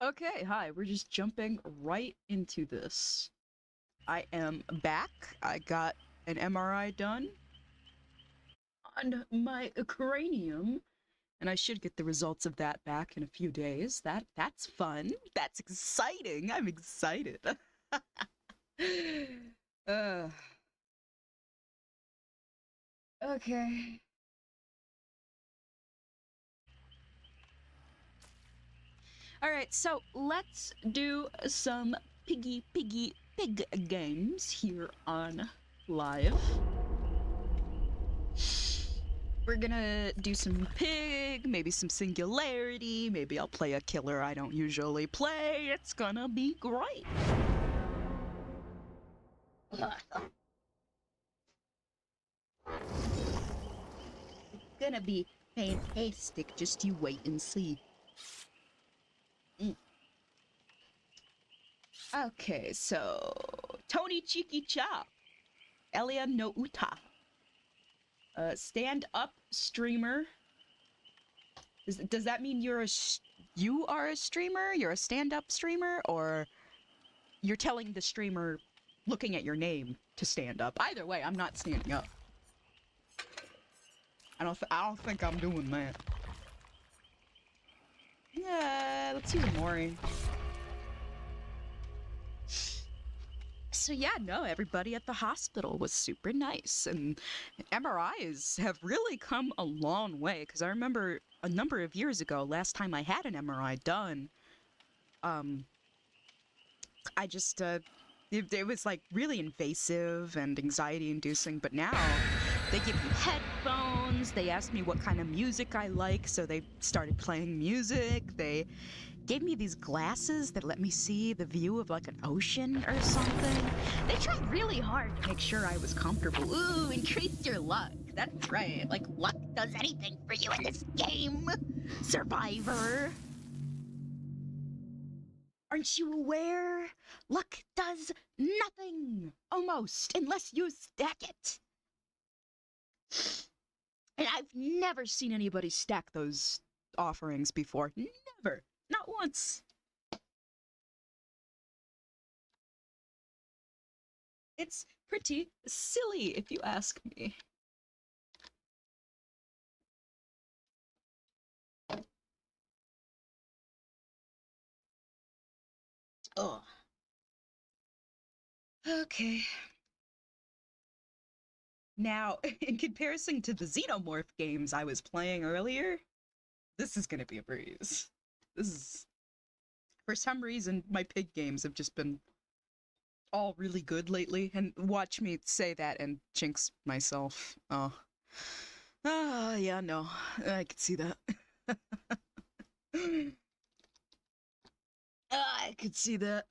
Okay, hi, we're just jumping right into this. I am back. I got an MRI done on my cranium, and I should get the results of that back in a few days. That's fun. That's exciting. I'm excited. uh, okay. All right, so let's do some pig games here on live. We're gonna do some pig, maybe some singularity, maybe I'll play a killer I don't usually play. It's gonna be great. It's gonna be fantastic, just you wait and see. Okay, so Tony Chiki Cha, Elia no Uta, stand-up streamer. Does that mean you are a streamer? You're a stand-up streamer, or you're telling the streamer, looking at your name, to stand up? Either way, I'm not standing up. I don't think I'm doing that. Yeah, let's use Mori. So yeah, no, everybody at the hospital was super nice, and MRIs have really come a long way, because I remember a number of years ago, last time I had an MRI done, I just, it was like really invasive and anxiety-inducing, but now they give you headphones, they asked me what kind of music I like, so they started playing music, they gave me these glasses that let me see the view of like an ocean or something. They tried really hard to make sure I was comfortable. Ooh, increase your luck. That's right. Like, luck does anything for you in this game, Survivor. Aren't you aware? Luck does nothing, almost, unless you stack it. And I've never seen anybody stack those offerings before. Never. Not once. It's pretty silly, if you ask me. Oh. Okay. Now, in comparison to the Xenomorph games I was playing earlier, this is gonna be a breeze. This is... For some reason, my pig games have just been all really good lately, and watch me say that and jinx myself. Oh. Ah, yeah, no. I could see that. I could see that.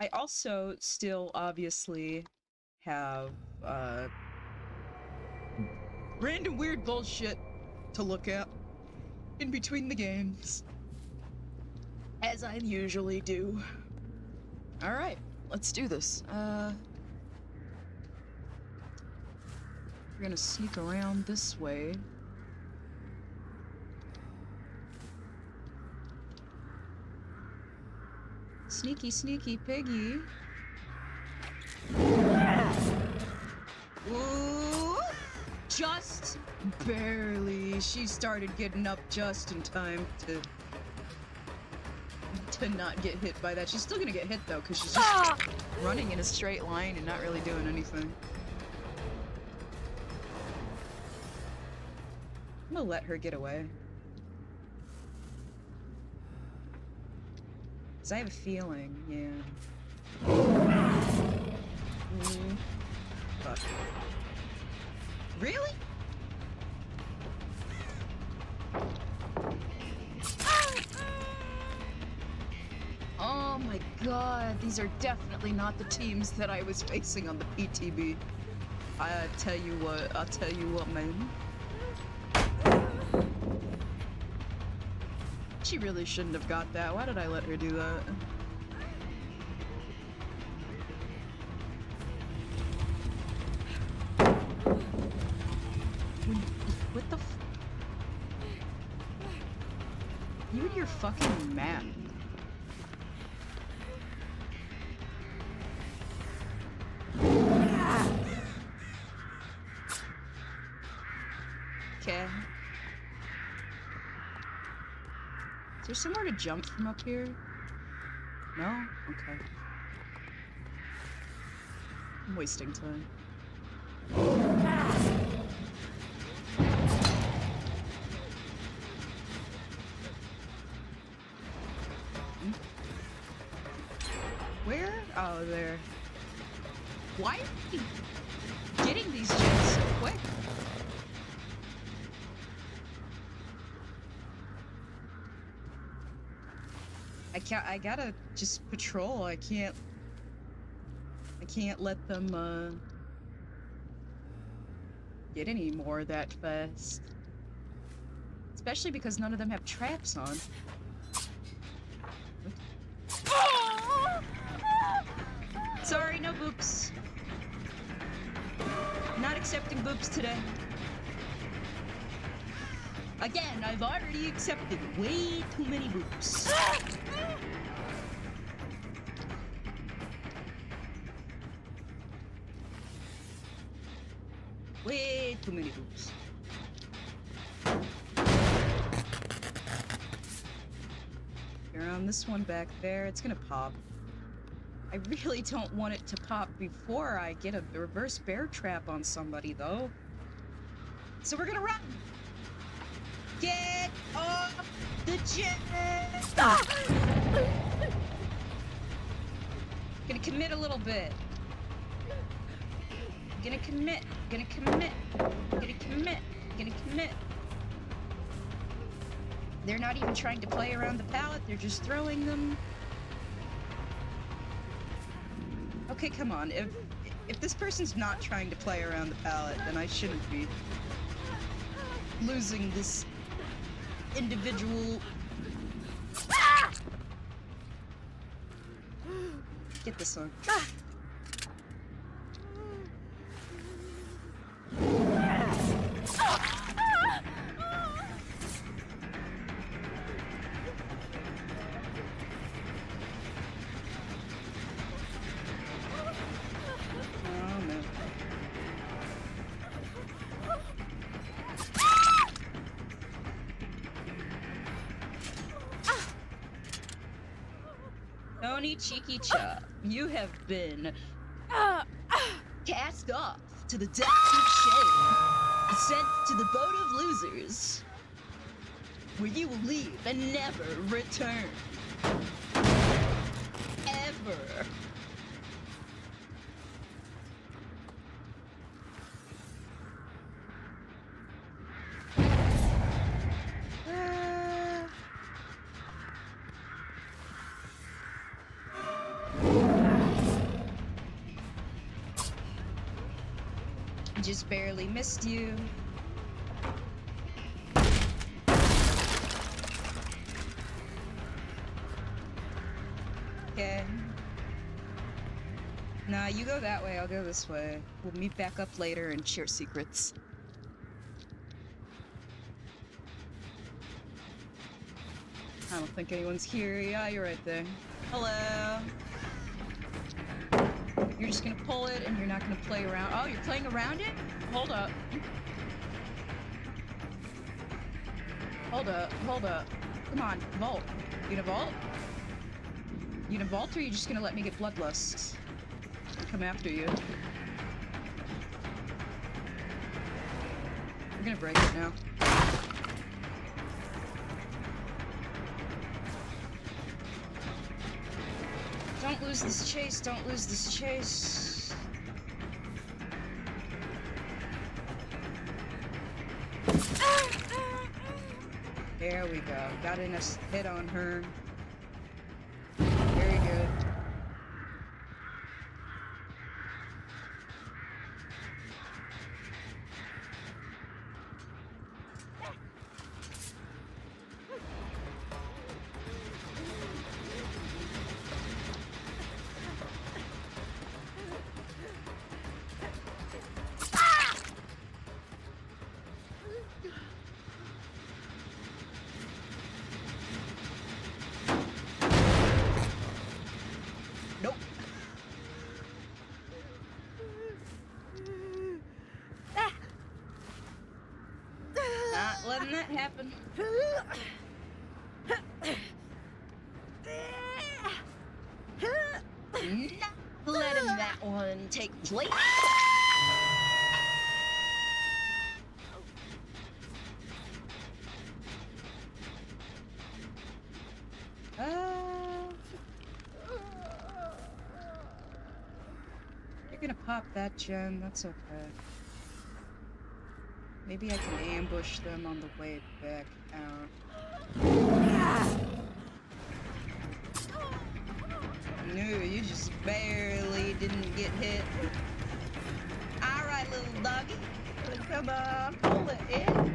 I also still obviously have random weird bullshit to look at in between the games, as I usually do. Alright, let's do this. We're gonna sneak around this way. Sneaky, sneaky piggy. Ooh, just barely. She started getting up just in time to not get hit by that. She's still gonna get hit though, because she's just running in a straight line and not really doing anything. I'm gonna let her get away. Because I have a feeling, yeah. Fuck. Really? Oh my god, these are definitely not the teams that I was facing on the PTB. I'll tell you what, man. She really shouldn't have got that. Why did I let her do that? What the f- You and your fucking map. Okay. Is there somewhere to jump from up here? No? Okay. I'm wasting time. Where? Oh, there. Why are we getting these jets so quick? I gotta just patrol. I can't let them, get any more that fast. Especially because none of them have traps on. What? Sorry, no boops. Not accepting boops today. Again, I've already accepted way too many boops. Way too many boops. You're on this one back there. It's gonna pop. I really don't want it to pop before I get a reverse bear trap on somebody, though. So we're gonna run! Get off the jet! Gonna commit a little bit. Gonna commit. Gonna commit. Gonna commit. Gonna commit. They're not even trying to play around the pallet, they're just throwing them. Okay, come on. If this person's not trying to play around the pallet, then I shouldn't be losing this individual. Get this one. Tony Cheeky Chop, you have been cast off to the depths of shame, sent to the boat of losers, where you will leave and never return. Ever. Just barely missed you. Okay. Nah, you go that way, I'll go this way. We'll meet back up later and share secrets. I don't think anyone's here. Yeah, you're right there. Hello. You're just gonna pull it and you're not gonna play around. Oh, you're playing around it? Hold up. Hold up, hold up. Come on, vault. You gonna vault? You gonna vault or are you just gonna let me get bloodlust? I'll come after you. We're gonna break it now. Don't lose this chase, don't lose this chase. There we go. Got in a hit on her. Very good. letting that happen. Not letting that one take place. You're gonna pop that gem, that's okay. Maybe I can ambush them on the way back out. No, you just barely didn't get hit. Alright, little doggy. Come on, pull it in.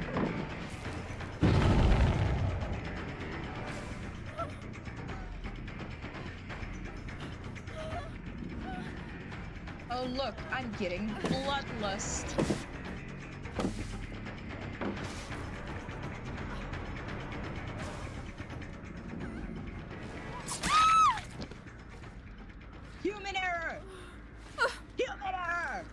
Oh look, I'm getting bloodlust. Human error! Human error!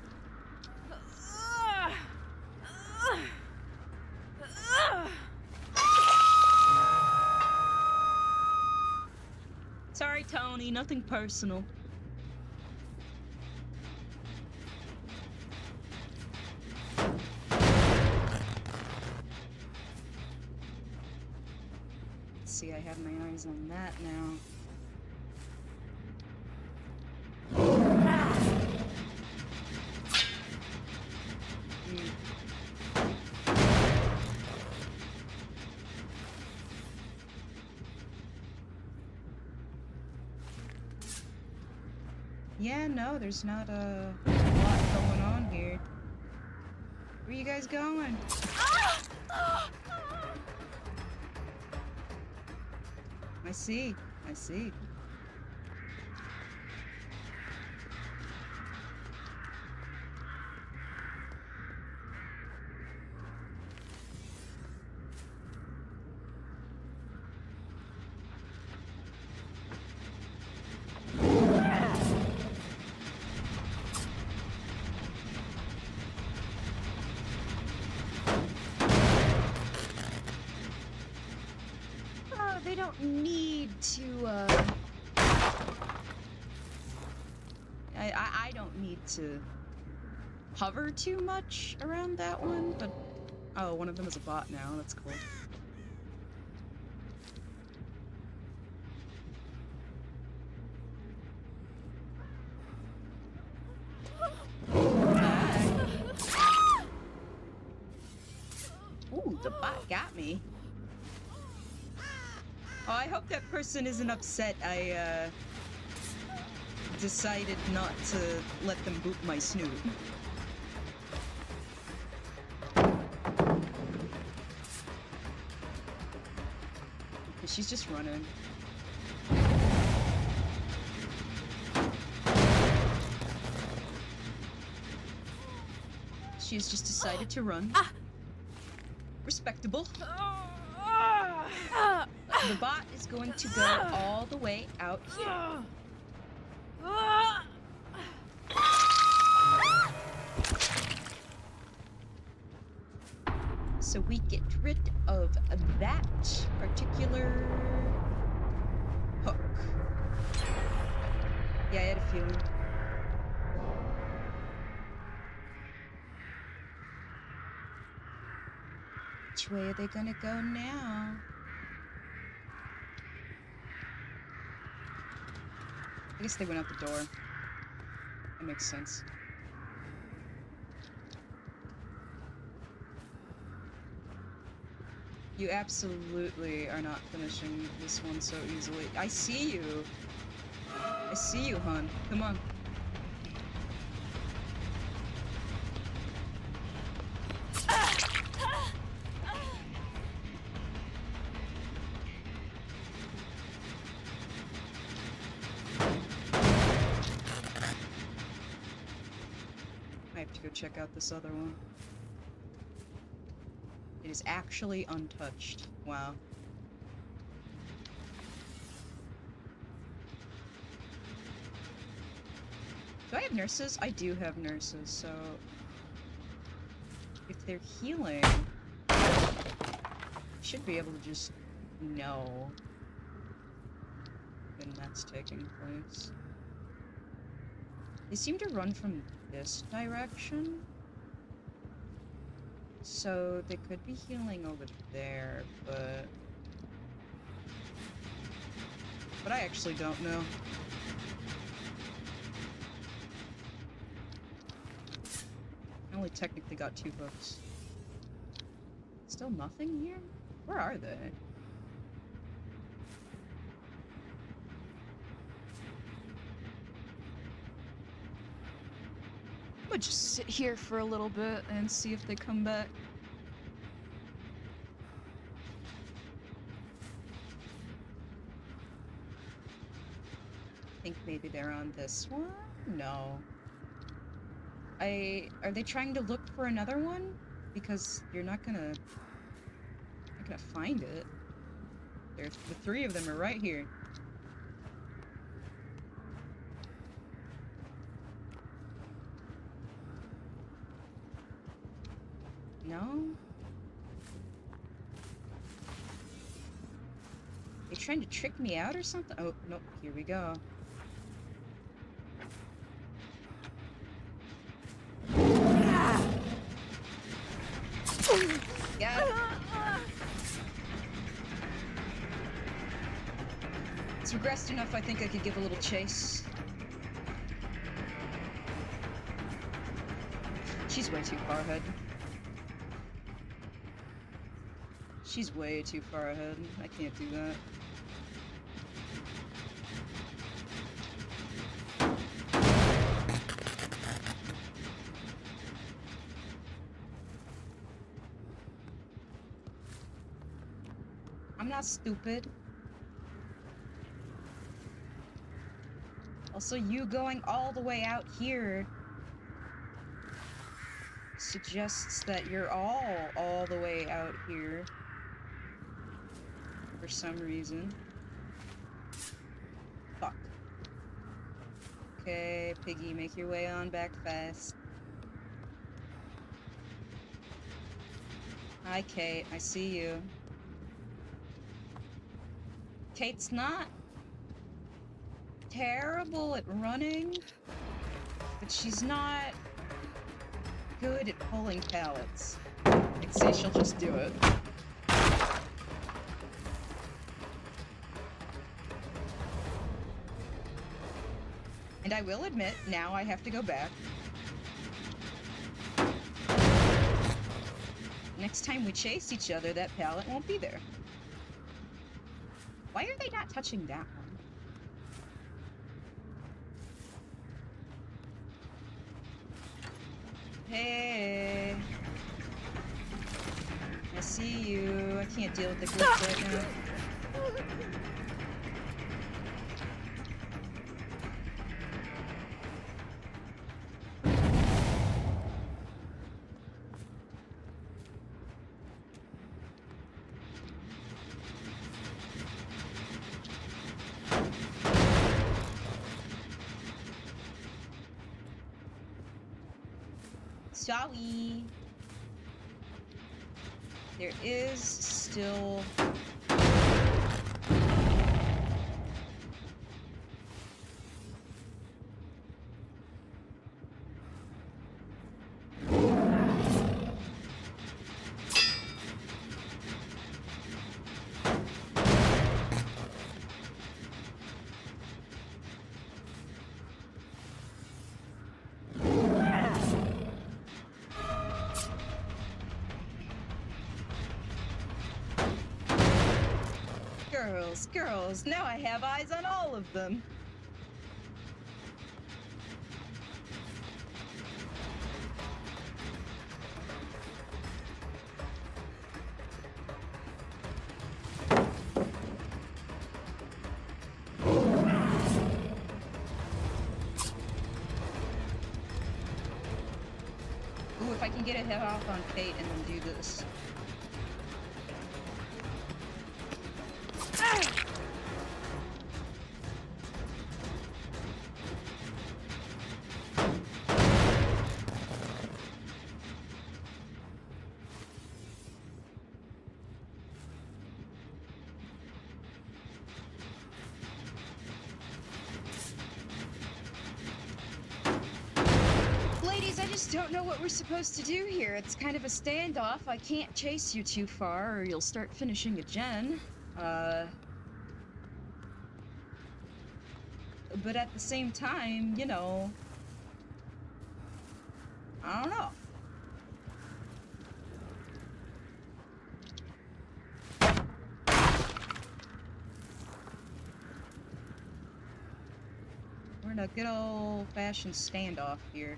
Sorry, Tony, nothing personal. See, I have my eyes on that now. Yeah, no, there's not a lot going on here. Where you guys going? I see. I see. They don't need to, I don't need to hover too much around that one, but... Oh, one of them is a bot now, that's cool. Ooh, the bot got me. Oh, I hope that person isn't upset I, decided not to let them boop my snoot. She's just running. She's just decided to run. Respectable. The bot is going to go all the way out here. So we get rid of that particular hook. Yeah, I had a feeling. Which way are they gonna go now? I guess they went out the door. That makes sense. You absolutely are not finishing this one so easily. I see you. I see you, hon. Come on. I have to go check out this other one. It is actually untouched. Wow. Do I have nurses? I do have nurses, so... If they're healing... Should be able to just know when that's taking place. They seem to run from this direction. So they could be healing over there, but I actually don't know. I only technically got 2 hooks. Still nothing here? Where are they? I'm gonna just sit here for a little bit and see if they come back. I think maybe they're on this one? No. Are they trying to look for another one? Because you're not gonna find it. The 3 of them are right here. No? They trying to trick me out or something? Oh, nope, here we go. Got it. It's regressed enough, I think I could give a little chase. She's way too far ahead. She's way too far ahead. I can't do that. I'm not stupid. Also, you going all the way out here suggests that you're all the way out here for some reason. Fuck. Okay, Piggy, make your way on back fast. Hi, Kate. I see you. Kate's not terrible at running, but she's not good at pulling pallets. I'd say she'll just do it. And I will admit, now I have to go back. Next time we chase each other, that pallet won't be there. Why are they not touching that one? Hey. I see you. I can't deal with the glitch right now. Sorry. There is still... Girls, now I have eyes on all of them. Ooh, if I can get a head off on Kate and then do this. don't know what we're supposed to do here. It's kind of a standoff. I can't chase you too far or you'll start finishing a gen. But at the same time, you know, I don't know. We're in a good old-fashioned standoff here.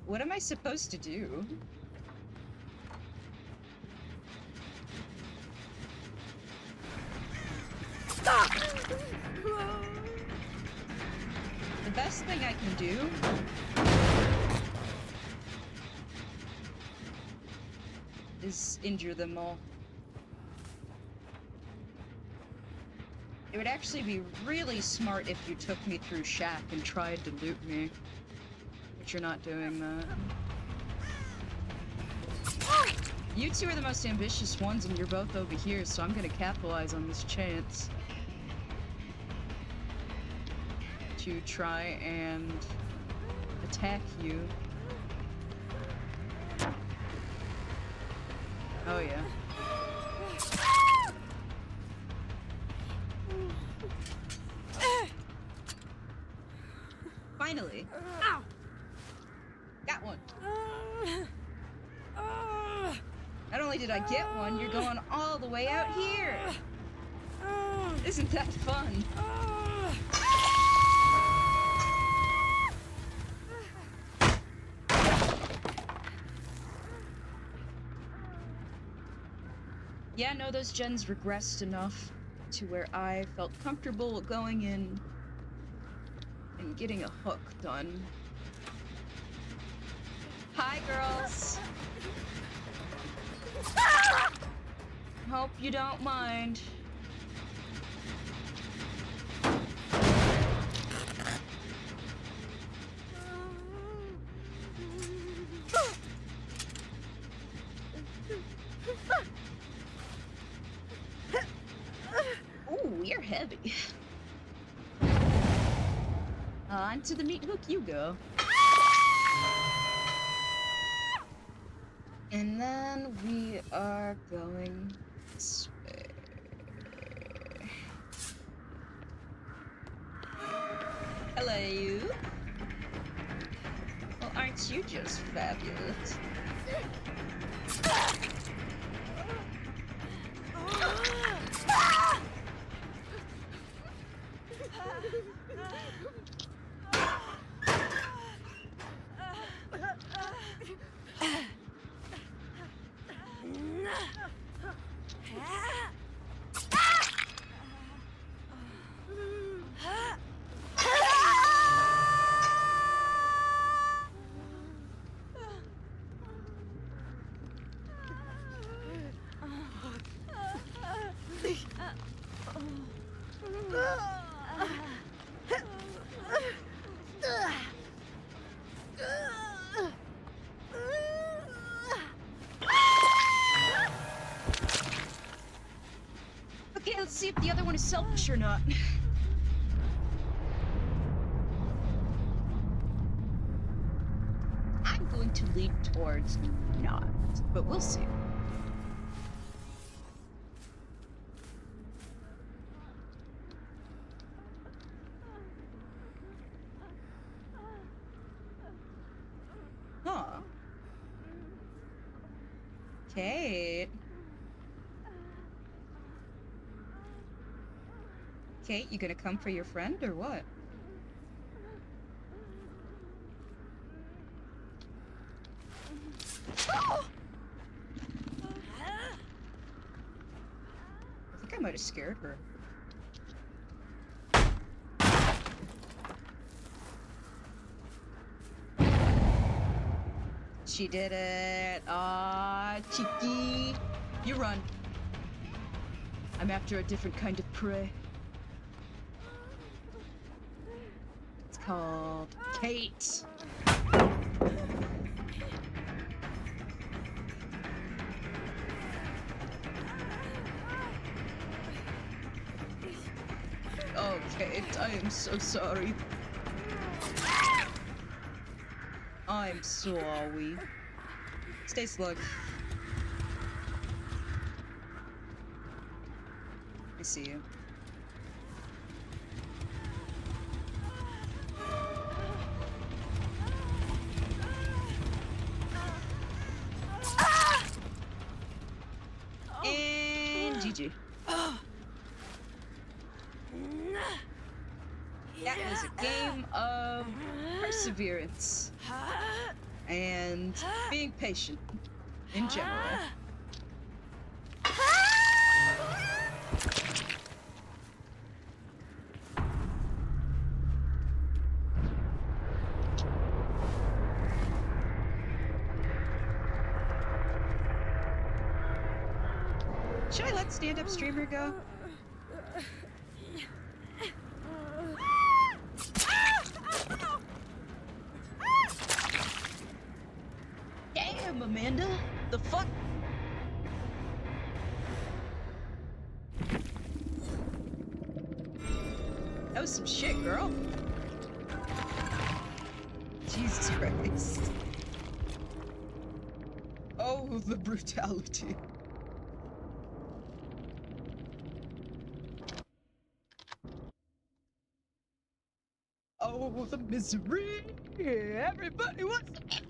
What am I supposed to do? The best thing I can do is injure them all. It would actually be really smart if you took me through Shack and tried to loot me. But you're not doing that. You two are the most ambitious ones and you're both over here, so I'm gonna capitalize on this chance to try and attack you. Oh yeah. Finally. Ow! Got one. Not only did I get one, you're going all the way out here. Isn't that fun? Yeah, no, those gens regressed enough to where I felt comfortable going in and getting a hook done. Hi, girls. Hope you don't mind. Ooh, you're heavy. Onto the meat hook you go. And then we are going this way. Hello. Well, aren't you just fabulous? Okay, let's see if the other one is selfish or not. I'm going to lean towards not, but we'll see. Huh. Kate. Kate, you gonna come for your friend or what? I think I might have scared her. She did it. Ah, cheeky. You run. I'm after a different kind of prey. It's called Kate. Oh, Kate, I am so sorry. I'm sorry. Stay slug. I see you. And GG. That was a game of perseverance and being patient in general. Should I let stand-up streamer go? Damn, Amanda! The fuck? That was some shit, girl. Jesus Christ. Oh, the brutality. Oh, the misery! Everybody wants.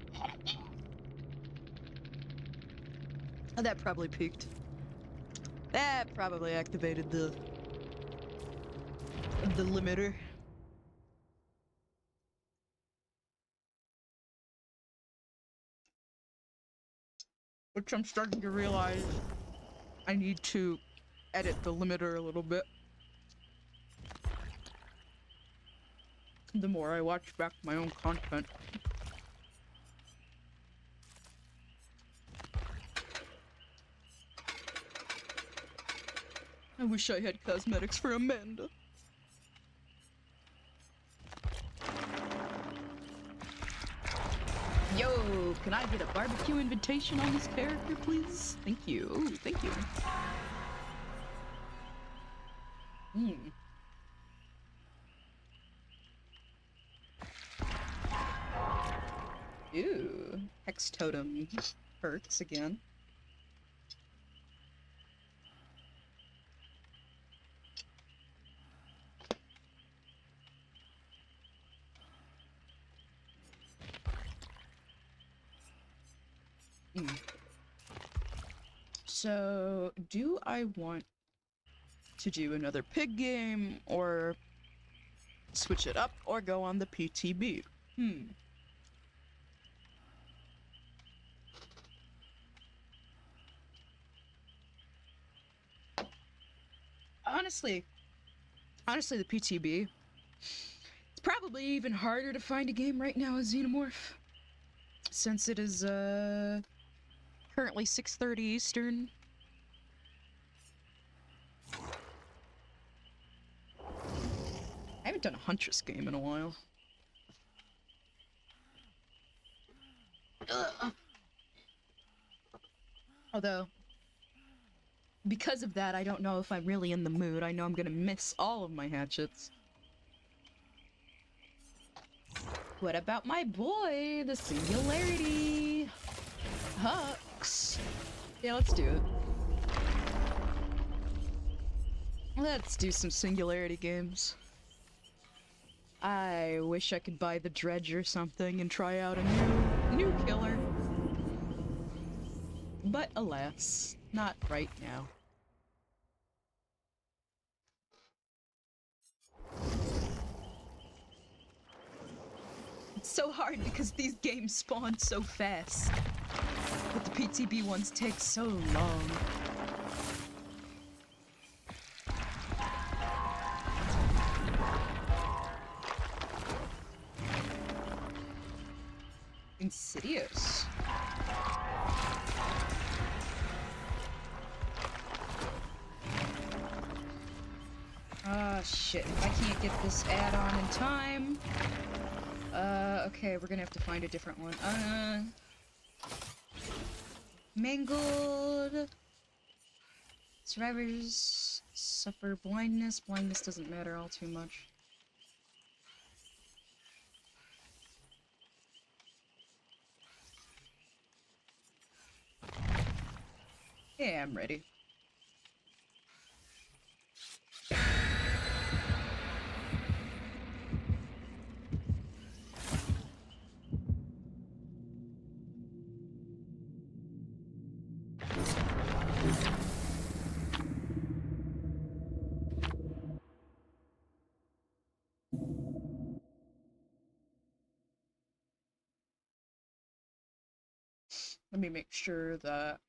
Oh, that probably peaked. That probably activated the limiter. Which I'm starting to realize I need to edit the limiter a little bit. The more I watch back my own content. I wish I had cosmetics for Amanda. Yo, can I get a barbecue invitation on this character, please? Thank you. Ooh, thank you. Ew. Hex totem perks again. So, do I want to do another pig game, or switch it up, or go on the PTB? Honestly, the PTB. It's probably even harder to find a game right now as Xenomorph, since it is currently 6:30 Eastern. I haven't done a Huntress game in a while. Although, because of that, I don't know if I'm really in the mood. I know I'm gonna miss all of my hatchets. What about my boy, the Singularity? Hux. Yeah, let's do it. Let's do some Singularity games. I wish I could buy the Dredge or something and try out a new killer. But alas, not right now. It's so hard because these games spawn so fast. But the PTB ones take so long. Insidious. Ah, shit. If I can't get this add-on in time... okay, we're gonna have to find a different one. Mangled... Survivors suffer blindness. Blindness doesn't matter all too much. Yeah, I'm ready. Let me make sure that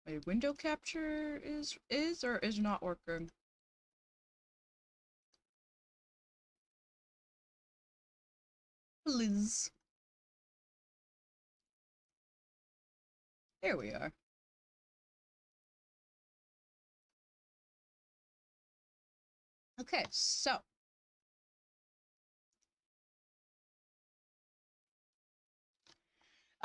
my window capture is or is not working. Please. There we are. Okay, so.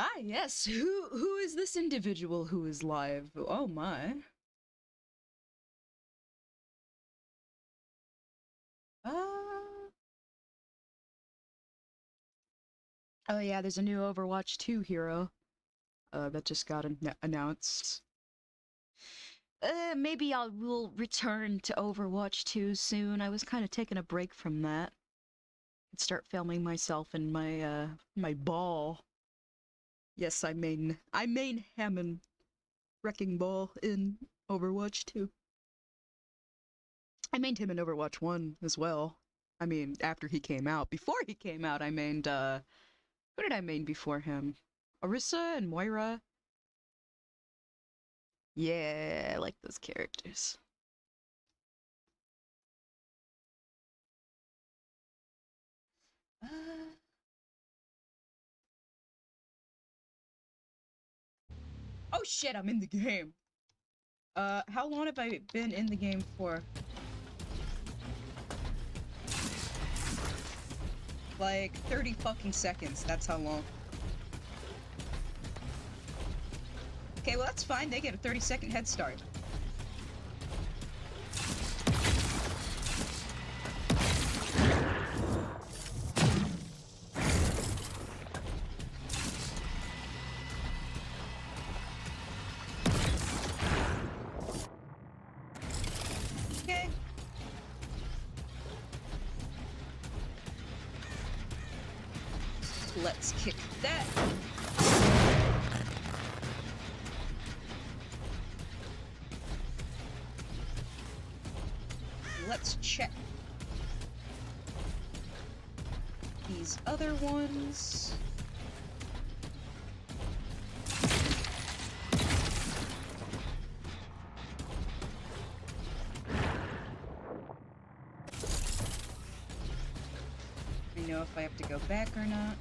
Ah, yes. Who is this individual who is live? Oh my. Oh yeah, there's a new Overwatch 2 hero. That just got announced. Maybe will return to Overwatch 2 soon. I was kind of taking a break from that. I'd start filming myself in my, my ball. Yes, I main Hammond Wrecking Ball in Overwatch 2. I mained him in Overwatch 1 as well. I mean, after he came out. Before he came out, I mained, who did I main before him? Orisa and Moira. Yeah, I like those characters. Oh shit, I'm in the game. How long have I been in the game for? Like 30 fucking seconds, that's how long. Okay, well that's fine, they get a 30-second head start. Okay. Let's kick that. Let's check these other ones. I know if I have to go back or not.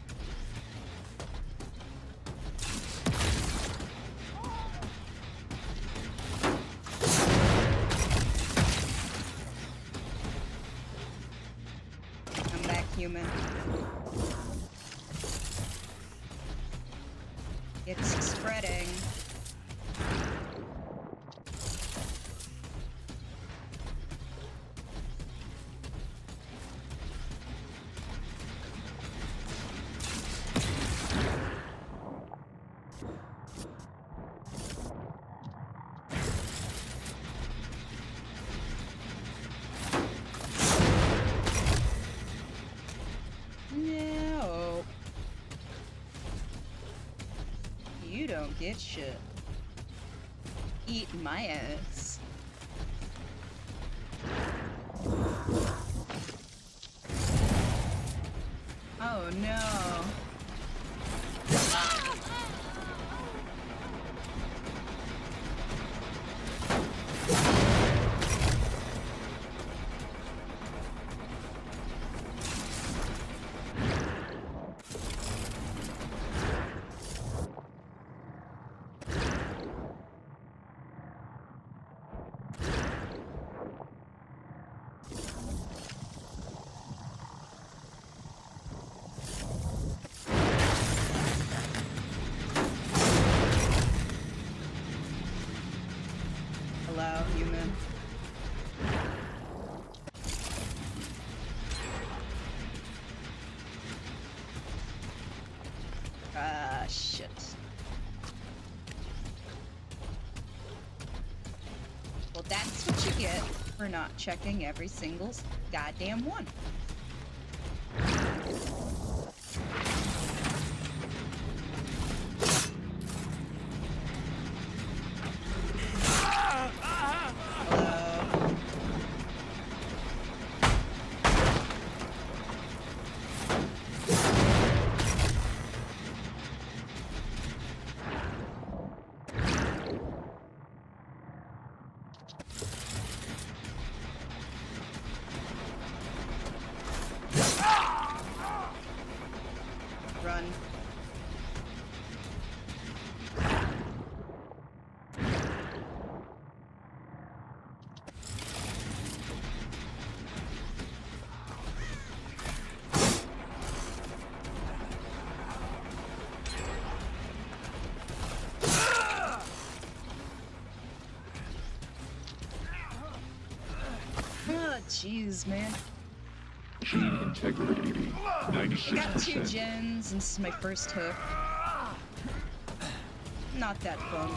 Human. It's spreading. No. You don't get shit. Eat my ass. Oh, Oh no. Hello, human. Ah, shit. Well, that's what you get for not checking every single goddamn one. Run. Oh, jeez, man. Gene integrity, I 96%. got 2 gens, and this is my first hook. Not that fun.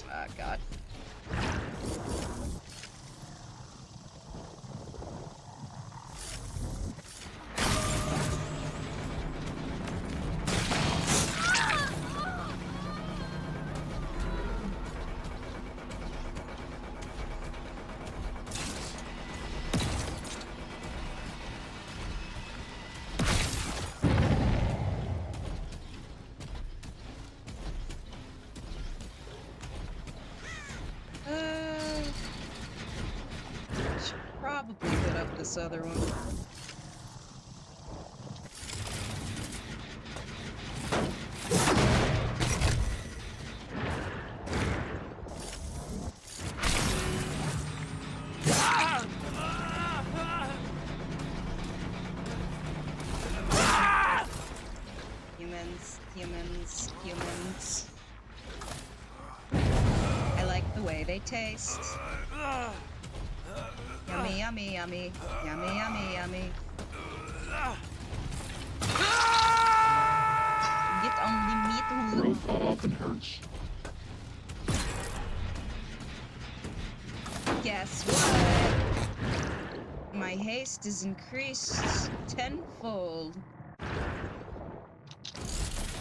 Ah, God. Should probably hit up this other one. Humans. I like the way they taste. Yummy, yummy, yummy. Yummy, yummy, yummy. Get only meat. Growth often hurts. Guess what? My haste is increased tenfold.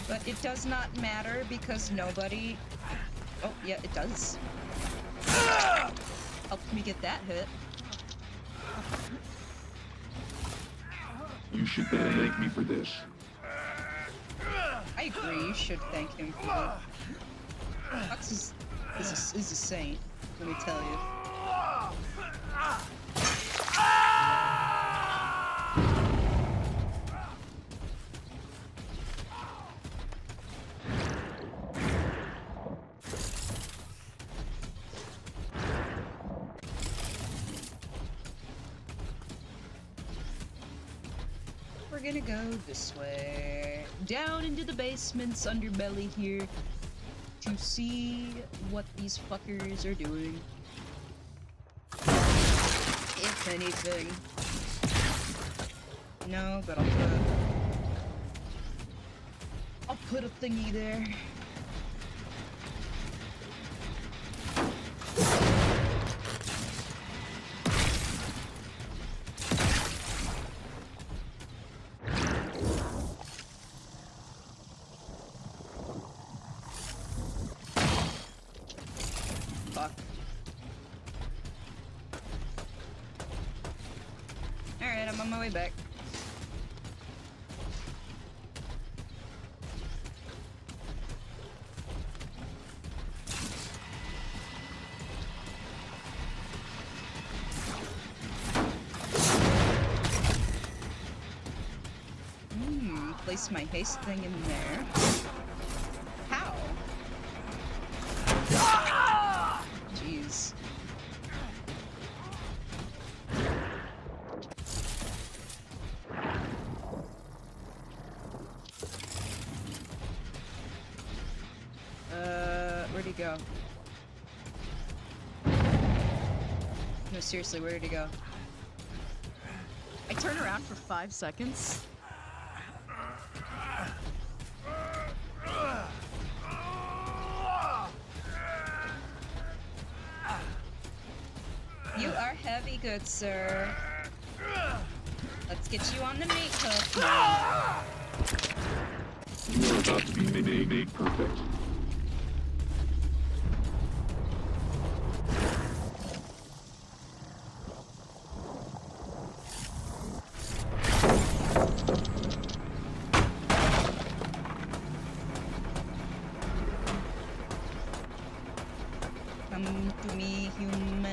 But it does not matter because nobody... Oh, yeah, it does. Helped me get that hit. You should thank me for this. I agree, you should thank him for that. Hux is a saint, let me tell you. We're gonna go this way. Down into the basement's underbelly here to see what these fuckers are doing. If anything. No, but I'll put a thingy there. I'm on my way back. Place my haste thing in there. How? Jeez. Where'd he go? No, seriously, where did he go? I turn around for 5 seconds. You are heavy, good sir. Let's get you on the meat hook now. You are about to be made perfect. Come to me, human.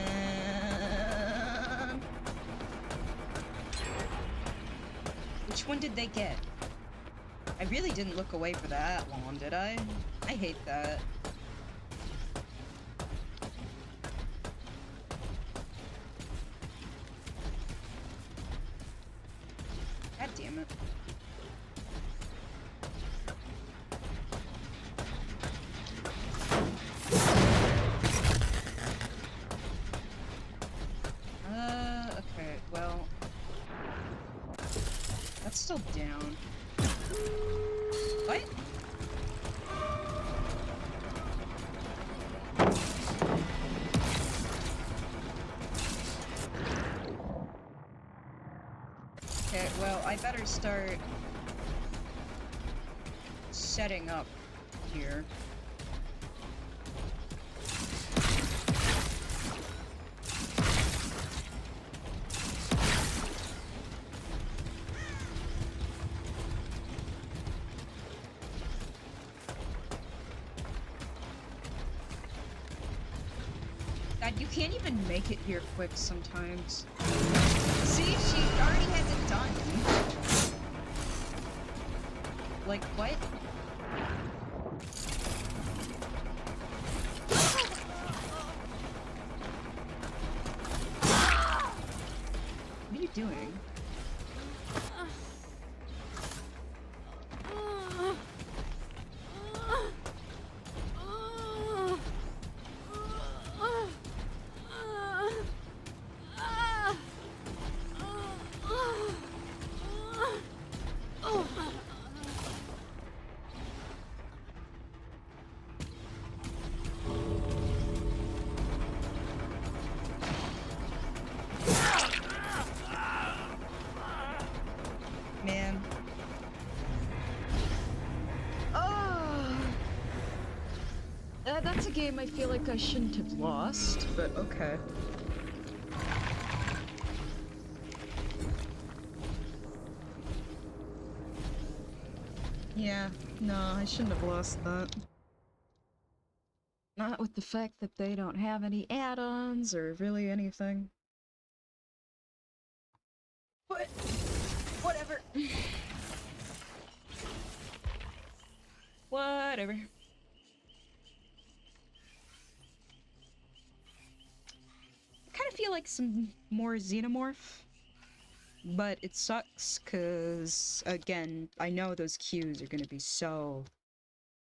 Which one did they get? I really didn't look away for that long, did I? I hate that. God damn it. Okay, well... That's still down. What? Okay, well, I better start setting up here. God, you can't even make it here quick sometimes. See, she already has it done. Like, what? What are you doing? Man. Oh! That's a game I feel like I shouldn't have lost, but okay. Yeah, no, I shouldn't have lost that. Not with the fact that they don't have any add-ons or really anything. But, whatever. Whatever. I kind of feel like some more Xenomorph. But it sucks, cause, again, I know those queues are gonna be so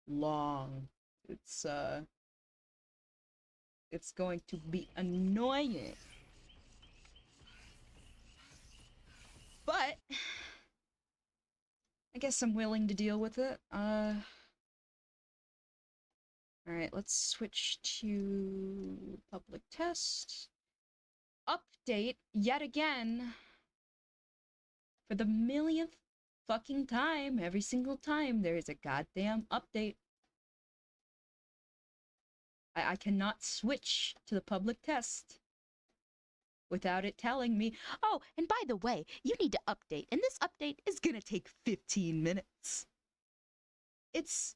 long. It's going to be annoying. But I guess I'm willing to deal with it. Alright, let's switch to public test. Update yet again. For the millionth fucking time, every single time there is a goddamn update. I cannot switch to the public test. without it telling me. Oh, and by the way, you need to update, and this update is gonna take 15 minutes. It's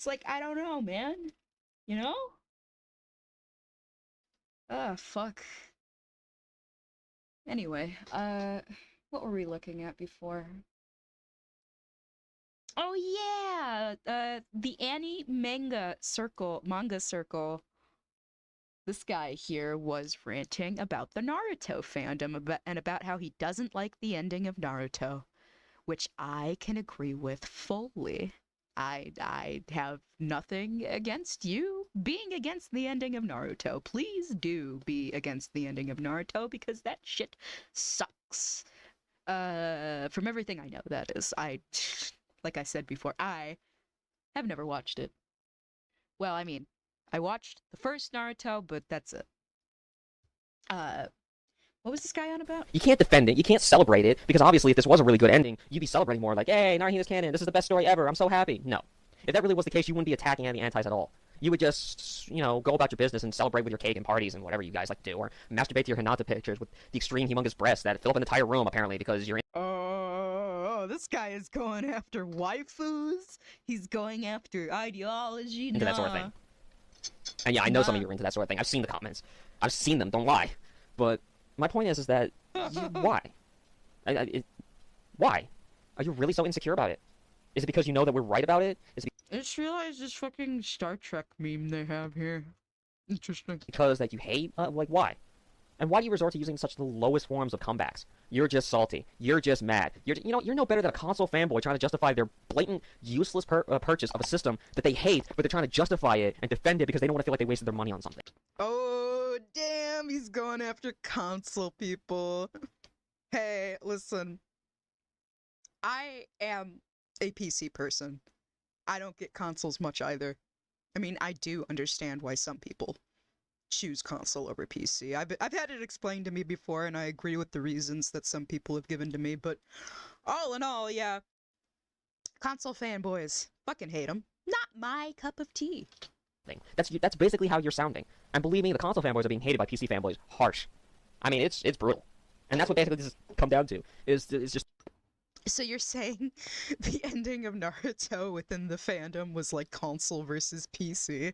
like, I don't know, man. You know? Fuck. Anyway, what were we looking at before? Oh yeah, the Annie manga circle. This guy here was ranting about the Naruto fandom and about how he doesn't like the ending of Naruto, which I can agree with fully. I have nothing against you being against the ending of Naruto. Please do be against the ending of Naruto because that shit sucks. From everything I know, that is. Like I said before, I have never watched it. Well, I mean, I watched the first Naruto, but that's it. What was this guy on about? You can't defend it. You can't celebrate it, because obviously if this was a really good ending, you'd be celebrating more, like, hey, Naruto's canon, this is the best story ever, I'm so happy. No. If that really was the case, you wouldn't be attacking any antis at all. You would just, go about your business and celebrate with your cake and parties and whatever you guys like to do, or masturbate to your Hinata pictures with the extreme humongous breasts that fill up an entire room, apparently, because you're in— Oh, this guy is going after waifus. He's going after ideology. into that sort of thing. And yeah, I know some of you are into that sort of thing. I've seen the comments. I've seen them, don't lie. But my point is that, why? Why? Are you really so insecure about it? Is it because you know that we're right about it? Is it I just realized this fucking Star Trek meme they have here. Interesting. because that you hate? Why? And why do you resort to using such the lowest forms of comebacks? You're just salty. You're just mad. You're no better than a console fanboy trying to justify their blatant, useless purchase of a system that they hate, but they're trying to justify it and defend it because they don't want to feel like they wasted their money on something. Oh, damn, he's going after console people. Hey, listen. I am a PC person. I don't get consoles much either. I mean, I do understand why some people choose console over PC. I've had it explained to me before, and I agree with the reasons that some people have given to me, but all in all, yeah. Console fanboys. Fucking hate them. Not my cup of tea. That's basically how you're sounding. And believe me, the console fanboys are being hated by PC fanboys. Harsh. I mean, it's brutal. And that's what basically this has come down to. Is just... So you're saying the ending of Naruto within the fandom was like console versus PC?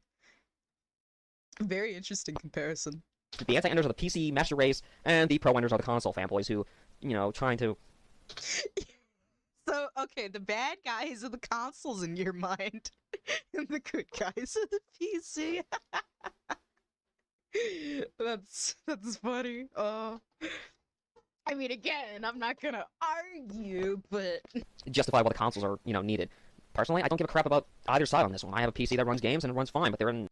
Very interesting comparison. The anti-enders are the PC master race, and the pro-enders are the console fanboys who, trying to... So, okay, the bad guys are the consoles in your mind, and the good guys are the PC. That's funny. I mean, again, I'm not gonna argue, but... justify why the consoles are, needed. Personally, I don't give a crap about either side on this one. I have a PC that runs games, and it runs fine, but they're in...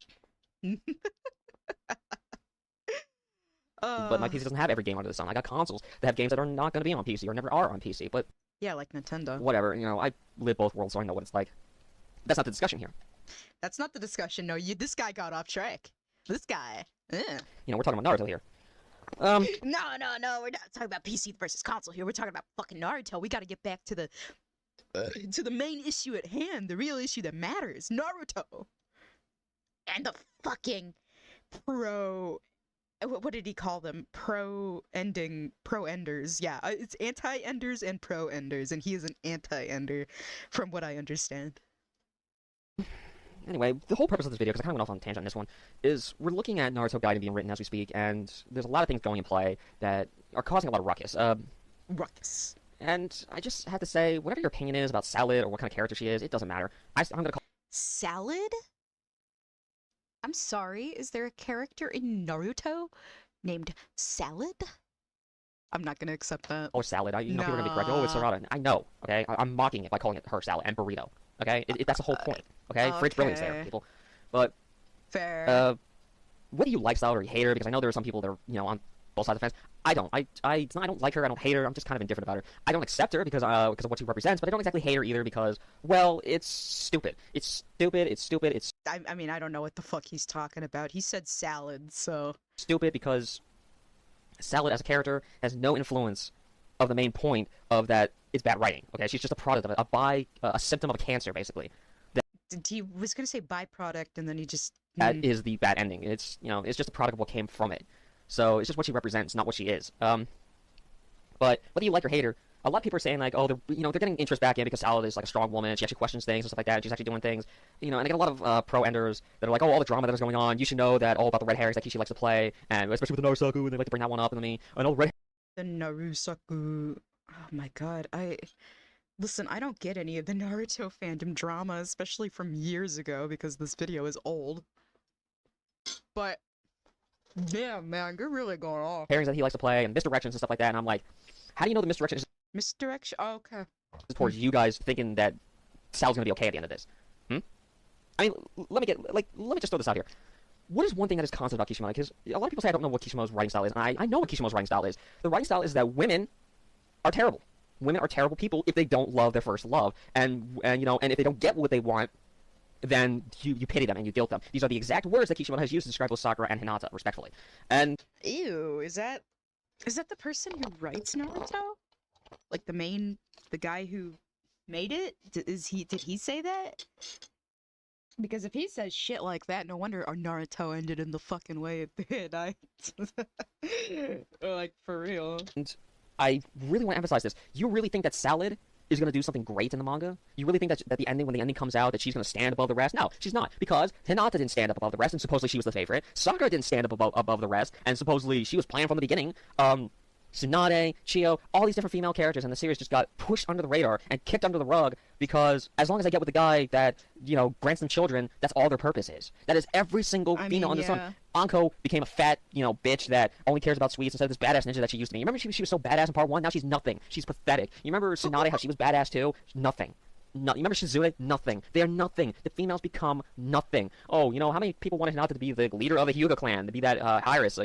But my PC doesn't have every game under the sun. I got consoles that have games that are not going to be on PC, or never are on PC, but... Yeah, like Nintendo. Whatever, I live both worlds, so I know what it's like. That's not the discussion here. That's not the discussion, no. This guy got off track. This guy. We're talking about Naruto here. No, we're not talking about PC versus console here. We're talking about fucking Naruto. We gotta get back to the main issue at hand, the real issue that matters, Naruto. And the fucking what did he call them? Pro-enders. Yeah, it's anti-enders and pro-enders, and he is an anti-ender, from what I understand. Anyway, the whole purpose of this video, because I kind of went off on a tangent on this one, is we're looking at Naruto Gaiden being written as we speak, and there's a lot of things going in play that are causing a lot of ruckus. Ruckus. And I just have to say, whatever your opinion is about Salad or what kind of character she is, it doesn't matter. I'm gonna call... Salad? I'm sorry, is there a character in Naruto named Salad? I'm not gonna accept that. Or Salad. People are gonna be correct. Oh, it's Sarada. I know, okay? I'm mocking it by calling it her Salad and Burrito, okay? That's the whole point, okay? Fridge brilliance there, people. But... Fair. Whether you like Salad or you hate her, because I know there are some people that are, on both sides of the fence. I don't. I don't like her, I don't hate her, I'm just kind of indifferent about her. I don't accept her because of what she represents, but I don't exactly hate her either because, well, it's stupid. It's stupid. I mean, I don't know what the fuck he's talking about. He said salad, so... Stupid because Salad as a character has no influence of the main point of that it's bad writing, okay? She's just a product of it, a symptom of a cancer, basically. He was gonna say byproduct, and then he just... That is the bad ending. It's, it's just a product of what came from it. So it's just what she represents, not what she is. But whether you like or hate her, a lot of people are saying like, oh, they're getting interest back in because Salad is like a strong woman. She actually questions things and stuff like that. And she's actually doing things, And I get a lot of pro-enders that are like, oh, all the drama that is going on. You should know that all about the red herrings that Kishi likes to play, and especially with the Narusaku, and they like to bring that one up. And I know red. The Narusaku. Oh my god, Listen, I don't get any of the Naruto fandom drama, especially from years ago, because this video is old. But, damn, man, you're really going off. Herrings that he likes to play, and misdirections and stuff like that. And I'm like, how do you know the misdirection is Misdirection? Oh, okay. towards you guys thinking that Sal's gonna be okay at the end of this? I mean, let me just throw this out here. What is one thing that is constant about Kishimoto? Because a lot of people say I don't know what Kishimoto's writing style is, and I know what Kishimoto's writing style is. The writing style is that women are terrible. Women are terrible people if they don't love their first love, and if they don't get what they want, then you pity them and you guilt them. These are the exact words that Kishimoto has used to describe both Sakura and Hinata, respectfully. And ew, is that the person who writes Naruto? Like the guy who made it? Did he say that? Because if he says shit like that, no wonder our Naruto ended in the fucking way it did. Like, for real. And I really want to emphasize this. You really think that Salad is going to do something great in the manga? You really think that the ending, when the ending comes out, that she's going to stand above the rest? No, she's not. Because Hinata didn't stand up above the rest, and supposedly she was the favorite. Sakura didn't stand up above the rest, and supposedly she was planned from the beginning. Tsunade, Chio, all these different female characters in the series just got pushed under the radar and kicked under the rug because as long as I get with the guy that, grants them children, that's all their purpose is. That is every single female under the sun. Anko became a fat, bitch that only cares about sweets instead of this badass ninja that she used to be. You remember she was so badass in part 1? Now she's nothing. She's pathetic. You remember Tsunade, how she was badass too? Nothing. No, you remember Shizune? Nothing. They are nothing. The females become nothing. Oh, how many people wanted Hinata to be the leader of the Hyuga clan, to be that Iris,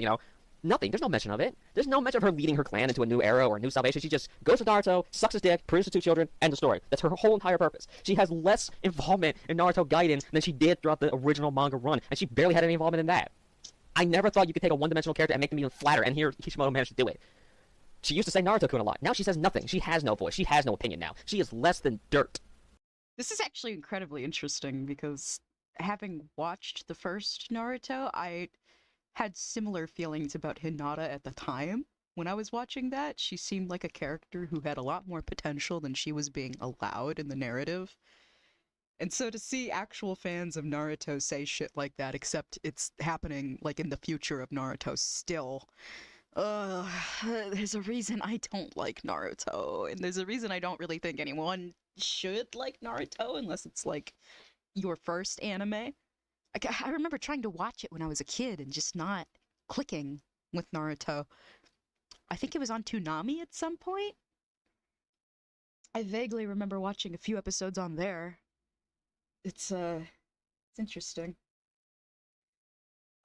Nothing. There's no mention of it. There's no mention of her leading her clan into a new era or a new salvation. She just goes with Naruto, sucks his dick, produces 2 children, end of story. That's her whole entire purpose. She has less involvement in Naruto Gaiden than she did throughout the original manga run, and she barely had any involvement in that. I never thought you could take a one-dimensional character and make them even flatter, and here Kishimoto managed to do it. She used to say Naruto-kun a lot. Now she says nothing. She has no voice. She has no opinion now. She is less than dirt. This is actually incredibly interesting because having watched the first Naruto, I had similar feelings about Hinata at the time. When I was watching that, she seemed like a character who had a lot more potential than she was being allowed in the narrative. And so to see actual fans of Naruto say shit like that, except it's happening like in the future of Naruto still, there's a reason I don't like Naruto, and there's a reason I don't really think anyone should like Naruto unless it's like your first anime. I remember trying to watch it when I was a kid and just not clicking with Naruto. I think it was on Toonami at some point. I vaguely remember watching a few episodes on there. It's interesting.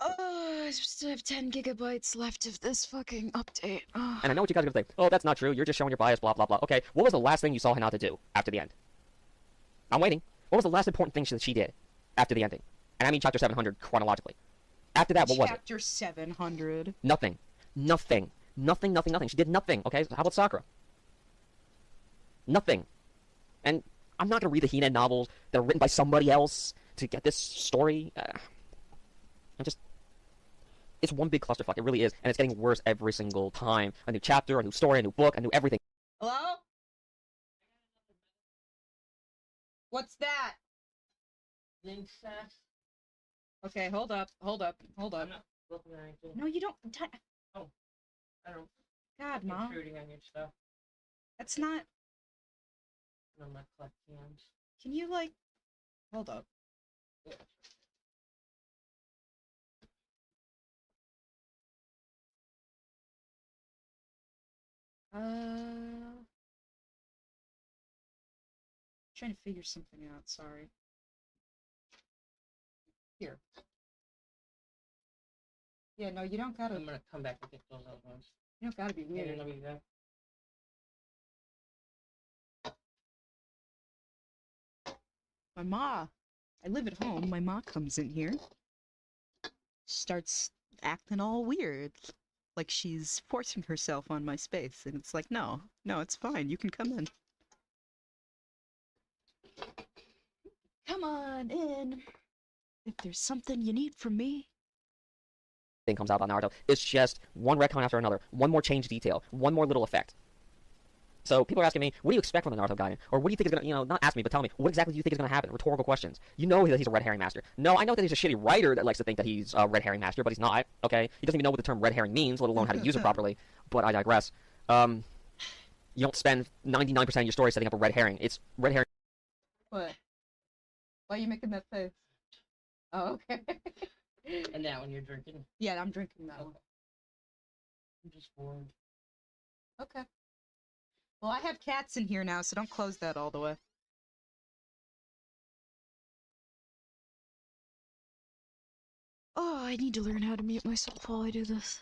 Oh, I still have 10 gigabytes left of this fucking update. Oh. And I know what you guys are going to say. Oh, that's not true. You're just showing your bias, blah, blah, blah. Okay, what was the last thing you saw Hinata do after the end? I'm waiting. What was the last important thing that she did after the ending? And I mean chapter 700 chronologically. After that, what was it? Chapter 700. Nothing. Nothing. Nothing, nothing, nothing. She did nothing, okay? So how about Sakura? Nothing. And I'm not going to read the Hinen novels that are written by somebody else to get this story. It's one big clusterfuck. It really is. And it's getting worse every single time. A new chapter, a new story, a new book, a new everything. Hello? What's that? Okay, hold up. No, you don't. Oh, I don't. God, Mom. Intruding on your stuff. That's not. On my collect cams. Can you like? Hold up. Yeah. Trying to figure something out. Sorry. Here. Yeah, no, you don't gotta. I'm gonna come back and get those other ones. You don't gotta be Yeah, weird. let me go. My ma. I live at home. My ma comes in here. Starts acting all weird. Like she's forcing herself on my space. And it's like, no, it's fine. You can come in. Come on in. If there's something you need from me, thing comes out about Naruto. It's just one retcon after another, one more change detail, one more little effect. So people are asking me, what do you expect from the Naruto guy? Or what do you think is going to, not ask me, but tell me, what exactly do you think is going to happen? Rhetorical questions. You know that he's a red herring master. No, I know that he's a shitty writer that likes to think that he's a red herring master, but he's not, okay? He doesn't even know what the term red herring means, let alone how to use it properly. But I digress. You don't spend 99% of your story setting up a red herring. It's red herring. What? Why are you making that face? Oh, okay. And that one you're drinking? Yeah, I'm drinking that one. I'm just bored. Okay. Well, I have cats in here now, so don't close that all the way. Oh, I need to learn how to mute myself while I do this.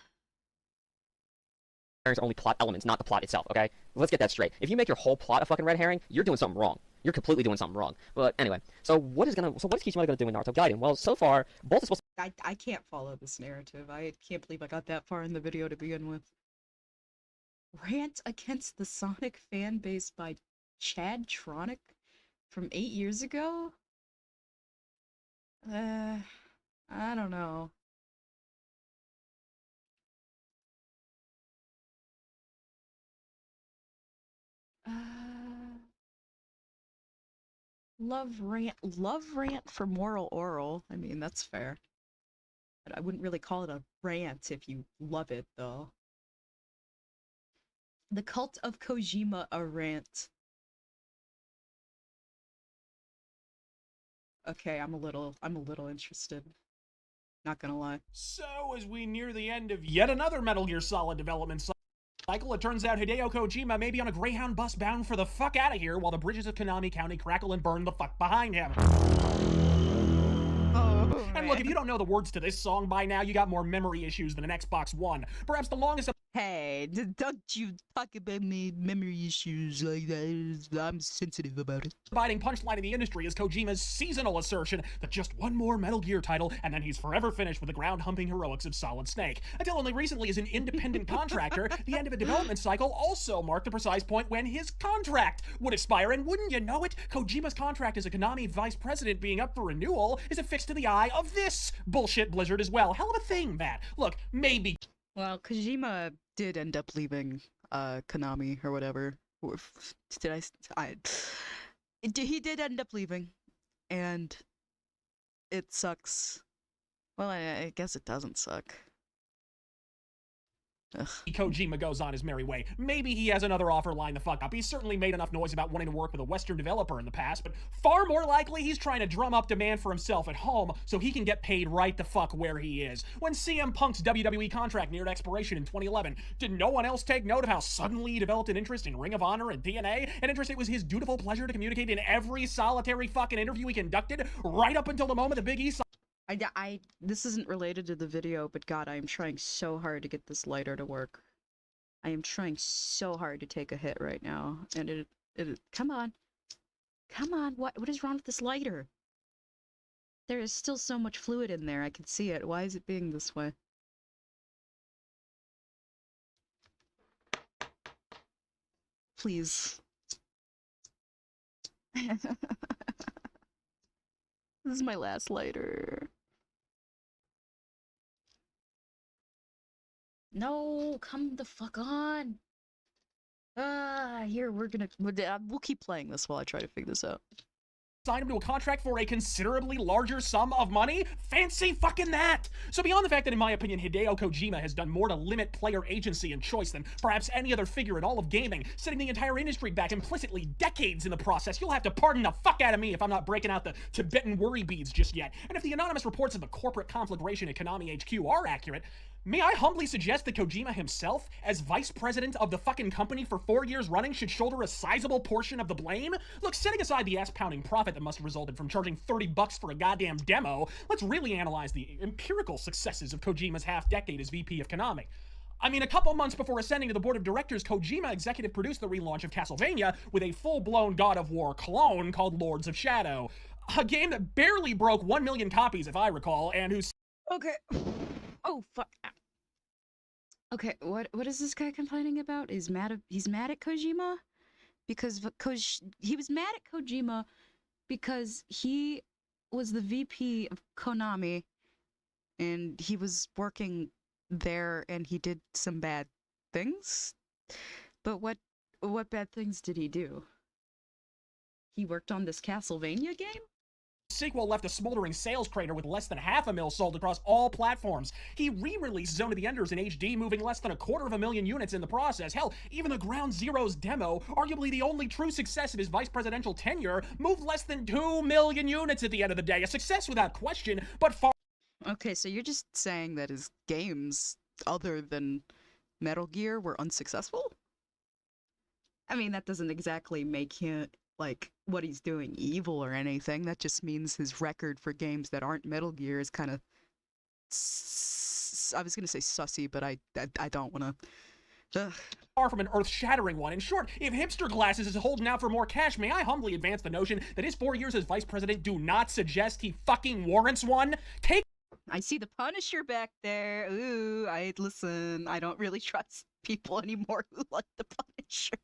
Herrings are only plot elements, not the plot itself, okay? Let's get that straight. If you make your whole plot a fucking red herring, you're doing something wrong. You're completely doing something wrong. But anyway, so what is Kishimoto gonna do in Naruto Gaiden? Well, so far, Bolt is supposed to... I can't follow this narrative. I can't believe I got that far in the video to begin with. Rant against the Sonic fan base by Chad Tronic from 8 years ago? I don't know. Love rant for moral oral. I mean, that's fair. But I wouldn't really call it a rant if you love it, though. The Cult of Kojima, a rant. Okay, I'm a little interested. Not gonna lie. So, as we near the end of yet another Metal Gear Solid development cycle, it turns out Hideo Kojima may be on a Greyhound bus bound for the fuck out of here while the bridges of Konami County crackle and burn the fuck behind him. Oh, and look, if you don't know the words to this song by now, you got more memory issues than an Xbox One. Perhaps the longest... Hey, don't you talk about me memory issues like that. I'm sensitive about it. Abiding punchline in the industry is Kojima's seasonal assertion that just one more Metal Gear title and then he's forever finished with the ground-humping heroics of Solid Snake. Until only recently, as an independent contractor, the end of a development cycle also marked the precise point when his contract would expire. And wouldn't you know it, Kojima's contract as a Konami vice president being up for renewal is affixed to the eye of this bullshit Blizzard as well. Hell of a thing, that. Look, maybe... Well, Kojima did end up leaving Konami or whatever. He did end up leaving, and it sucks. Well, I guess it doesn't suck. Ugh. Kojima goes on his merry way. Maybe he has another offer lined the fuck up. He's certainly made enough noise about wanting to work with a Western developer in the past, but far more likely he's trying to drum up demand for himself at home so he can get paid right the fuck where he is. When CM Punk's WWE contract neared expiration in 2011, did no one else take note of how suddenly he developed an interest in Ring of Honor and TNA? An interest it was his dutiful pleasure to communicate in every solitary fucking interview he conducted, right up until the moment the Big E... This isn't related to the video, but God, I am trying so hard to get this lighter to work. I am trying so hard to take a hit right now, and come on. Come on, what is wrong with this lighter? There is still so much fluid in there, I can see it. Why is it being this way? Please. This is my last lighter. No, come the fuck on. Here, we'll keep playing this while I try to figure this out. Sign him to a contract for a considerably larger sum of money? Fancy fucking that! So beyond the fact that, in my opinion, Hideo Kojima has done more to limit player agency and choice than perhaps any other figure in all of gaming, setting the entire industry back implicitly decades in the process, you'll have to pardon the fuck out of me if I'm not breaking out the Tibetan worry beads just yet. And if the anonymous reports of the corporate conflagration at Konami HQ are accurate, may I humbly suggest that Kojima himself, as vice president of the fucking company for 4 years running, should shoulder a sizable portion of the blame? Look, setting aside the ass-pounding profit that must have resulted from charging $30 for a goddamn demo, let's really analyze the empirical successes of Kojima's half-decade as VP of Konami. I mean, a couple months before ascending to the board of directors, Kojima executive produced the relaunch of Castlevania with a full-blown God of War clone called Lords of Shadow. A game that barely broke 1 million copies, if I recall, and whose... Okay. Oh, fuck. Okay, what is this guy complaining about? He's mad at Kojima? Because he was mad at Kojima because he was the VP of Konami and he was working there, and he did some bad things. But what bad things did he do? He worked on this Castlevania game? Sequel left a smoldering sales crater with less than $500,000 sold across all platforms. He re-released Zone of the Enders in HD, moving less than 250,000 units in the process. Hell, even the Ground Zeroes demo, arguably the only true success of his vice presidential tenure, moved less than 2 million units at the end of the day. A success without question, but far... Okay, so you're just saying that his games, other than Metal Gear, were unsuccessful? I mean, that doesn't exactly make him, like, what he's doing evil or anything. That just means his record for games that aren't Metal Gear is kind of... I was gonna say sussy, but I don't wanna... Far from an earth-shattering one. In short, if Hipster Glasses is holding out for more cash, may I humbly advance the notion that his 4 years as vice president do not suggest he fucking warrants one? Take... I see the Punisher back there. Ooh, listen, I don't really trust people anymore who like the Punisher.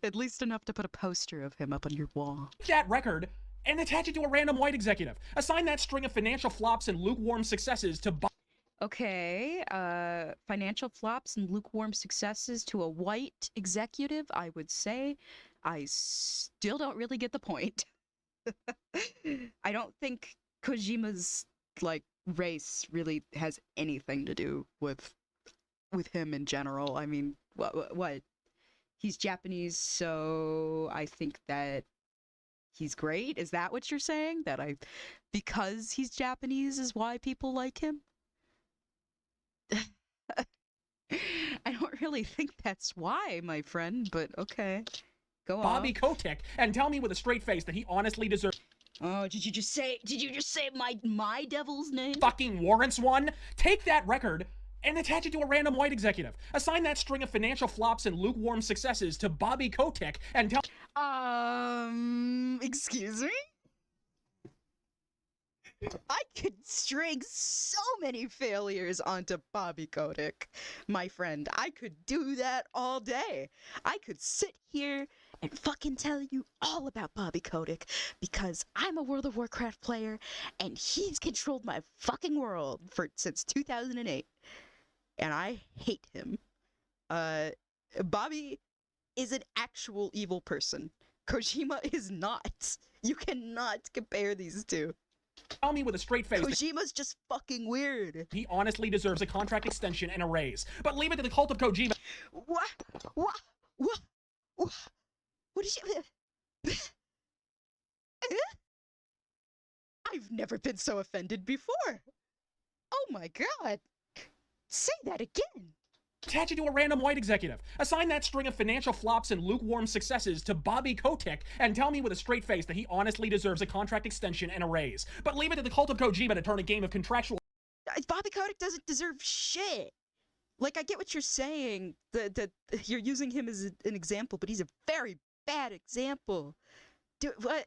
At least enough to put a poster of him up on your wall. that record and attach it to a random white executive. Assign that string of financial flops and lukewarm successes to... Okay, financial flops and lukewarm successes to a white executive, I would say. I still don't really get the point. I don't think Kojima's, like, race really has anything to do with him in general. I mean, what? He's Japanese, so I think that he's great? Is that what you're saying? That because he's Japanese is why people like him? I don't really think that's why, my friend, but okay. Go on. Bobby Kotick and tell me with a straight face that he honestly deserves... Oh, did you just say my devil's name? Fucking warrants one? Take that record and attach it to a random white executive. Assign that string of financial flops and lukewarm successes to Bobby Kotick and tell... Excuse me? I could string so many failures onto Bobby Kotick, my friend. I could do that all day. I could sit here and fucking tell you all about Bobby Kotick because I'm a World of Warcraft player and he's controlled my fucking world since 2008. And I hate him. Bobby is an actual evil person. Kojima is not. You cannot compare these two. Tell me with a straight face Kojima's just fucking weird. he honestly deserves a contract extension and a raise. But leave it to the cult of Kojima. What did you... I've never been so offended before. Oh my god. Say that again. Attach it to a random white executive. Assign that string of financial flops and lukewarm successes to Bobby Kotick and tell me with a straight face that he honestly deserves a contract extension and a raise. But leave it to the cult of Kojima to turn a game of contractual... Bobby Kotick doesn't deserve shit. Like, I get what you're saying, that you're using him as an example, but he's a very bad example. What?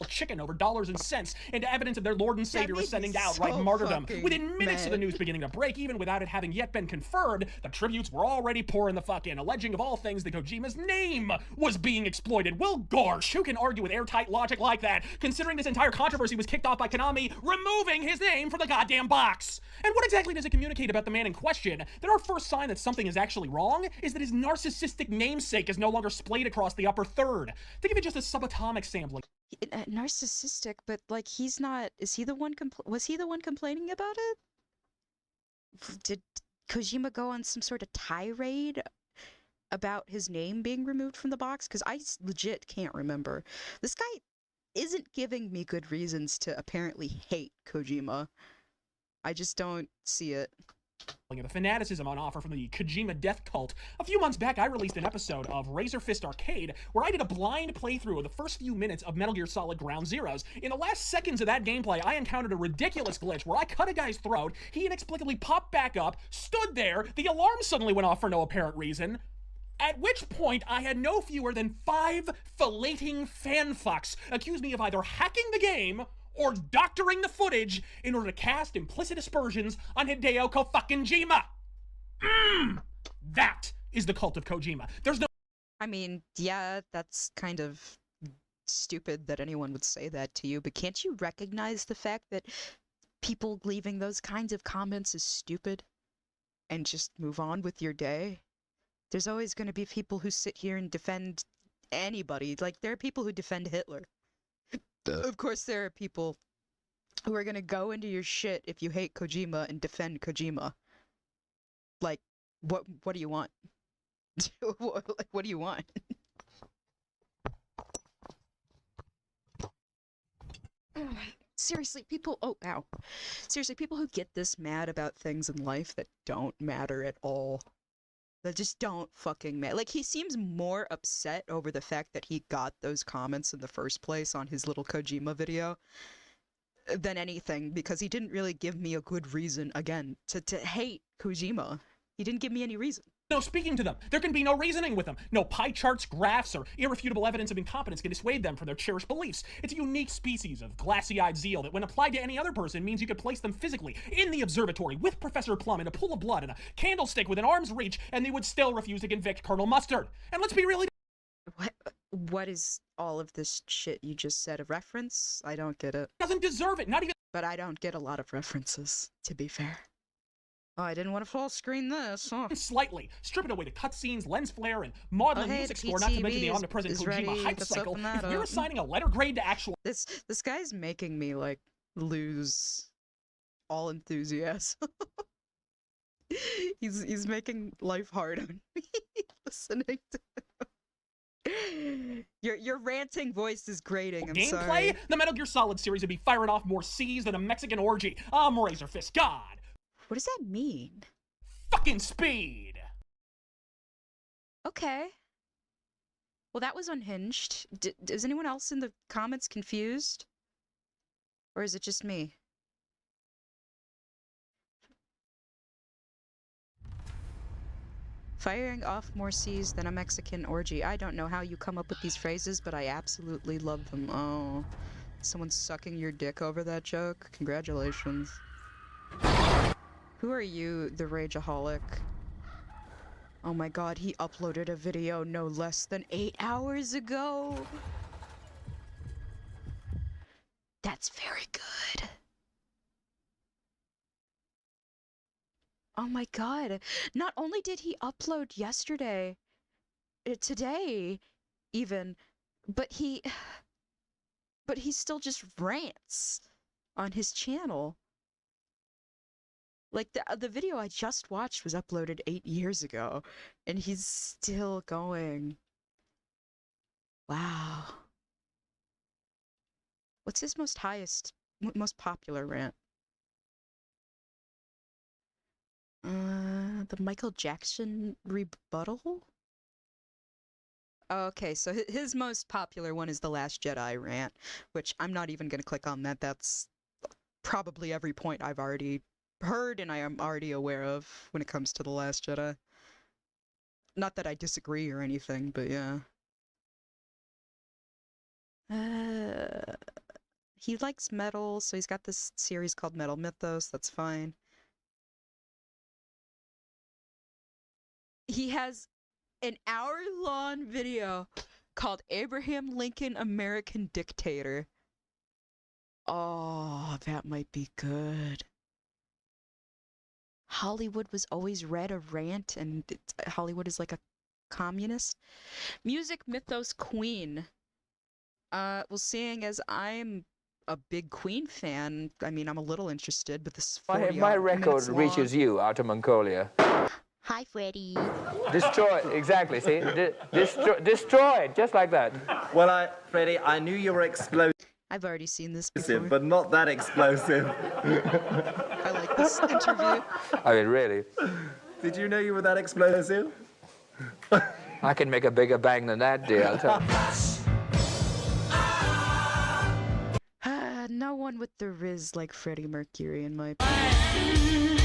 Chicken over dollars and cents into evidence of their Lord and Savior ascending to outright martyrdom. Within minutes of the news beginning to break, even without it having yet been confirmed, the tributes were already pouring the fuck in, alleging of all things that Kojima's name was being exploited. Well, gosh, who can argue with airtight logic like that, considering this entire controversy was kicked off by Konami removing his name from the goddamn box? And what exactly does it communicate about the man in question? That our first sign that something is actually wrong is that his narcissistic namesake is no longer splayed across the upper third. Think of it just as subatomic sampling. Narcissistic, but like he's not. Is he the one? Was he the one complaining about it? Did Kojima go on some sort of tirade about his name being removed from the box? Because I legit can't remember. This guy isn't giving me good reasons to apparently hate Kojima. I just don't see it. The fanaticism on offer from the Kojima death cult. A few months back, I released an episode of Razor Fist Arcade where I did a blind playthrough of the first few minutes of Metal Gear Solid Ground Zeroes. In the last seconds of that gameplay, I encountered a ridiculous glitch where I cut a guy's throat, he inexplicably popped back up, stood there, the alarm suddenly went off for no apparent reason. At which point, I had no fewer than 5 filleting fanfucks accuse me of either hacking the game or doctoring the footage in order to cast implicit aspersions on Hideo Kojima. That is the cult of Kojima. There's no... I mean, yeah, that's kind of stupid that anyone would say that to you, but can't you recognize the fact that people leaving those kinds of comments is stupid and just move on with your day. There's always going to be people who sit here and defend anybody. Like, there are people who defend Hitler. Of course, there are people who are going to go into your shit if you hate Kojima and defend Kojima. Like, what do you want? What do you want? Seriously, people, oh, ow. Seriously, people who get this mad about things in life that don't matter at all. That just don't fucking matter. Like, he seems more upset over the fact that he got those comments in the first place on his little Kojima video than anything, because he didn't really give me a good reason, again, to hate Kojima. He didn't give me any reason. No speaking to them. There can be no reasoning with them. No pie charts, graphs, or irrefutable evidence of incompetence can dissuade them from their cherished beliefs. It's a unique species of glassy-eyed zeal that, when applied to any other person, means you could place them physically in the observatory with Professor Plum in a pool of blood and a candlestick within arm's reach, and they would still refuse to convict Colonel Mustard. And let's be really... What is all of this shit you just said a reference? I don't get it. Doesn't deserve it, not even... But I don't get a lot of references, to be fair. Oh, I didn't want to full screen this. Huh. Slightly. Stripping away the cutscenes, lens flare, and maudlin music score, not to mention the omnipresent Kojima hype cycle. If we're assigning a letter grade to actual... This guy's making me, like, lose all enthusiasm. He's making life hard on me listening to him. Your ranting voice is grating, I'm gameplay, sorry. The Metal Gear Solid series would be firing off more C's than a Mexican orgy. I'm Razor Fist God. What does that mean? Fucking speed! Okay. Well, that was unhinged. Is anyone else in the comments confused? Or is it just me? Firing off more C's than a Mexican orgy. I don't know how you come up with these phrases, but I absolutely love them. Oh, someone's sucking your dick over that joke? Congratulations. Who are you, the Rageaholic? Oh my god, he uploaded a video no less than 8 hours ago! That's very good. Oh my god. Not only did he upload yesterday, today, even, but he still just rants on his channel. Like, the video I just watched was uploaded 8 years ago, and he's still going. Wow. What's his most popular rant? The Michael Jackson rebuttal? Okay, so his most popular one is the Last Jedi rant, which I'm not even gonna click on that. That's probably every point I've already heard and I am already aware of when it comes to the Last Jedi. Not that I disagree or anything, but yeah. He likes metal, so he's got this series called Metal Mythos, that's fine. He has an hour-long video called Abraham Lincoln American Dictator. Oh, that might be good. Hollywood was always read a rant, and Hollywood is like a communist. Music Mythos Queen. Well, seeing as I'm a big Queen fan, I mean, I'm a little interested, but this 40 My record reaches you out of Mongolia. Hi, Freddy. Destroyed, exactly, see? Destroyed, just like that. Well, Freddie, I knew you were explosive, I've already seen this before. but not that explosive. I like this interview. I mean, really. Did you know you were that explosive? I can make a bigger bang than that, dear, I'll tell you. No one with the riz like Freddie Mercury, in my opinion.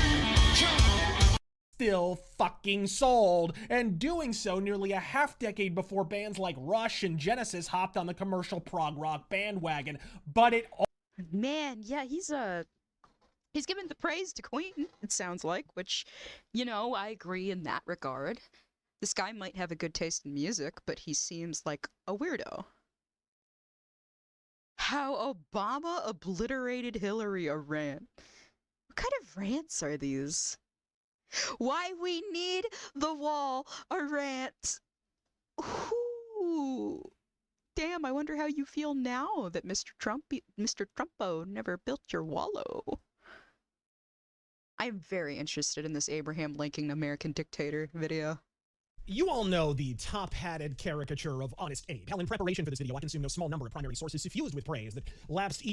Still fucking sold, and doing so nearly a half-decade before bands like Rush and Genesis hopped on the commercial prog rock bandwagon. But it all... Man, yeah, he's given the praise to Queen, it sounds like, which, you know, I agree in that regard. This guy might have a good taste in music, but he seems like a weirdo. How Obama obliterated Hillary, a rant. What kind of rants are these? Why we need the wall, a rant. Ooh. Damn, I wonder how you feel now that Mr. Trumpo never built your wallow. I'm very interested in this Abraham Lincoln American dictator video. You all know the top-hatted caricature of Honest Abe. Hell, in preparation for this video, I consumed no small number of primary sources suffused with praise that lapsed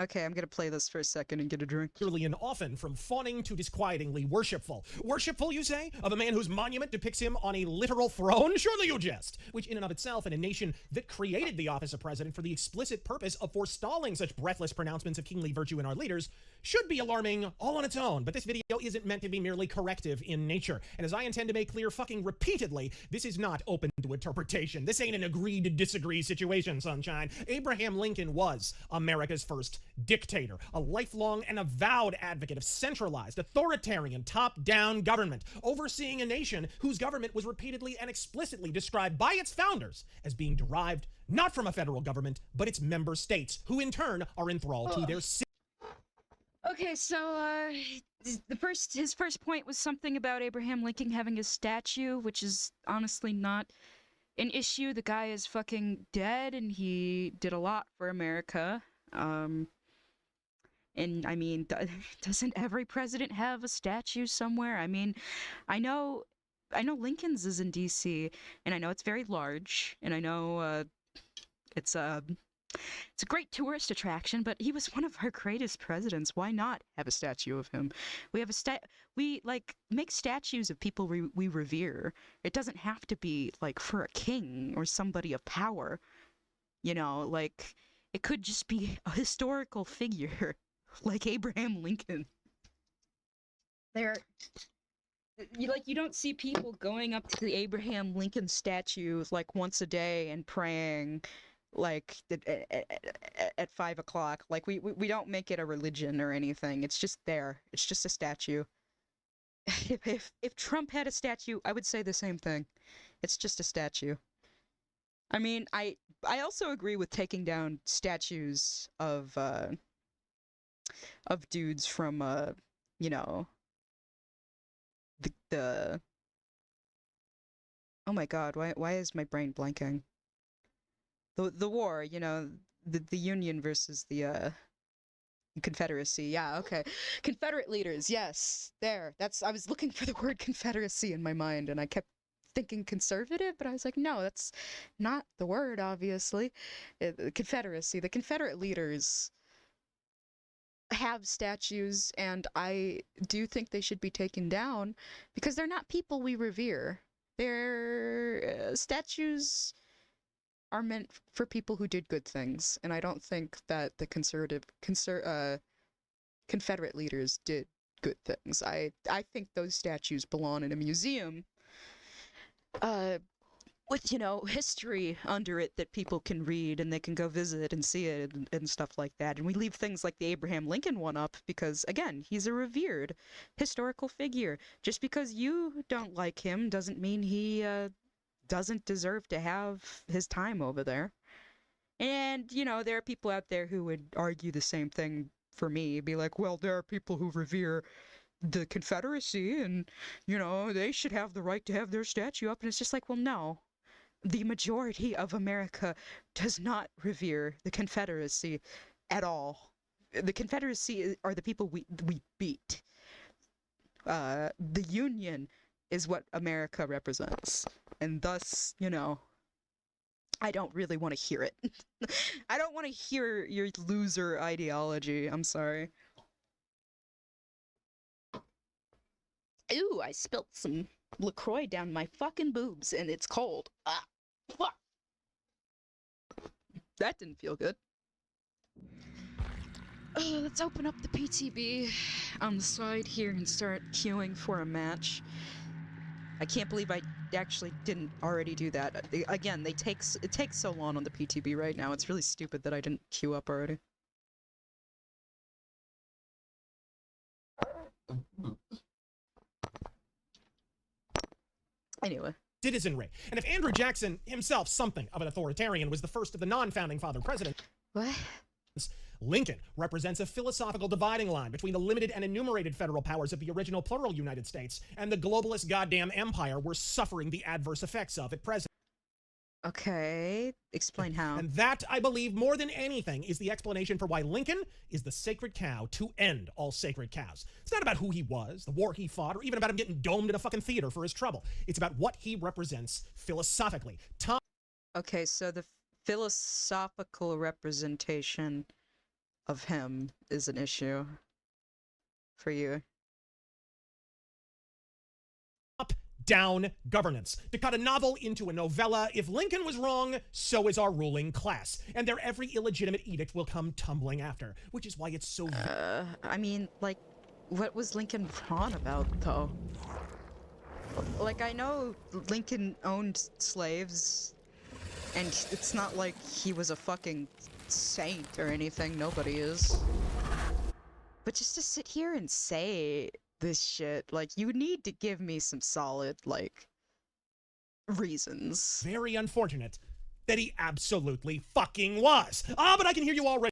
Okay, I'm gonna play this for a second and get a drink. eagerly and often from fawning to disquietingly worshipful. Worshipful, you say? Of a man whose monument depicts him on a literal throne? Surely you jest! Which in and of itself, in a nation that created the office of president for the explicit purpose of forestalling such breathless pronouncements of kingly virtue in our leaders, should be alarming all on its own. But this video isn't meant to be merely corrective in nature. And as I intend to make clear fucking repeatedly, this is not open to interpretation. This ain't an agree to disagree situation, sunshine. Abraham Lincoln was America's first dictator, a lifelong and avowed advocate of centralized, authoritarian, top-down government, overseeing a nation whose government was repeatedly and explicitly described by its founders as being derived not from a federal government, but its member states, who in turn are enthralled to their Okay, so, his first point was something about Abraham Lincoln having a statue, which is honestly not an issue. The guy is fucking dead, and he did a lot for America. And, I mean, doesn't every president have a statue somewhere? I mean, I know Lincoln's is in D.C., and I know it's very large, and I know, it's a great tourist attraction, but he was one of our greatest presidents. Why not have a statue of him? We have we make statues of people we revere. It doesn't have to be like for a king or somebody of power. You know, like it could just be a historical figure like Abraham Lincoln. You don't see people going up to the Abraham Lincoln statue like once a day and praying like at 5 o'clock. Like we don't make it a religion or anything. It's just there. It's just a statue. If Trump had a statue, I would say the same thing. It's just a statue. I mean, I also agree with taking down statues of dudes from you know, the oh my god, why is my brain blanking? The war, you know, the Union versus the Confederacy. Yeah, okay. Confederate leaders, yes. There. I was looking for the word Confederacy in my mind, and I kept thinking conservative, but I was like, no, that's not the word, obviously. Confederacy. The Confederate leaders have statues, and I do think they should be taken down, because they're not people we revere. Their statues are meant for people who did good things, and I don't think that the Confederate leaders did good things. I think those statues belong in a museum with, you know, history under it that people can read and they can go visit and see it and stuff like that. And we leave things like the Abraham Lincoln one up because, again, he's a revered historical figure. Just because you don't like him doesn't mean he doesn't deserve to have his time over there. And, you know, there are people out there who would argue the same thing for me. Be like, well, there are people who revere the Confederacy and, you know, they should have the right to have their statue up. And it's just like, well, no. The majority of America does not revere the Confederacy at all. The Confederacy are the people we beat. The Union is what America represents. And thus, you know, I don't really want to hear it. I don't want to hear your loser ideology. I'm sorry. Ooh, I spilt some LaCroix down my fucking boobs, and it's cold. Ah, fuck. That didn't feel good. Let's open up the PTB on the side here and start queuing for a match. I can't believe I actually didn't already do that. Again, it takes so long on the PTB right now. It's really stupid that I didn't queue up already. Anyway. citizenry. And if Andrew Jackson, himself something of an authoritarian, was the first of the non-founding father presidents, What? Lincoln represents a philosophical dividing line between the limited and enumerated federal powers of the original plural United States and the globalist goddamn empire we're suffering the adverse effects of at present. Okay, explain how. And that, I believe, more than anything, is the explanation for why Lincoln is the sacred cow to end all sacred cows. It's not about who he was, the war he fought, or even about him getting domed in a fucking theater for his trouble. It's about what he represents philosophically. Okay, so the philosophical representation of him is an issue for you. Down governance. To cut a novel into a novella, if Lincoln was wrong, so is our ruling class. And their every illegitimate edict will come tumbling after, which is why it's so... I mean, like, what was Lincoln wrong about, though? Like, I know Lincoln owned slaves, and it's not like he was a fucking saint or anything, nobody is. But just to sit here and say this shit, like, you need to give me some solid, like, reasons. Very unfortunate that he absolutely fucking was. But I can hear you already.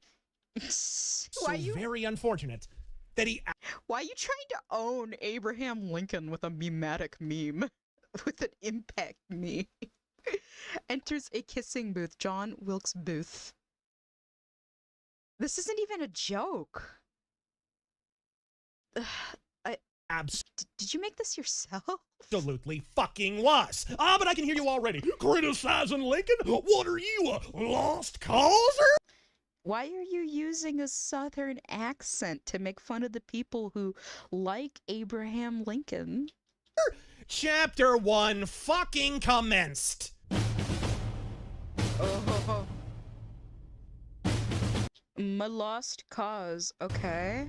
Very unfortunate that he... Why are you trying to own Abraham Lincoln with a memetic meme? With an impact meme. Enters a kissing booth. John Wilkes Booth. This isn't even a joke. Did you make this yourself? Absolutely fucking was. But I can hear you already. Criticizing Lincoln? What are you, a lost causer? Why are you using a southern accent to make fun of the people who like Abraham Lincoln? Chapter 1 fucking commenced. Oh. My lost cause, okay.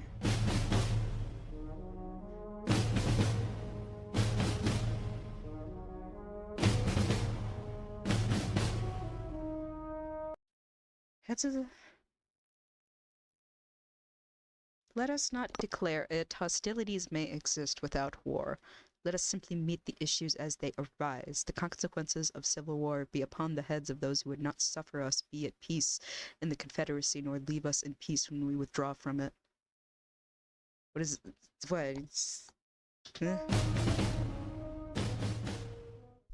Let us not declare it. Hostilities may exist without war. Let us simply meet the issues as they arise. The consequences of civil war be upon the heads of those who would not suffer us be at peace in the Confederacy, nor leave us in peace when we withdraw from it. What is it? What?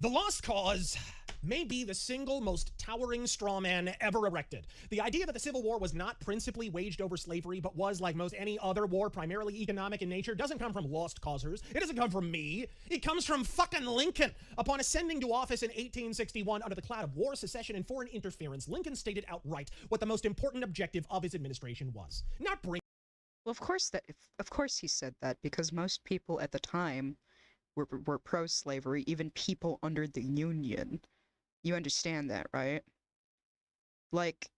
The lost cause may be the single most towering straw man ever erected. The idea that the Civil War was not principally waged over slavery, but was, like most any other war, primarily economic in nature, doesn't come from lost causers. It doesn't come from me. It comes from fucking Lincoln. Upon ascending to office in 1861 under the cloud of war, secession, and foreign interference, Lincoln stated outright what the most important objective of his administration was. Not bring... Well, of course he said that, because most people at the time were pro-slavery, even people under the Union. You understand that, right? Like,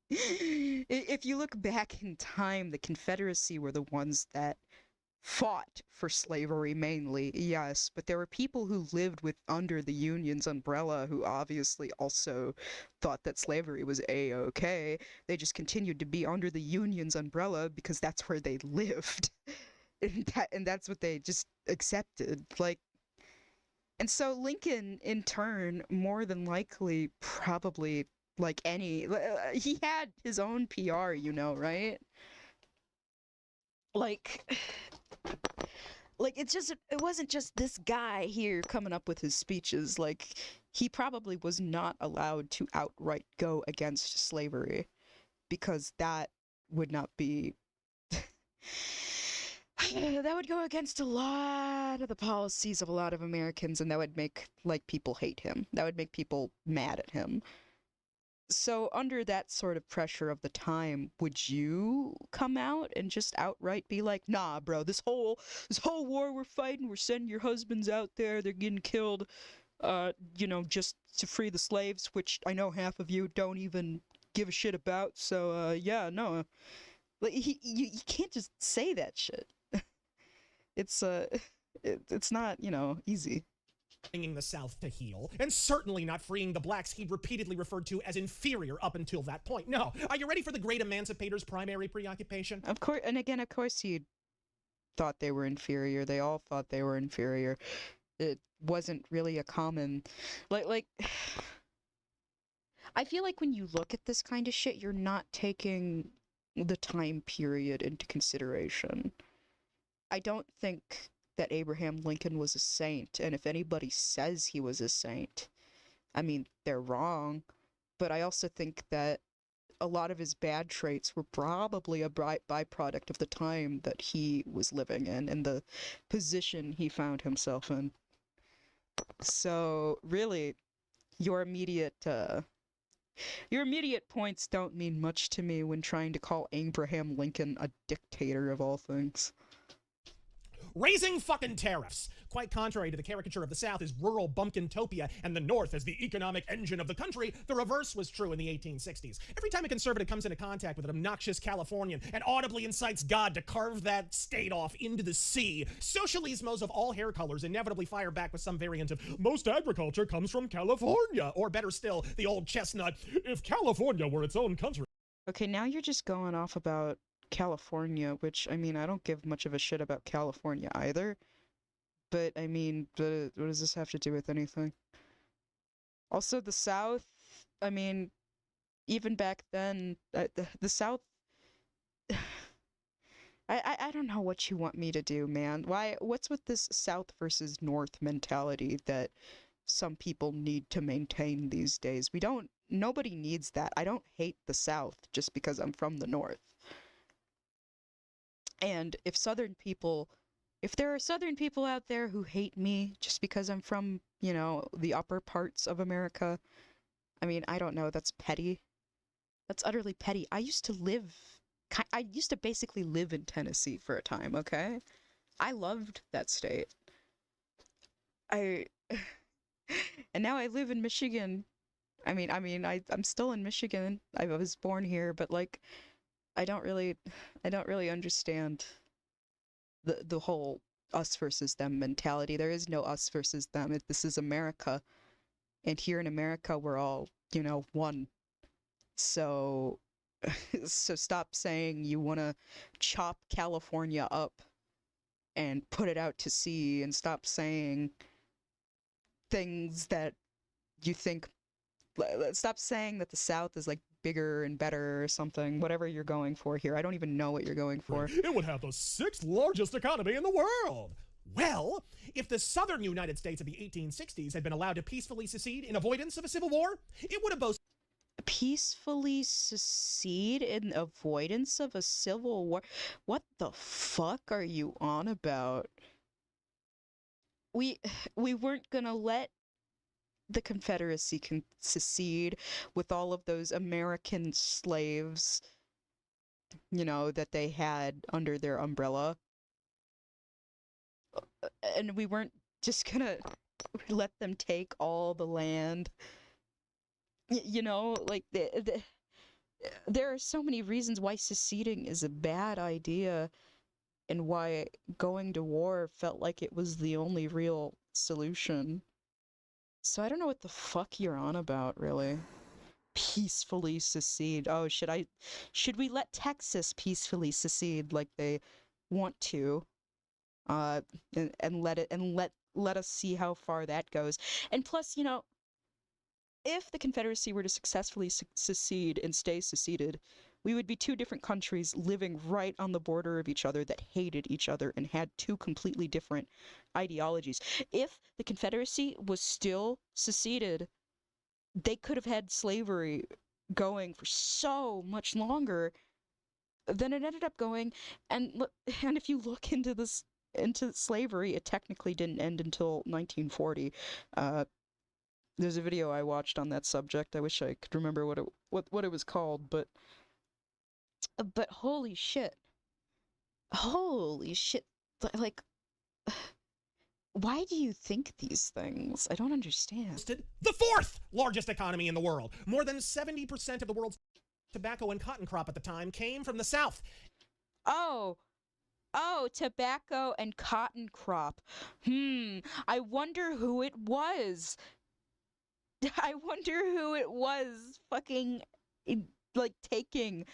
if you look back in time, the Confederacy were the ones that fought for slavery mainly, yes, but there were people who lived under the Union's umbrella who obviously also thought that slavery was a-okay. They just continued to be under the Union's umbrella because that's where they lived. And that's what they just accepted. Like, and so Lincoln, in turn, more than likely, probably, like he had his own PR, you know, right? Like it wasn't just this guy here coming up with his speeches. Like, he probably was not allowed to outright go against slavery, because that would not be... that would go against a lot of the policies of a lot of Americans, and that would make, like, people hate him. That would make people mad at him. So, under that sort of pressure of the time, would you come out and just outright be like, nah, bro, this whole war we're fighting, we're sending your husbands out there, they're getting killed, you know, just to free the slaves, which I know half of you don't even give a shit about, so, yeah, no. Like, you can't just say that shit. It's not, you know, easy. Bringing the South to heel, and certainly not freeing the blacks he'd repeatedly referred to as inferior up until that point. No. Are you ready for the great emancipator's primary preoccupation? Of course, and again, of course he thought they were inferior. They all thought they were inferior. It wasn't really a common... Like... I feel like when you look at this kind of shit, you're not taking the time period into consideration. I don't think that Abraham Lincoln was a saint, and if anybody says he was a saint, I mean, they're wrong. But I also think that a lot of his bad traits were probably a byproduct of the time that he was living in and the position he found himself in. So, really, your immediate points don't mean much to me when trying to call Abraham Lincoln a dictator of all things. Raising fucking tariffs. Quite contrary to the caricature of the South as rural bumpkintopia and the North as the economic engine of the country, the reverse was true in the 1860s. Every time a conservative comes into contact with an obnoxious Californian and audibly incites God to carve that state off into the sea, socialismos of all hair colors inevitably fire back with some variant of, most agriculture comes from California, or better still, the old chestnut, if California were its own country. Okay, now you're just going off about California, which, I mean, I don't give much of a shit about California either. But, I mean, what does this have to do with anything? Also, the South, I mean, even back then, the South... I don't know what you want me to do, man. What's with this South versus North mentality that some people need to maintain these days? Nobody needs that. I don't hate the South just because I'm from the North. And if there are Southern people out there who hate me just because I'm from, you know, the upper parts of America, I mean, I don't know, that's petty. That's utterly petty. I used to basically live in Tennessee for a time, okay? I loved that state. And now I live in Michigan. I'm still in Michigan. I was born here, but, like, I don't really understand the whole us versus them mentality. There is no us versus them. This is America. And here in America, we're all, you know, one. So stop saying you want to chop California up and put it out to sea, and stop saying things that you think... Stop saying that the South is, like, bigger and better or something, whatever you're going for here. I don't even know what you're going for. It would have the 6th largest economy in the world. Well, if the southern United States of the 1860s had been allowed to peacefully secede in avoidance of a civil war, it would have boasted... Peacefully secede in avoidance of a civil war? What the fuck are you on about? We weren't gonna let the Confederacy can secede with all of those American slaves, you know, that they had under their umbrella. And we weren't just gonna let them take all the land. You know, like, there are so many reasons why seceding is a bad idea, and why going to war felt like it was the only real solution. So I don't know what the fuck you're on about, really. Peacefully secede. Oh, should we let Texas peacefully secede like they want to? And let us see how far that goes. And plus, you know, if the Confederacy were to successfully secede and stay seceded, we would be two different countries living right on the border of each other that hated each other and had two completely different ideologies. If the Confederacy was still seceded, they could have had slavery going for so much longer than it ended up going. And if you look into slavery, it technically didn't end until 1940. There's a video I watched on that subject. I wish I could remember what it was called, but holy shit. Holy shit. Like, why do you think these things? I don't understand. The 4th largest economy in the world. More than 70% of the world's tobacco and cotton crop at the time came from the South. Oh, tobacco and cotton crop. I wonder who it was. I wonder who it was fucking, like, picking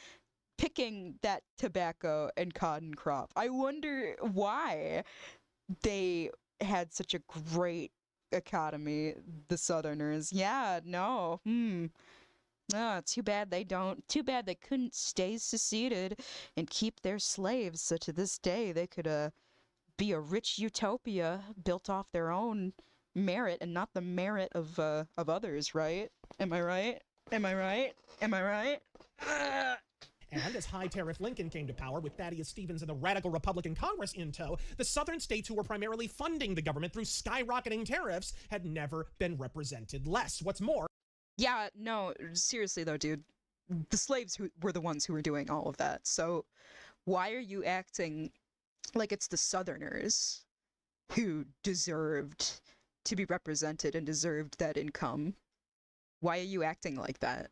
that tobacco and cotton crop. I wonder why they had such a great economy, the Southerners. Yeah, no. Ah, too bad they don't. Too bad they couldn't stay seceded and keep their slaves, so to this day they could be a rich utopia built off their own merit and not the merit of others, right? Am I right? Am I right? Am I right? And as high tariff Lincoln came to power with Thaddeus Stevens and the radical Republican Congress in tow, the southern states who were primarily funding the government through skyrocketing tariffs had never been represented less. What's more, Yeah, no, seriously though, dude. The slaves who were the ones who were doing all of that. So why are you acting like it's the Southerners who deserved to be represented and deserved that income? Why are you acting like that?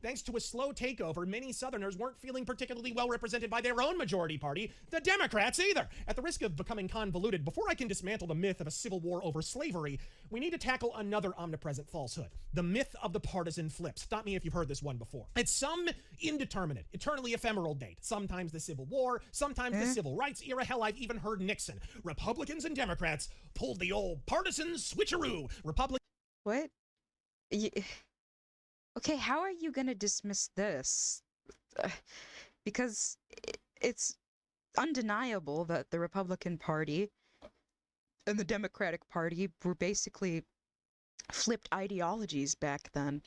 thanks to a slow takeover, many Southerners weren't feeling particularly well represented by their own majority party, the Democrats, either. At the risk of becoming convoluted, before I can dismantle the myth of a civil war over slavery, we need to tackle another omnipresent falsehood, the myth of the partisan flip. Stop me if you've heard this one before. It's some indeterminate, eternally ephemeral date. Sometimes the Civil War, sometimes the Civil Rights era. Hell, I've even heard Nixon. Republicans and Democrats pulled the old partisan switcheroo. What? Okay, how are you gonna dismiss this? Because it's undeniable that the Republican Party and the Democratic Party were basically flipped ideologies back then.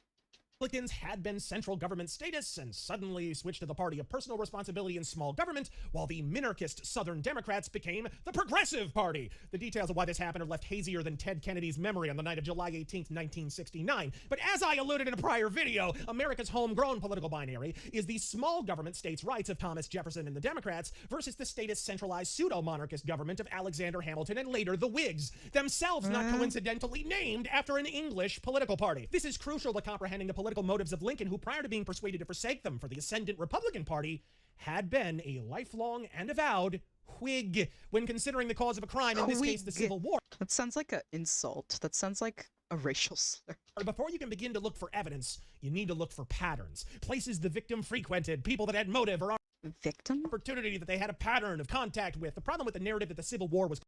Republicans had been central government status and suddenly switched to the party of personal responsibility and small government, while the minarchist Southern Democrats became the Progressive Party. The details of why this happened are left hazier than Ted Kennedy's memory on the night of July 18th, 1969. But as I alluded in a prior video, America's homegrown political binary is the small government states' rights of Thomas Jefferson and the Democrats versus the statist centralized pseudo-monarchist government of Alexander Hamilton and later the Whigs, themselves not coincidentally named after an English political party. This is crucial to comprehending the political motives of Lincoln, who prior to being persuaded to forsake them for the ascendant Republican Party, had been a lifelong and avowed Whig when considering the cause of a crime, in this case the Civil War. That sounds like an insult. That sounds like a racial slur. Before you can begin to look for evidence, you need to look for patterns, places the victim frequented, people that had motive or Victim? opportunity that they had a pattern of contact with. The problem with the narrative that the Civil War was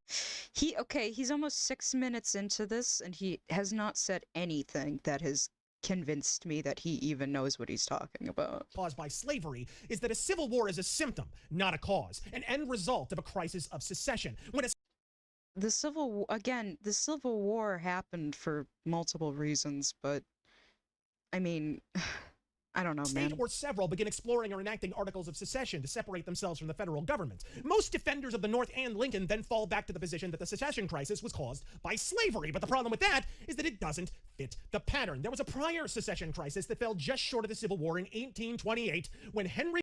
He's almost 6 minutes into this and he has not said anything that has convinced me that he even knows what he's talking about. caused by slavery is that a civil war is a symptom, not a cause, an end result of a crisis of secession. When The Civil War happened for multiple reasons, but I mean, I don't know, state man. or several begin exploring or enacting articles of secession to separate themselves from the federal government, most defenders of the North and Lincoln then fall back to the position that the secession crisis was caused by slavery. But the problem with that is that it doesn't fit the pattern. There was a prior secession crisis that fell just short of the Civil War in 1828 when Henry...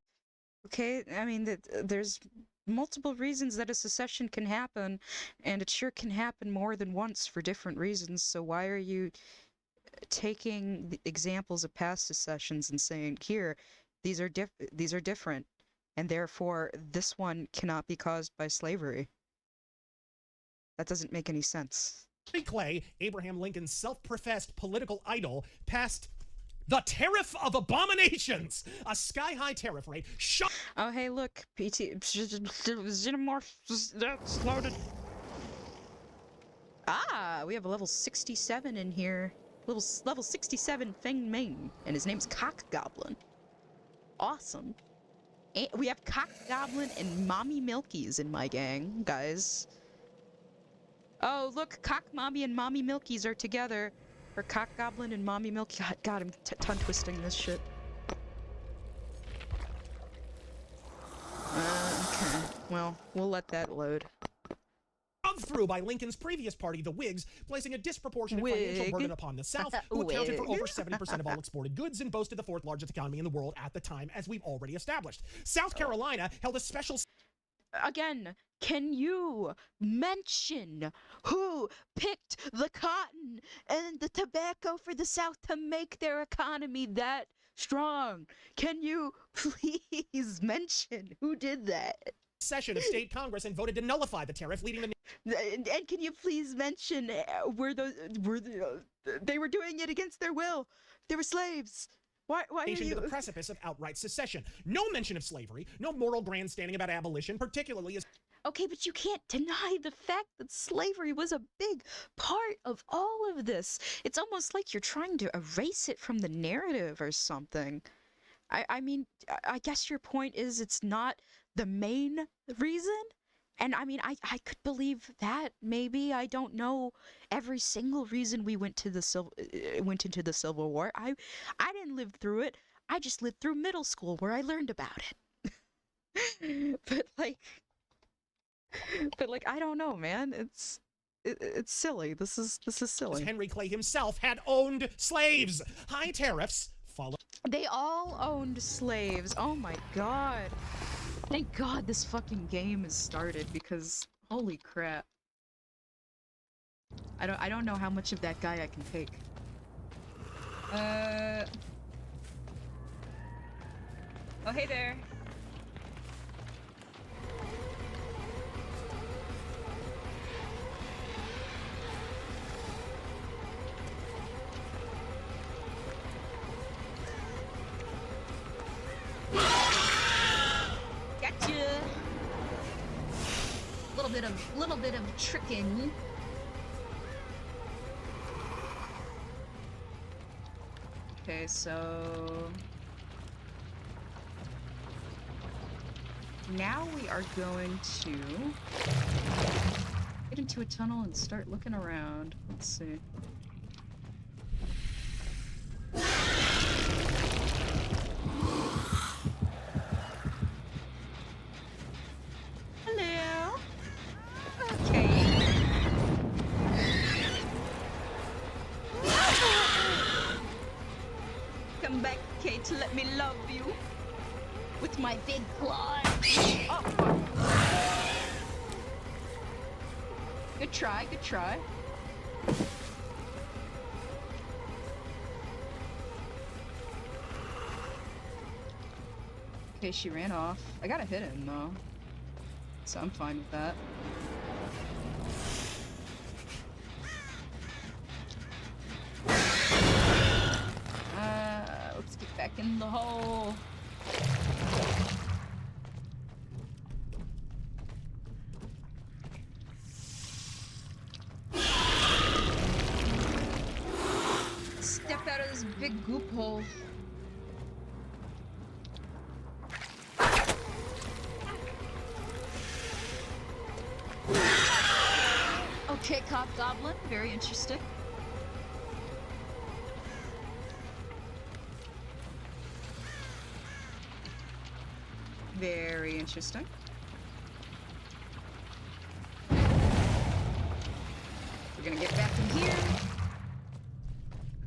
Okay, I mean, there's multiple reasons that a secession can happen, and it sure can happen more than once for different reasons, so why are you taking the examples of past secessions and saying, here, these are different, and therefore this one cannot be caused by slavery? That doesn't make any sense. Clay, Abraham Lincoln's self-professed political idol, passed the Tariff of Abominations, a sky-high tariff rate. Oh, hey, look, PT Xenomorph that's loaded. Ah, we have a level 67 in here. Level 67 Feng Ming, and his name's Cock Goblin. Awesome. And we have Cock Goblin and Mommy Milkies in my gang, guys. Oh, look, Cock Mommy and Mommy Milkies are together. Or Cock Goblin and Mommy Milky. God, I'm tongue twisting this shit. Okay. Well, we'll let that load. Through by Lincoln's previous party, the Whigs, placing a disproportionate financial burden upon the South, who accounted for over 70% of all exported goods and boasted the fourth largest economy in the world at the time, as we've already established. South Carolina held a special... Again, can you mention who picked the cotton and the tobacco for the South to make their economy that strong? Can you please mention who did that? Session of state Congress and voted to nullify the tariff, leading the... And can you please mention they were doing it against their will? They were slaves. Why are you... to the precipice of outright secession. No mention of slavery, no moral grandstanding about abolition, particularly as... Okay, but you can't deny the fact that slavery was a big part of all of this. It's almost like you're trying to erase it from the narrative or something. I mean, I guess your point is it's not the main reason? And I mean, I could believe that maybe. I don't know every single reason we went into the Civil War. I didn't live through it. I just lived through middle school where I learned about it. But like I don't know, man. It's silly. This is silly. Henry Clay himself had owned slaves. High tariffs follow. They all owned slaves. Oh my god. Thank God this fucking game has started because holy crap. I don't know how much of that guy I can take. Oh hey there. Gotcha. Little bit of tricking. Okay, so now we are going to get into a tunnel and start looking around. Let's see. Hello. Okay. Come back, Kate, to let me love you with my big claws. Oh, fuck. Good try, good try. Okay, she ran off. I gotta hit him, though. So I'm fine with that. Let's get back in the hole. Step out of this big goop hole. Okay, Cop Goblin, very interesting. Very interesting. We're gonna get back in here.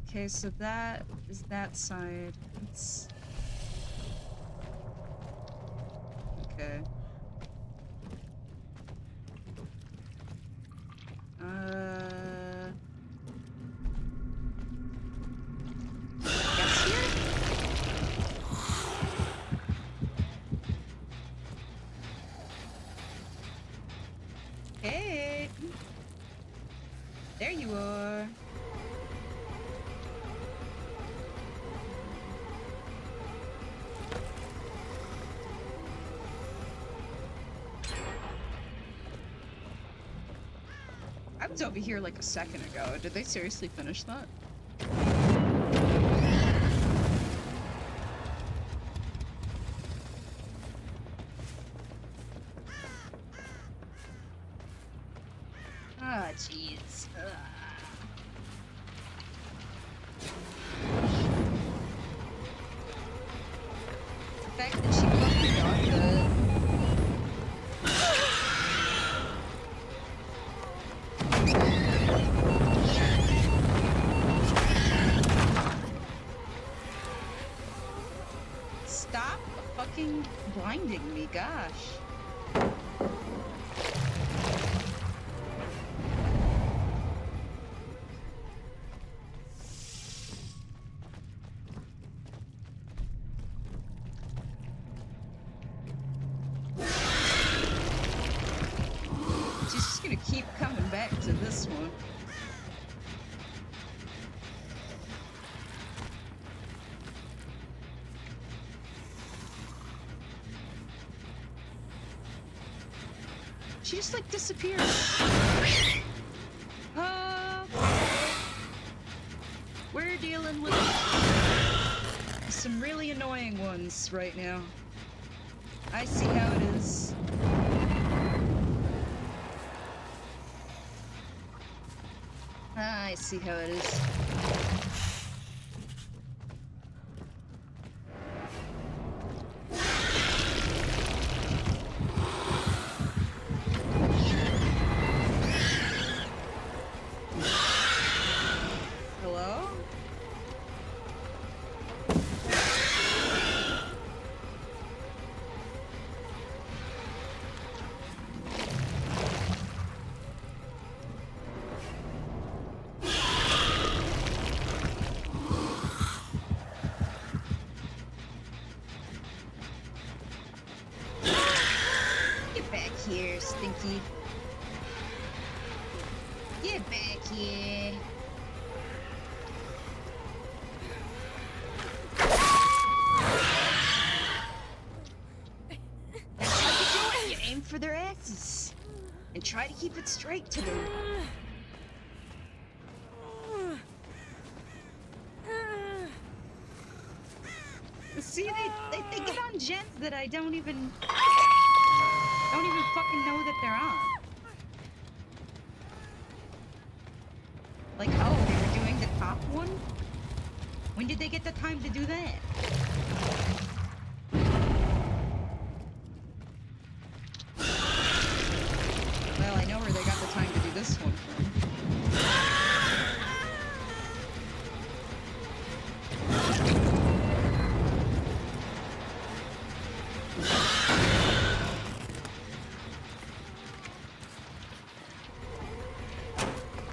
Okay, so that is that side. It's... Okay. Guess here? Hey! There you are. I was over here like a second ago. Did they seriously finish that? Ah, jeez. The fact that she fucking got the... Stop fucking blinding me, gosh. She's just gonna keep coming back to this one. She just like disappeared. We're dealing with some really annoying ones right now. I see how it is. I see how it is. Hello? Get back here, Stinky. Get back here. That's how you do it. You aim for their asses. And try to keep it straight to them. See, they get on gens that I don't even fucking know that they're on. Like, oh, they were doing the top one? When did they get the time to do that? Well, I know where they got the time to do this one from.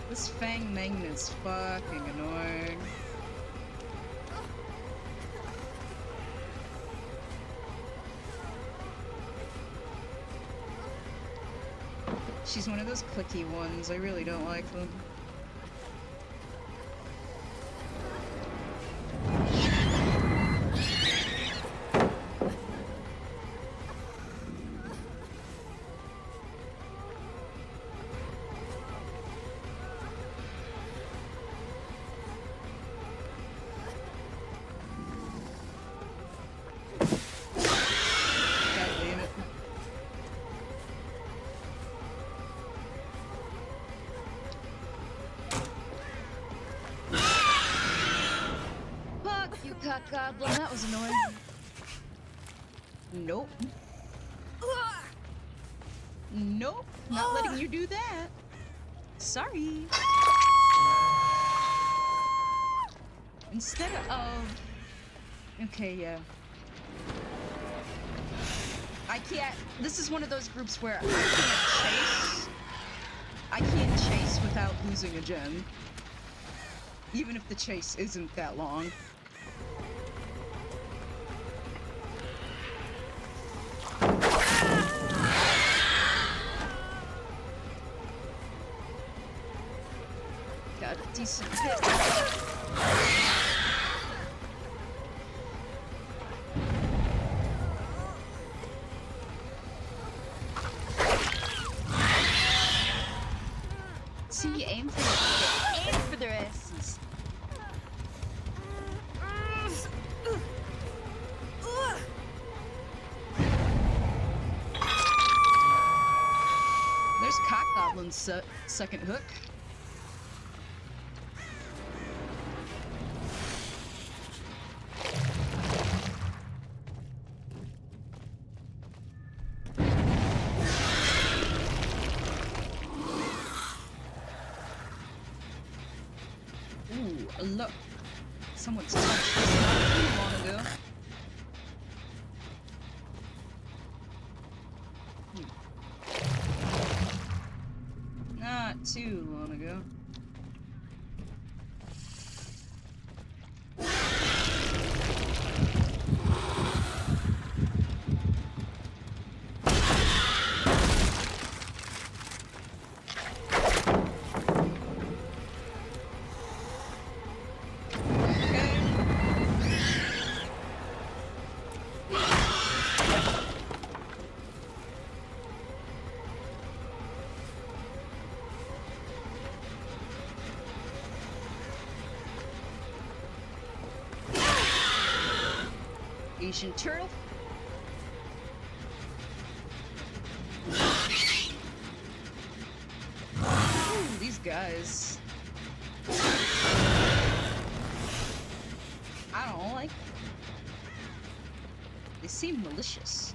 This Fang Magnet's fucking annoying. She's one of those clicky ones. I really don't like them. God damn it. Fuck you, cock goblin. That was annoying. Nope. Nope. Not letting you do that. Sorry. Instead of... Okay, yeah. I can't... This is one of those groups where I can't chase without losing a gem. Even if the chase isn't that long. Got a decent hit. See, aim for their asses. There's Cock Goblin's second hook. Ooh, look. Someone's touched this not too long ago. Not too long ago. Asian turtle. Ooh, these guys. I don't like them. They seem malicious.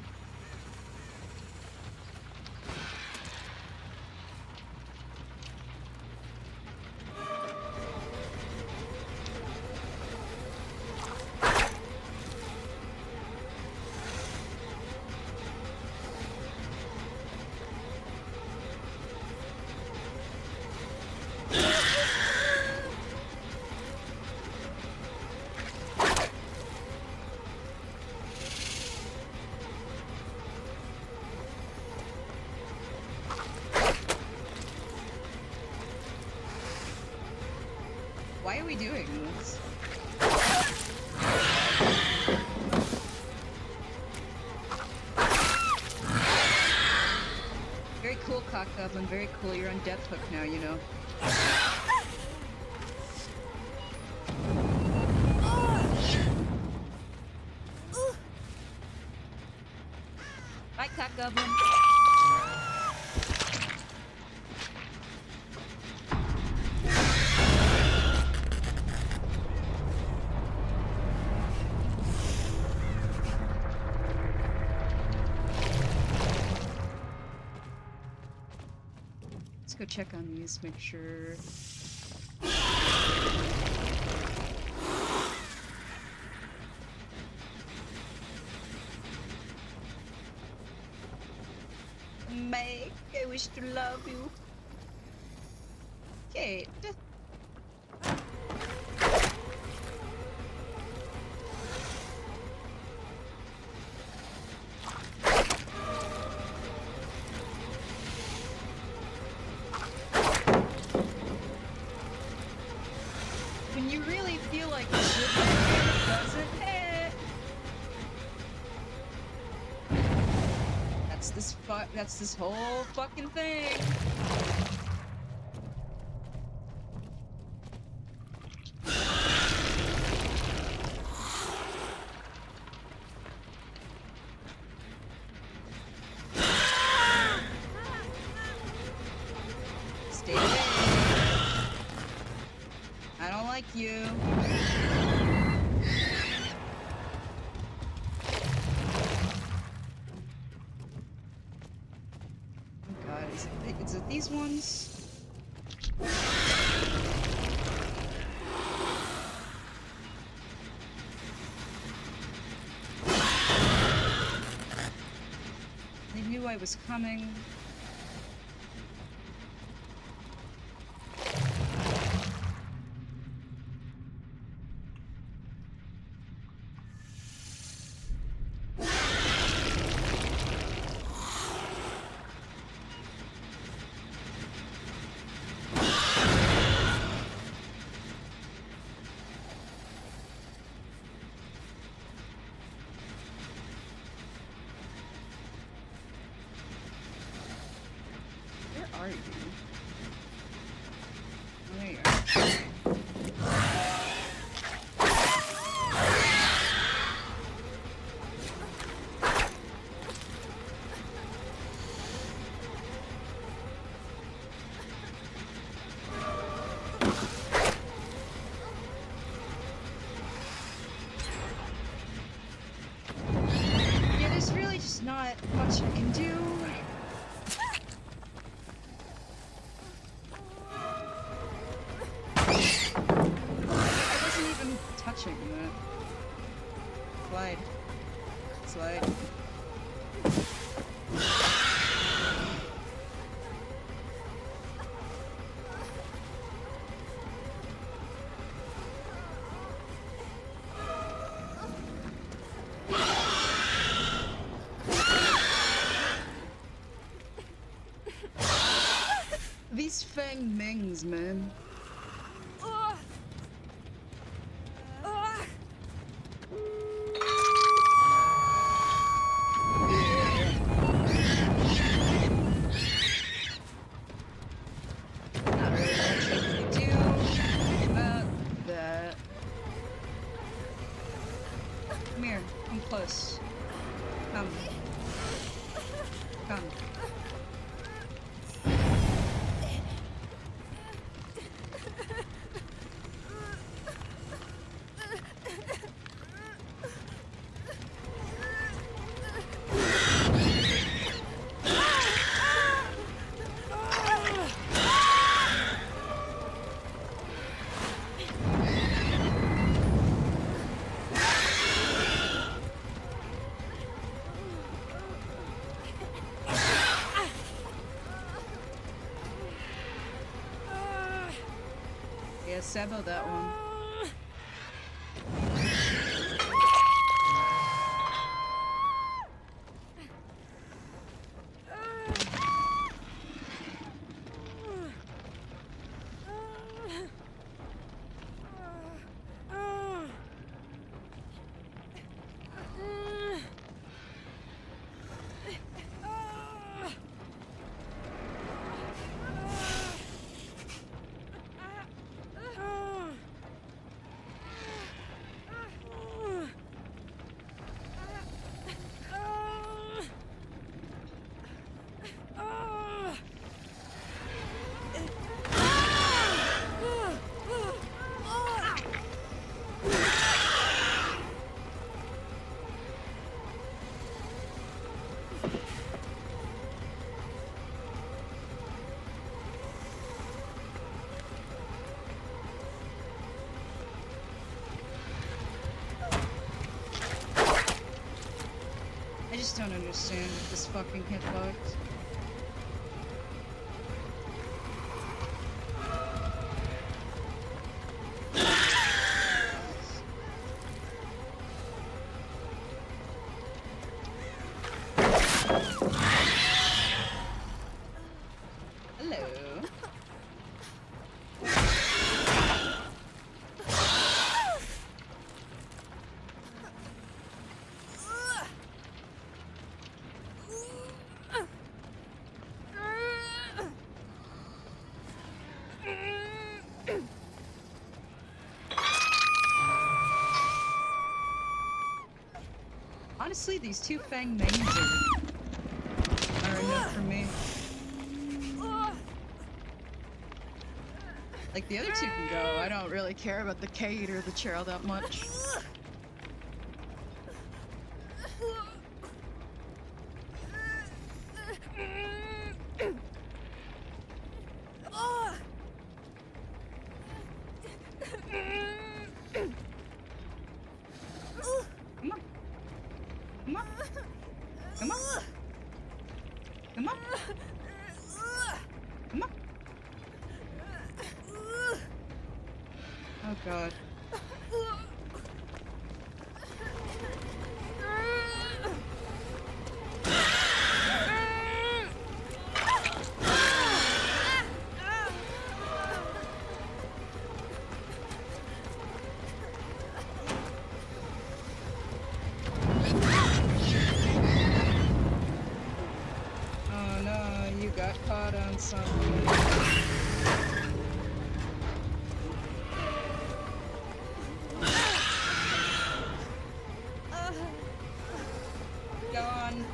Why are we doing this? Very cool, Cock Goblin. Very cool. You're on Death Hook now, you know. Bye, Cock Goblin. Let's go check on these, make sure. Meg, I wish to love you. Kate. When you really feel like it should hit, it doesn't hit. That's this whole fucking thing. Stay away. I don't like you. Oh god, is it these ones? They knew I was coming. Where are you? There you are. Yeah, there's really just not much I can do. I wasn't even touching that. Slide. Slide. These Fang Mings, man. Not really much I can do about that. Come here, come close. Yeah, Sabo that one. I just don't understand this fucking hitbox. Hello. Honestly, these two Fang mains are enough for me. Like, the other two can go. I don't really care about the Kate or the Cheryl that much. Come on. Come on. Come on. Come on. Come on. Oh god. Oh no, you got caught on something. Gone.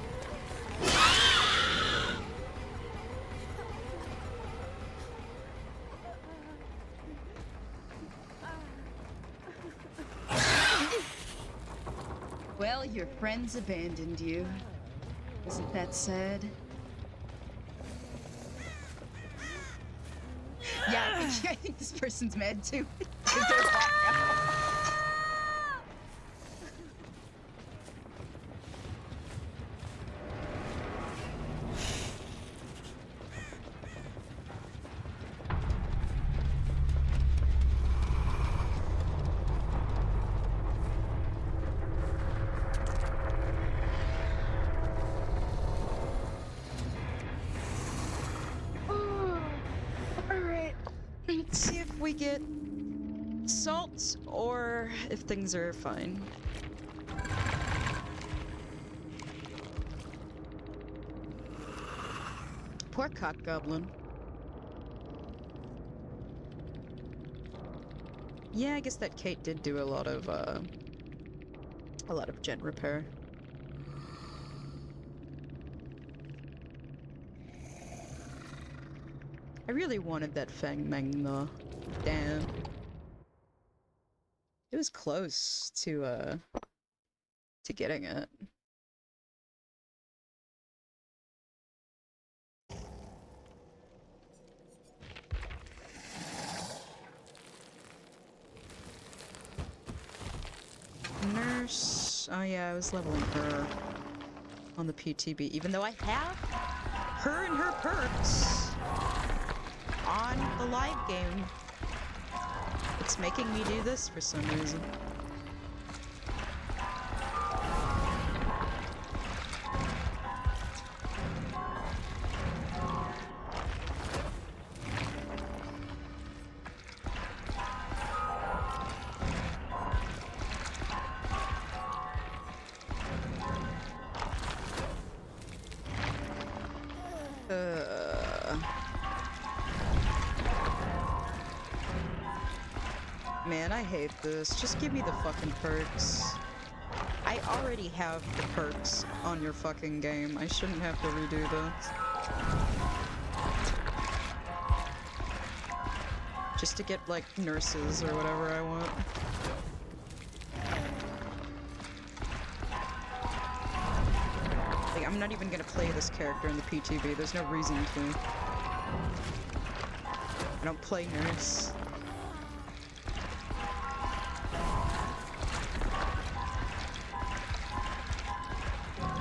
Well, your friends abandoned you. Isn't that sad? Yeah, I think this person's mad too. 'Cause they're black now. Alright. Let's see if we get salt or if things are fine. Poor cock goblin. Yeah, I guess that Kate did do a lot of gen repair. I really wanted that Fang Meng though. Damn. It was close to getting it. Nurse. Oh yeah, I was leveling her on the PTB, even though I have her and her perks on the live game. It's making me do this for some reason. Man, I hate this. Just give me the fucking perks. I already have the perks on your fucking game. I shouldn't have to redo this. Just to get, like, nurses or whatever I want. Like, I'm not even gonna play this character in the PTB. There's no reason to. I don't play nurse.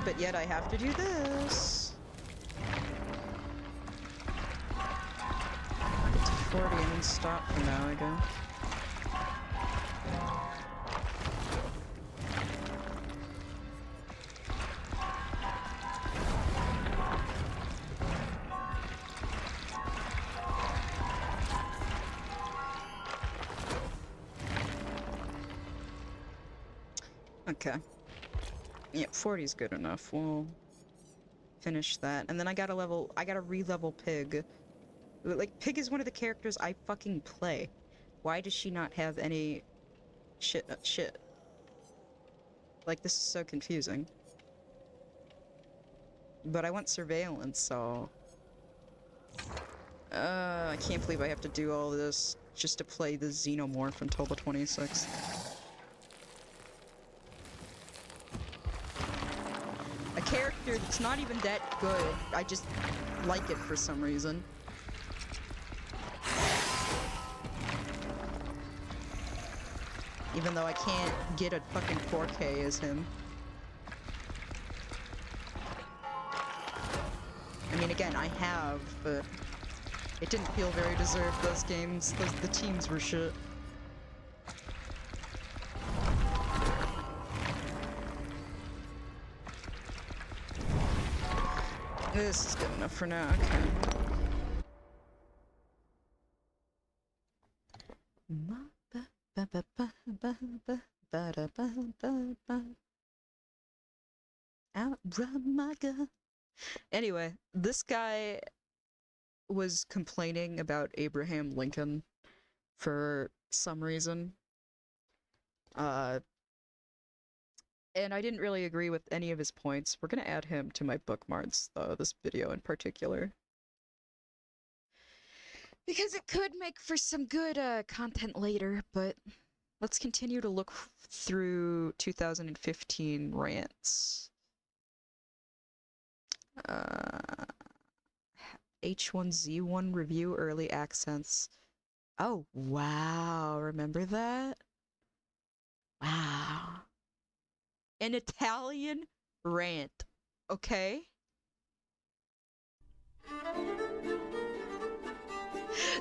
But yet I have to do this. Get to 40 and then stop for now, I guess. Okay. Yeah, 40 is good enough. We'll finish that. And then I gotta re-level Pig. Like, Pig is one of the characters I fucking play. Why does she not have any shit? Like, this is so confusing. But I want surveillance, so... I can't believe I have to do all this just to play the Xenomorph until the 26th. A character that's not even that good. I just like it for some reason. Even though I can't get a fucking 4K as him. I mean, again, I have, but it didn't feel very deserved, those games. The teams were shit. This is good enough for now, okay. Outrun my gun. Anyway, this guy was complaining about Abraham Lincoln for some reason. And I didn't really agree with any of his points. We're gonna add him to my bookmarks, though, this video in particular. Because it could make for some good content later, but let's continue to look through 2015 rants. H1Z1 review early accents. Oh, wow. Remember that? Wow. An Italian rant. Okay?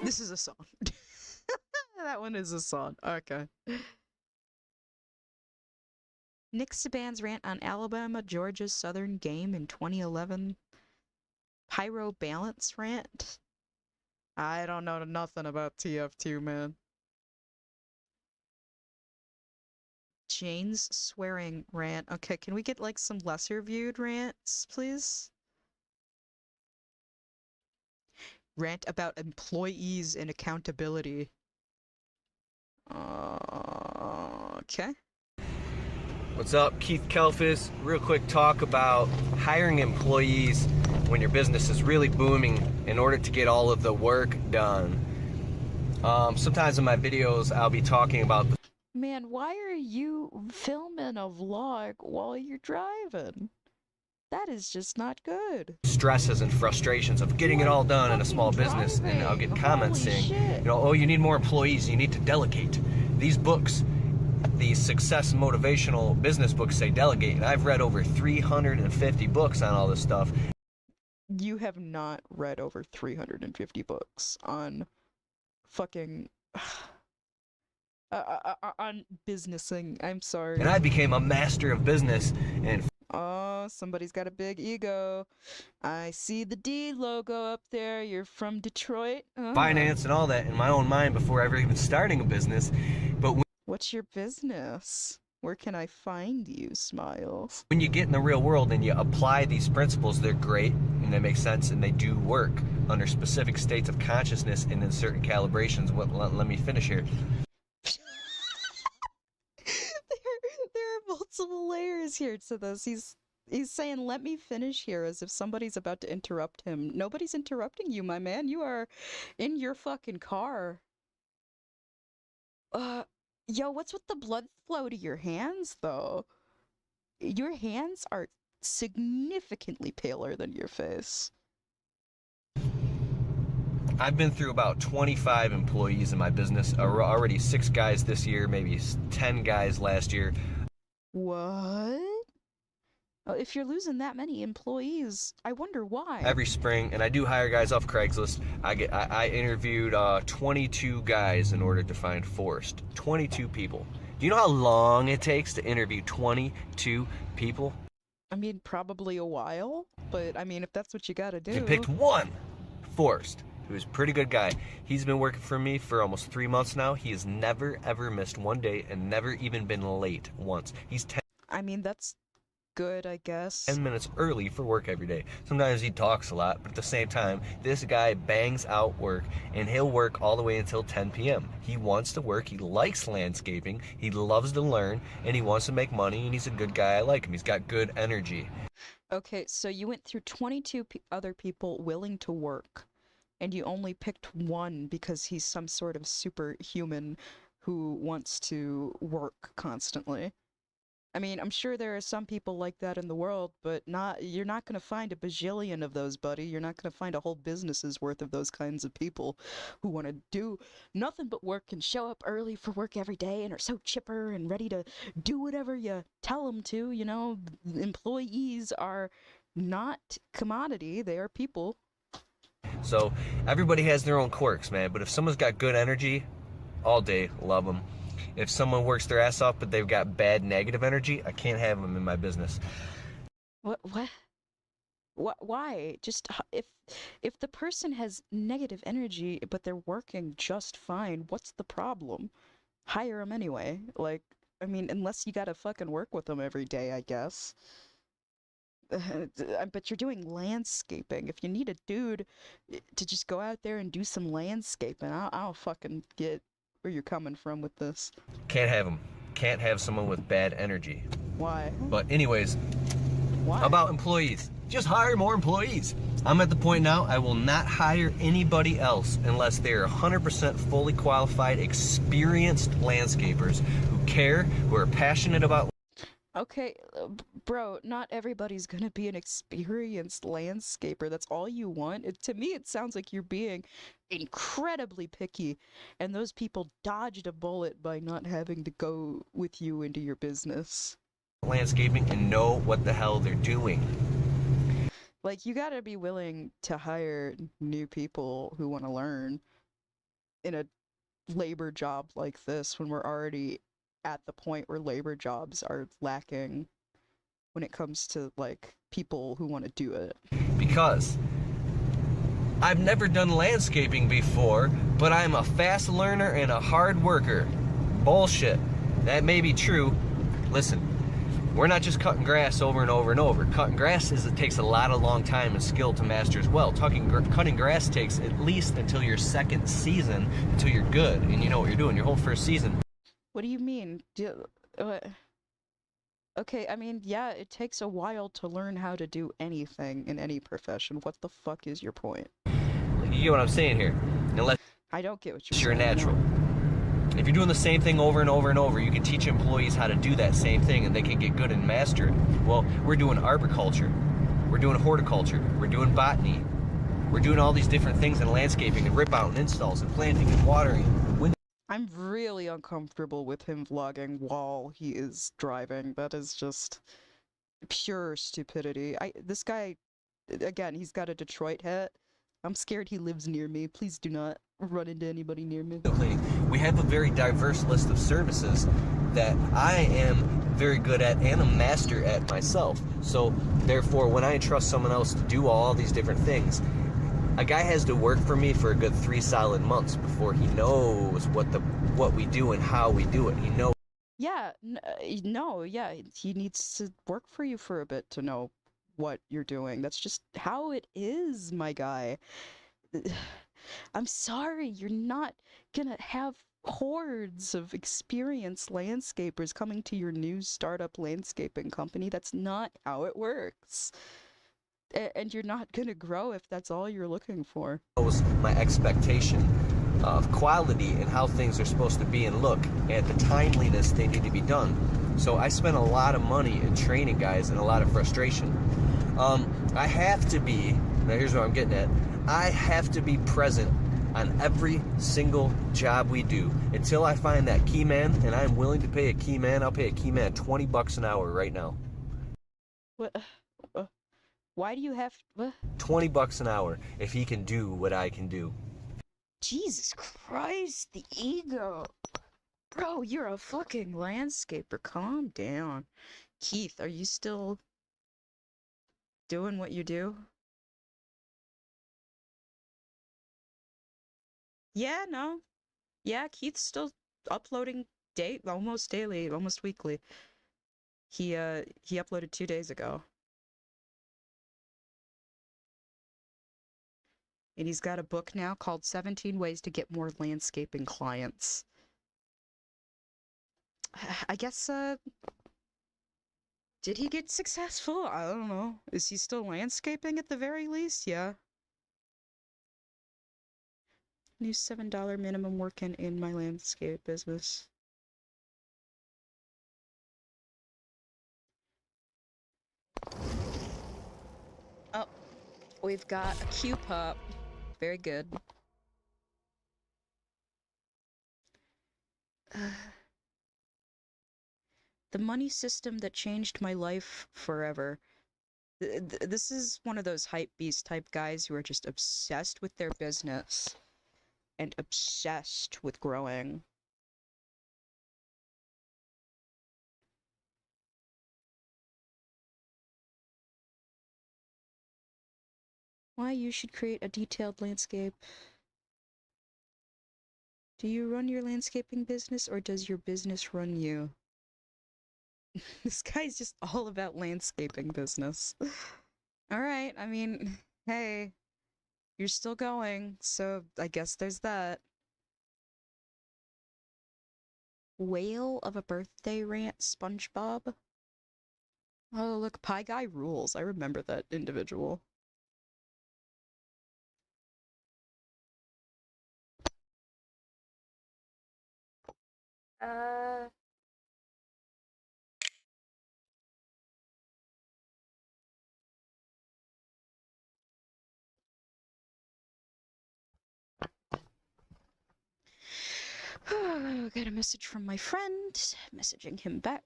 This is a song. That one is a song. Okay. Nick Saban's rant on Alabama, Georgia's Southern game in 2011. Pyro balance rant. I don't know nothing about TF2, man. Jane's swearing rant. Okay, can we get like some lesser viewed rants, please? Rant about employees and accountability. Okay. What's up, Keith Kelfis? Real quick talk about hiring employees when your business is really booming in order to get all of the work done. Sometimes in my videos I'll be talking about the Man, why are you filming a vlog while you're driving? That is just not good. stresses and frustrations of getting it all done in a small business, and I'll get comments saying, you know, oh, you need more employees, you need to delegate. These books, these success motivational business books say delegate, and I've read over 350 books on all this stuff. You have not read over 350 books on fucking On businessing. I'm sorry. And I became a master of business and Oh, somebody's got a big ego. I see the D logo up there. You're from Detroit. finance and all that in my own mind before ever even starting a business. But What's your business? Where can I find you, Smiles? when you get in the real world and you apply these principles, they're great and they make sense and they do work under specific states of consciousness and in certain calibrations. Let me finish here. There are multiple layers here to this. He's saying, "Let me finish here," as if somebody's about to interrupt him. Nobody's interrupting you, my man. You are in your fucking car. Yo, what's with the blood flow to your hands, though? Your hands are significantly paler than your face. I've been through about 25 employees in my business, already 6 guys this year, maybe 10 guys last year. What? If you're losing that many employees, I wonder why. Every spring, and I do hire guys off Craigslist. I interviewed 22 guys in order to find Forrest. 22 people. Do you know how long it takes to interview 22 people? I mean, probably a while, but I mean, if that's what you gotta do. I picked one, Forrest, who's a pretty good guy. He's been working for me for almost 3 months now. He has never, ever missed one day and never even been late once. He's I mean, that's good, I guess. 10 minutes early for work every day. Sometimes he talks a lot, but at the same time, this guy bangs out work, and he'll work all the way until 10 p.m. He wants to work, he likes landscaping, he loves to learn, and he wants to make money, and he's a good guy. I like him. He's got good energy. Okay, so you went through 22 other people willing to work, and you only picked one because he's some sort of superhuman who wants to work constantly. I mean, I'm sure there are some people like that in the world, but you're not going to find a bajillion of those, buddy. You're not going to find a whole business's worth of those kinds of people who want to do nothing but work and show up early for work every day and are so chipper and ready to do whatever you tell them to, you know? Employees are not commodity, they are people. So everybody has their own quirks, man, but if someone's got good energy, all day, love them. If someone works their ass off but they've got bad negative energy, I can't have them in my business. What? Why? Just if the person has negative energy but they're working just fine, what's the problem? Hire them anyway. Like, I mean, unless you gotta fucking work with them every day, I guess. But you're doing landscaping. If you need a dude to just go out there and do some landscaping, I don't fucking get where you're coming from with this. Can't have them. Can't have someone with bad energy. Why? But anyways, Why? about employees. Just hire more employees. I'm at the point now I will not hire anybody else unless they're 100% fully qualified, experienced landscapers who care, who are passionate about. Okay, bro, not everybody's gonna be an experienced landscaper. That's all you want. To me, it sounds like you're being incredibly picky, and those people dodged a bullet by not having to go with you into your business. Landscaping and know what the hell they're doing. Like, you gotta be willing to hire new people who want to learn in a labor job like this when we're already at the point where labor jobs are lacking when it comes to, like, people who want to do it. Because I've never done landscaping before, but I'm a fast learner and a hard worker. Bullshit. That may be true. Listen, we're not just cutting grass over and over and over. Cutting grass it takes a lot of long time and skill to master as well. Cutting grass takes at least until your second season, until you're good and you know what you're doing. Your whole first season. What do you mean? Okay, I mean, yeah, it takes a while to learn how to do anything in any profession. What the fuck is your point? You get what I'm saying here. Unless I don't get what you're saying. natural. No. If you're doing the same thing over and over and over, you can teach employees how to do that same thing and they can get good and master it. Well, we're doing arboriculture. We're doing horticulture. We're doing botany. We're doing all these different things in landscaping and rip out and installs and planting and watering. I'm really uncomfortable with him vlogging while he is driving. That is just pure stupidity. This guy, again, he's got a Detroit hat. I'm scared he lives near me. Please do not run into anybody near me. We have a very diverse list of services that I am very good at and a master at myself. So therefore, when I entrust someone else to do all these different things, a guy has to work for me for a good 3 solid months before he knows what we do and how we do it. He knows. Yeah, no, yeah, he needs to work for you for a bit to know what you're doing. That's just how it is, my guy. I'm sorry, you're not gonna have hordes of experienced landscapers coming to your new startup landscaping company. That's not how it works. And you're not gonna grow if that's all you're looking for. My expectation of quality and how things are supposed to be and look, and the timeliness they need to be done. So I spent a lot of money in training guys and a lot of frustration. I have to be, now here's what I'm getting at, I have to be present on every single job we do until I find that key man, and I'm willing to pay a key man. I'll pay a key man $20 an hour right now. What? Why do you have what? $20 an hour if he can do what I can do. Jesus Christ, the ego. Bro, you're a fucking landscaper. Calm down. Keith, are you still doing what you do? Yeah, no. Yeah, Keith's still uploading almost daily, almost weekly. He uploaded 2 days ago. And he's got a book now called 17 Ways to Get More Landscaping Clients. I guess, did he get successful? I don't know. Is he still landscaping at the very least? Yeah. New $7 minimum working in my landscape business. Oh, we've got a Q pop. Very good. The money system that changed my life forever. This is one of those hype beast type guys who are just obsessed with their business and obsessed with growing. Why you should create a detailed landscape. Do you run your landscaping business or does your business run you? This guy's just all about landscaping business. Alright, I mean, hey, you're still going, so I guess there's that. Whale of a birthday rant, SpongeBob? Oh, look, Pie Guy rules. I remember that individual. Got a message from my friend, messaging him back.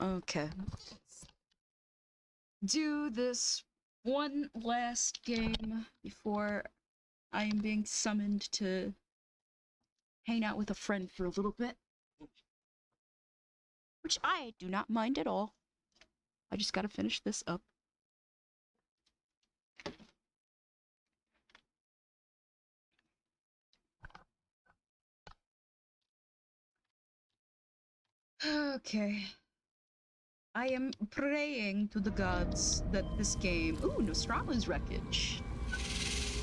Okay. Do this one last game before I am being summoned to hang out with a friend for a little bit. Which I do not mind at all. I just gotta finish this up. Okay. I am praying to the gods that this game... Ooh, Nostromo's Wreckage.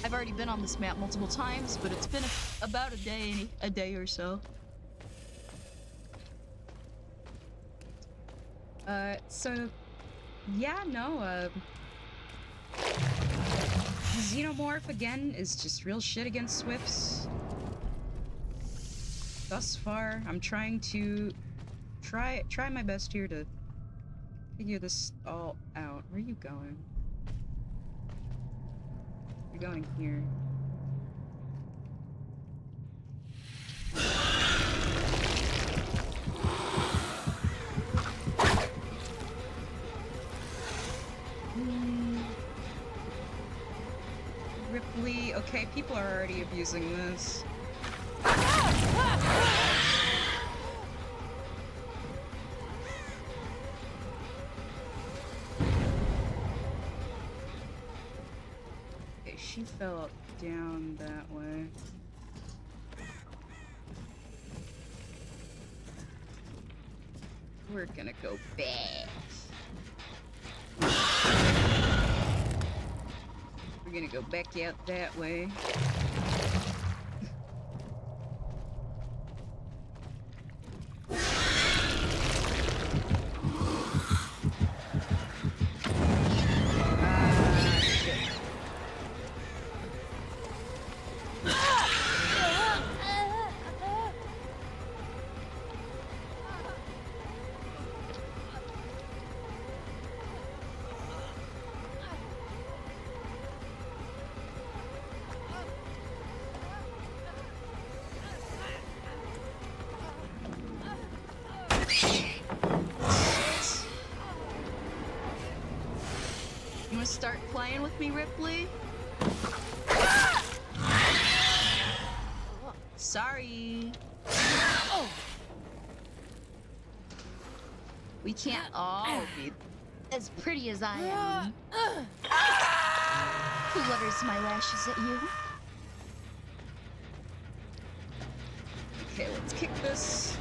I've already been on this map multiple times, but it's been about a day or so. So... Yeah, no, Xenomorph, again, is just real shit against Swifts. Thus far, I'm trying to... Try my best here to figure this all out. Where are you going? You're going here. Ripley. Okay, people are already abusing this. Okay, she fell down that way. We're gonna go back. We're gonna go back out that way. Shit. You wanna start playing with me, Ripley? Sorry. We can't all be As pretty as I am. Who flutters my lashes at you? Okay, let's kick this.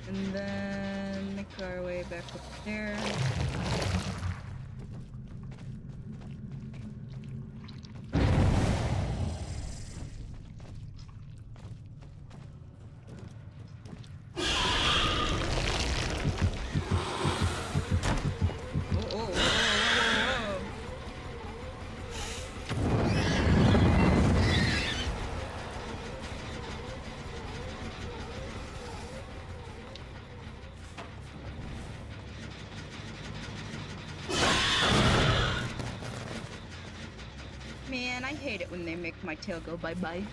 And then make our way back up there. Man, I hate it when they make my tail go bye-bye.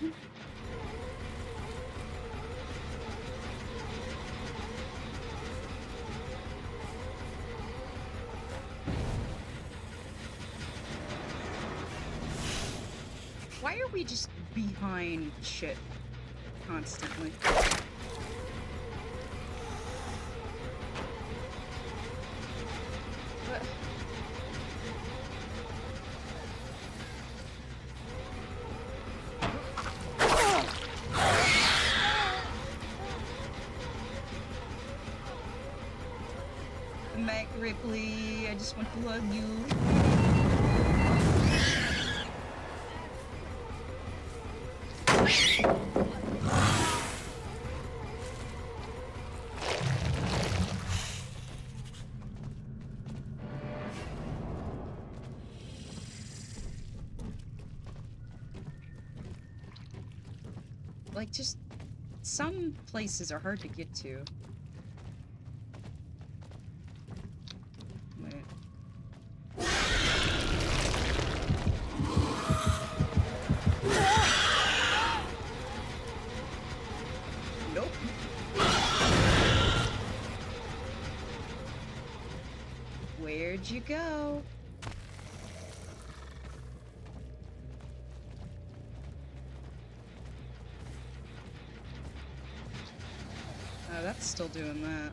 Why are we just behind shit constantly? What? Come back, Ripley. I just want to hug you. Like, just some places are hard to get to. Wait. Nope. Where'd you go? Oh, that's still doing that.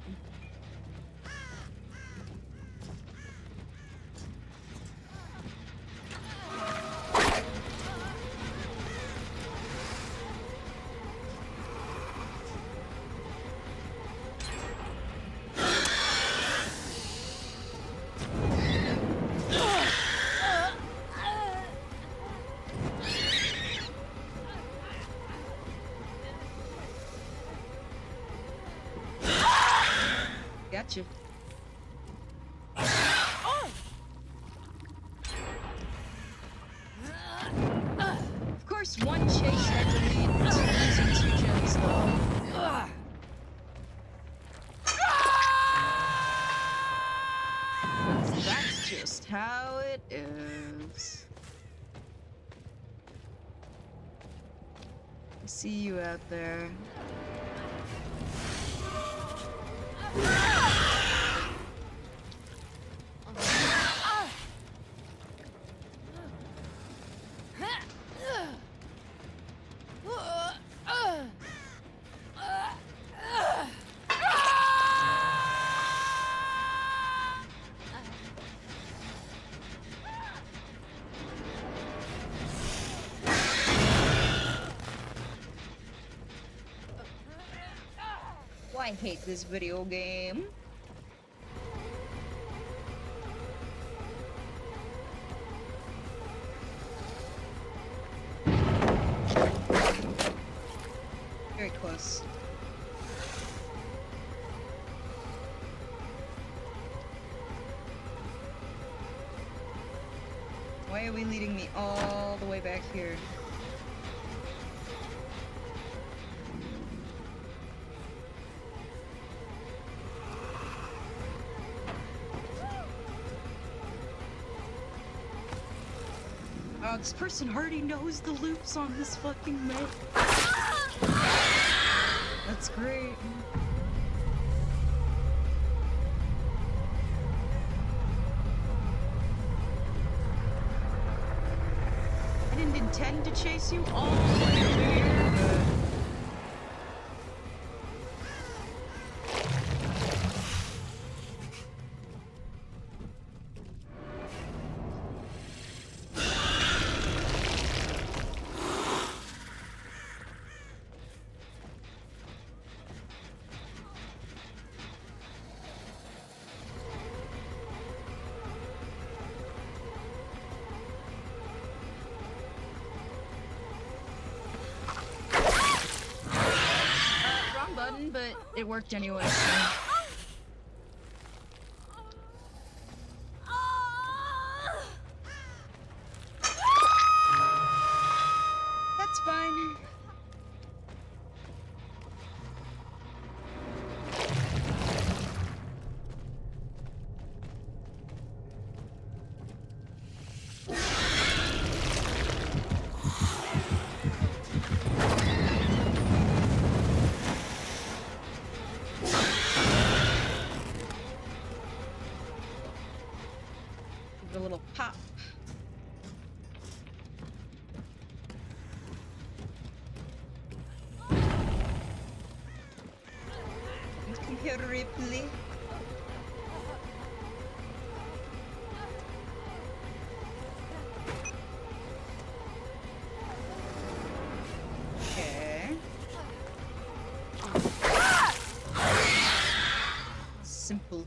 Gotcha. Of course, one chase had to lead to losing 2 gems, though. That's just how it is. I see you out there. I hate this video game. Very close. Why are we leading me all the way back here? Oh, this person already knows the loops on this fucking map. That's great. I didn't intend to chase you all the way over here, but... wrong button, but it worked anyway, so... That's fine. Give it a little pop. Come here, Ripley. Okay. Simple.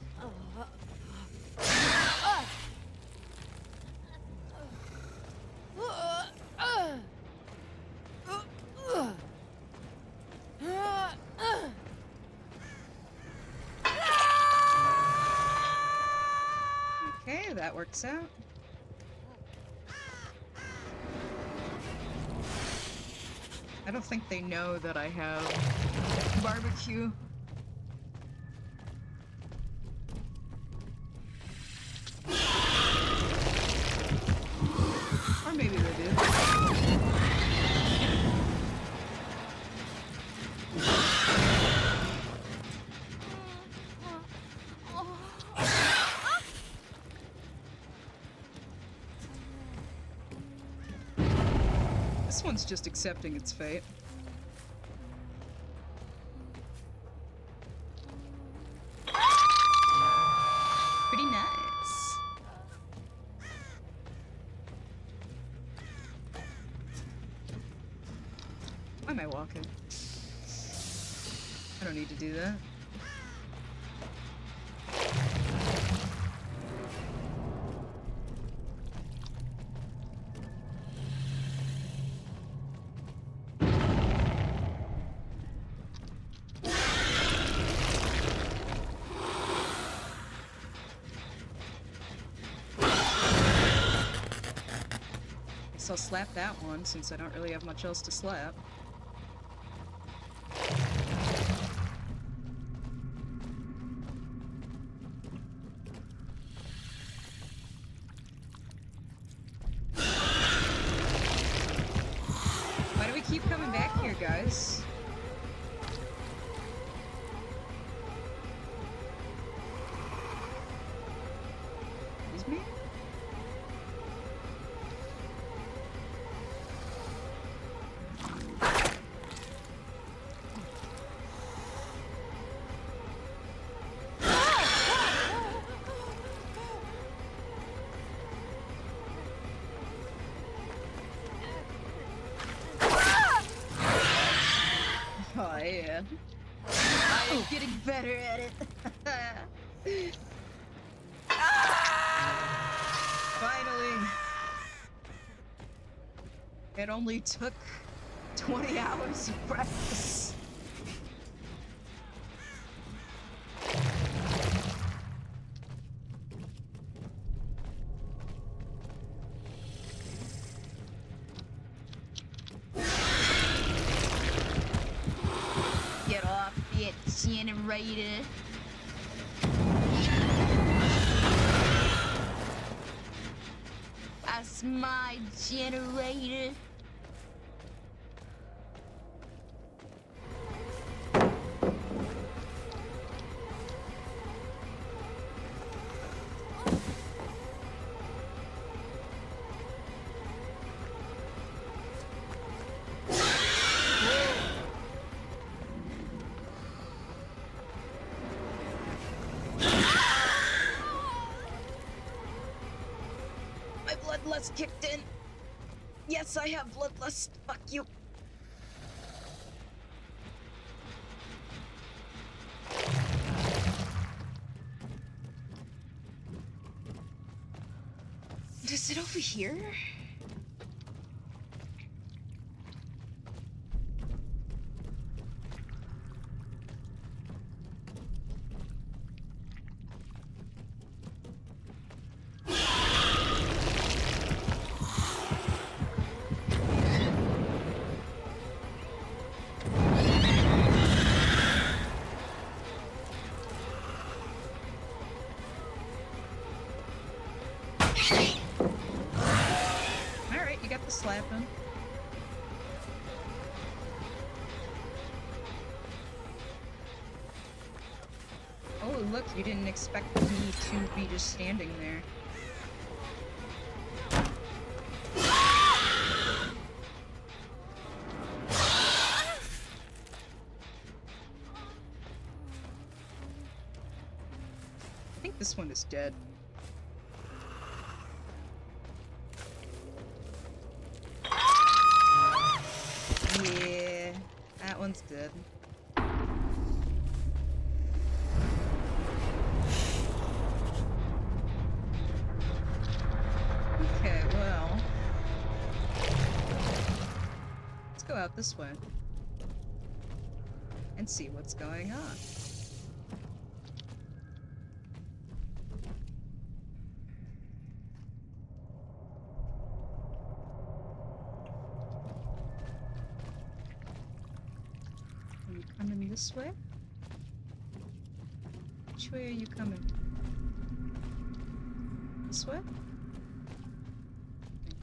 Okay, that works out. I don't think they know that I have barbecue. Or maybe they do. This one's just accepting its fate. Pretty nice. Why am I walking? I don't need to do that. So I'll slap that one since I don't really have much else to slap. Why do we keep coming back here, guys? Excuse me? Oh yeah. I I'm getting better at it. Finally. It only took 20 hours of practice. Get off it, generator. That's my generator. My bloodlust kicked in. Yes, I have bloodlust. Fuck you. Is it over here? Alright, you got the slapping. Oh, look, you didn't expect me to be just standing there. I think this one is dead. Yeah, that one's dead. Okay, well, let's go out this way and see what's going on. Are you coming this way? Which way are you coming? This way? Okay,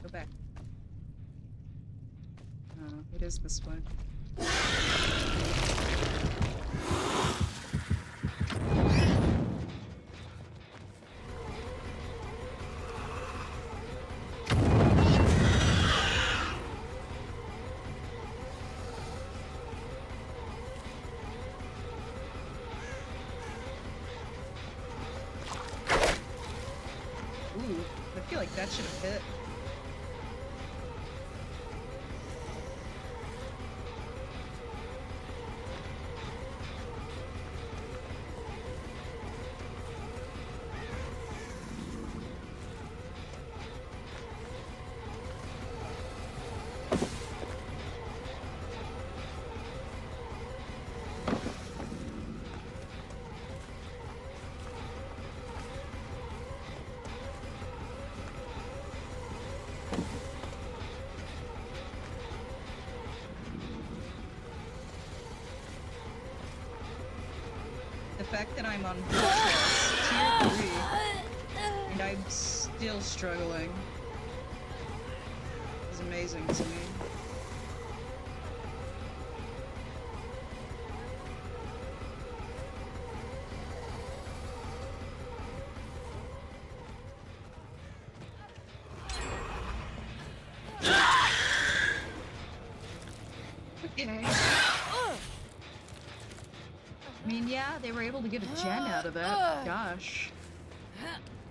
go back. Oh, it is this way. Ooh, I feel like that should have hit. The fact that I'm on tier 3 and I'm still struggling is amazing to me. Okay. I mean, yeah, they were able to get a gen out of that. Gosh.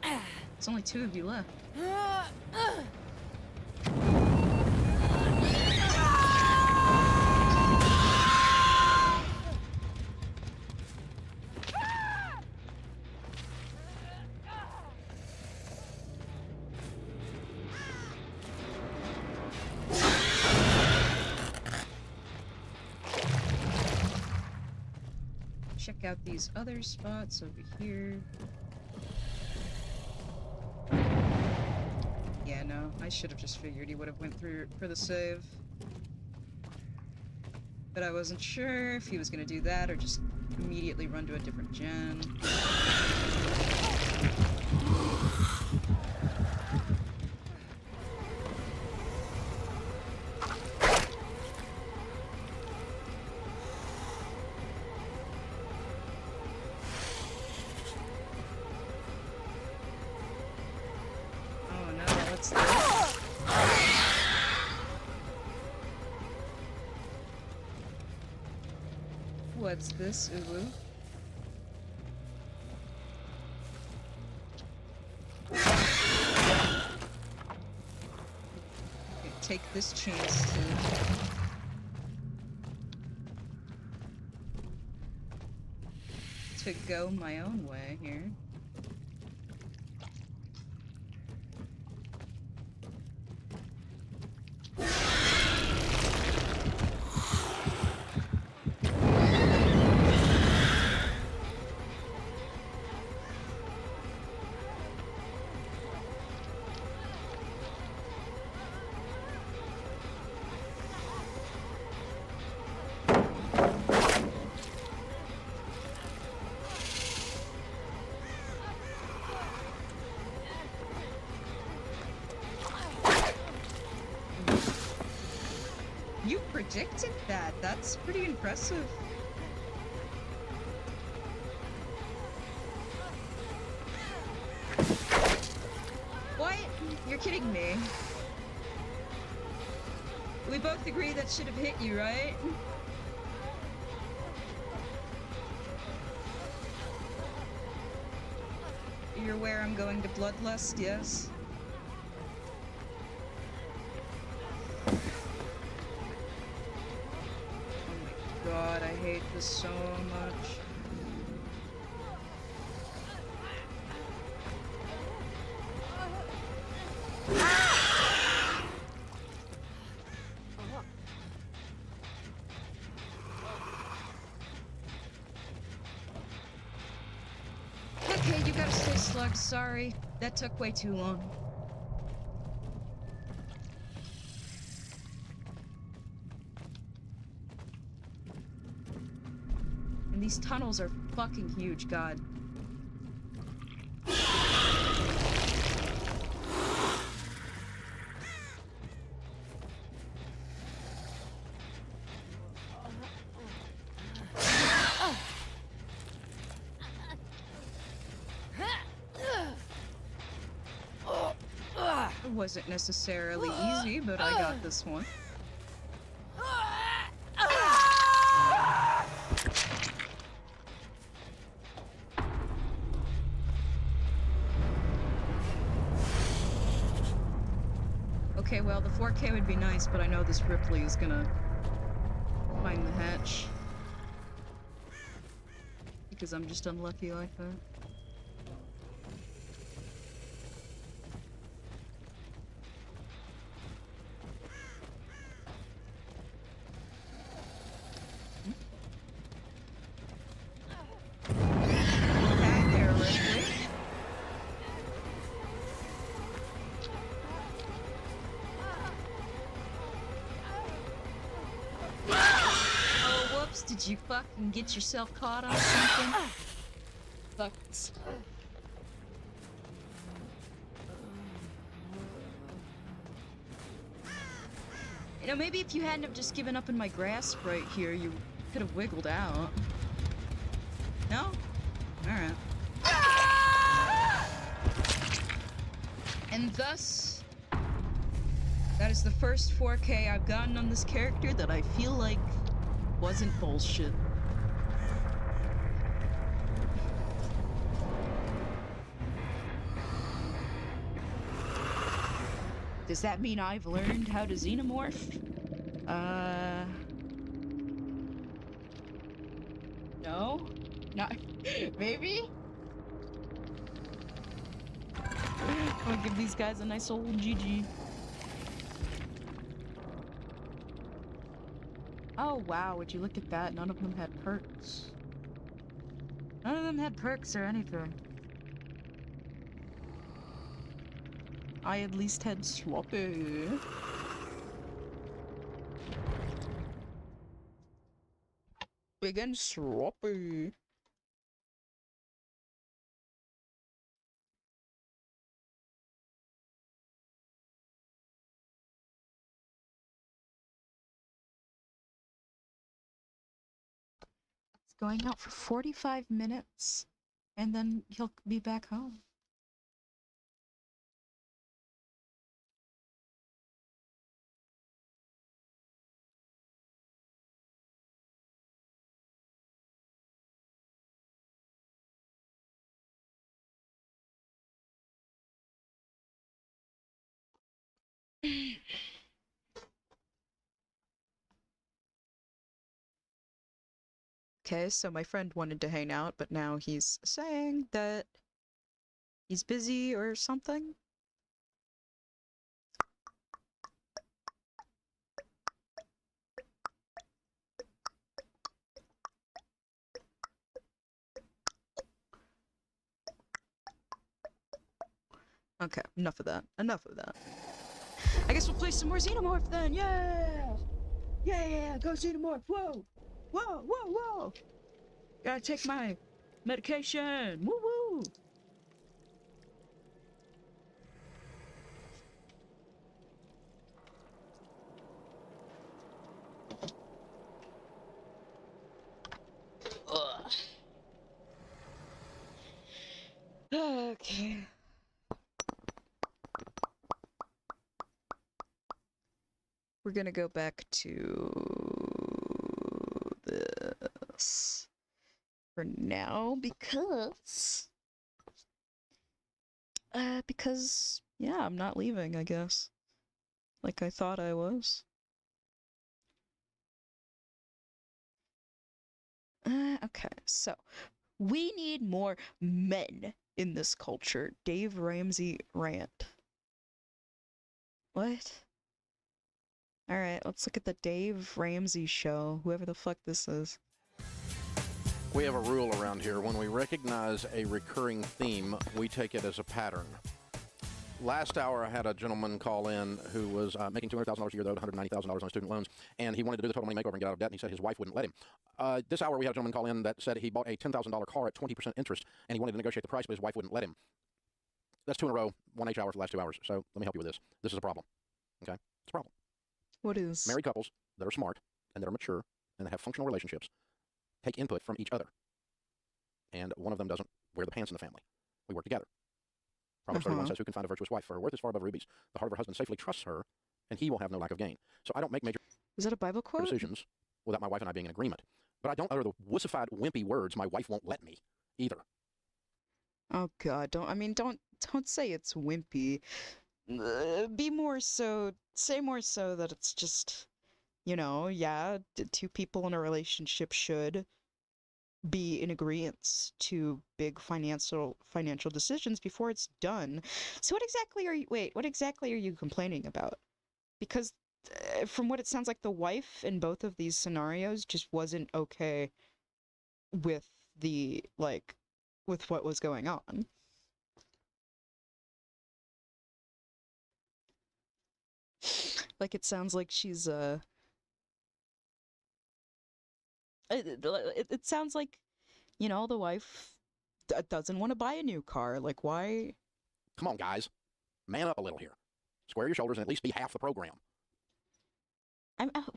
There's only 2 of you left. check out these other spots over here. Yeah, no, I should have just figured he would have went through for the save. But I wasn't sure if he was gonna do that or just immediately run to a different gen. Oh no, what's this? What's this, Uwu? Okay, take this chance to go my own way here. You predicted that. That's pretty impressive. What? You're kidding me. We both agree that should have hit you, right? You're aware I'm going to Bloodlust, yes? God, I hate this so much. Okay, you gotta stay slugged, sorry. That took way too long. And these tunnels are fucking huge, God. It wasn't necessarily easy, but I got this one. Okay, well, the 4K would be nice, but I know this Ripley is gonna find the hatch. Because I'm just unlucky like that. Okay, there, Ripley. Oh, whoops, did you fucking get yourself caught on something? Fucked. You know, maybe if you hadn't have just given up in my grasp right here, you could have wiggled out. No? Alright. And thus, that is the first 4K I've gotten on this character that I feel like wasn't bullshit. Does that mean I've learned how to xenomorph? No? Not... Maybe? I'm gonna give these guys a nice old GG. Oh wow, would you look at that? None of them had perks. None of them had perks or anything. I at least had sloppy. Big and sloppy. It's going out for 45 minutes, and then he'll be back home. Okay, so my friend wanted to hang out, but now he's saying that he's busy or something. Okay, enough of that. Enough of that. I guess we'll play some more Xenomorph then. Yeah! Yeah, go Xenomorph. Whoa! Whoa, whoa, whoa! Gotta take my medication. Woo woo! Ugh. Okay. We're gonna go back to this for now because yeah, I'm not leaving, I guess. Like I thought I was. Okay, so we need more men in this culture. Dave Ramsey rant. What? Alright, let's look at the Dave Ramsey show, whoever the fuck this is. We have a rule around here. When we recognize a recurring theme, we take it as a pattern. Last hour, I had a gentleman call in who was making $200,000 a year, though, $190,000 on student loans, and he wanted to do the total money makeover and get out of debt, and he said his wife wouldn't let him. This hour, we had a gentleman call in that said he bought a $10,000 car at 20% interest, and he wanted to negotiate the price, but his wife wouldn't let him. That's two in a row, one each hour for the last 2 hours, so let me help you with this. This is a problem, okay? It's a problem. What is? Married couples that are smart and that are mature and that have functional relationships take input from each other. And one of them doesn't wear the pants in the family. We work together. Proverbs 31 says, who can find a virtuous wife? For her worth is far above rubies. The heart of her husband safely trusts her, and he will have no lack of gain. So I don't make major Is that a Bible quote? decisions without my wife and I being in agreement. But I don't utter the wussified, wimpy words my wife won't let me, either. Oh god, don't say it's wimpy. Be more so, say more so that it's just, you know, yeah, two people in a relationship should be in agreement to big financial decisions before it's done. So what exactly are you complaining about? Because from what it sounds like, the wife in both of these scenarios just wasn't okay with with what was going on. Like, it sounds like she's, it sounds like, you know, the wife doesn't want to buy a new car. Like, why? Come on, guys. Man up a little here. Square your shoulders and at least be half the program.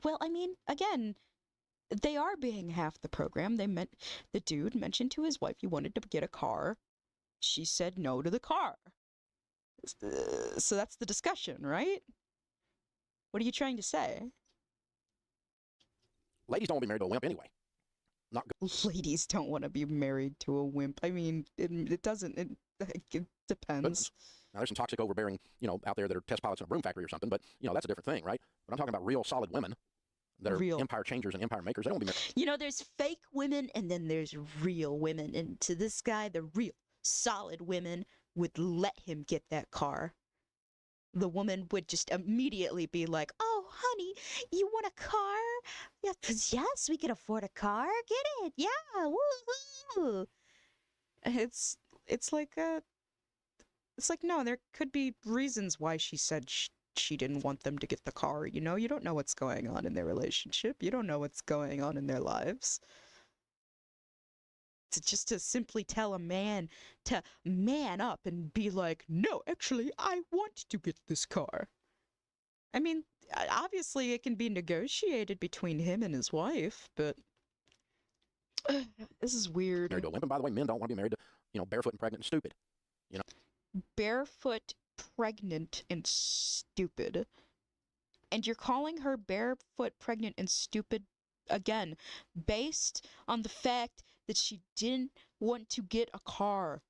Well, I mean, again, they are being half the program. The dude mentioned to his wife he wanted to get a car. She said no to the car. So that's the discussion, right? What are you trying to say? Ladies don't want to be married to a wimp anyway. Not good. Ladies don't want to be married to a wimp. I mean, it doesn't. It depends. Now, there's some toxic, overbearing, you know, out there that are test pilots in a broom factory or something, but, you know, that's a different thing, right? But I'm talking about real solid women that are empire changers and empire makers. They don't want to be married. You know, there's fake women and then there's real women. And to this guy, the real solid women would let him get that car. The woman would just immediately be like, oh, honey, you want a car? Yeah, 'cause yes, we can afford a car. Get it. Yeah, woo-hoo. It's like no, there could be reasons why she said she didn't want them to get the car. You know, you don't know what's going on in their relationship. You don't know what's going on in their lives. Just to simply tell a man to man up and be like, no, actually, I want to get this car. I mean, obviously it can be negotiated between him and his wife, but this is weird. Married to a wimp, and by the way, men don't want to be married to, barefoot and pregnant and stupid. Barefoot, pregnant, and stupid. And you're calling her barefoot, pregnant, and stupid again, based on the fact that she didn't want to get a car.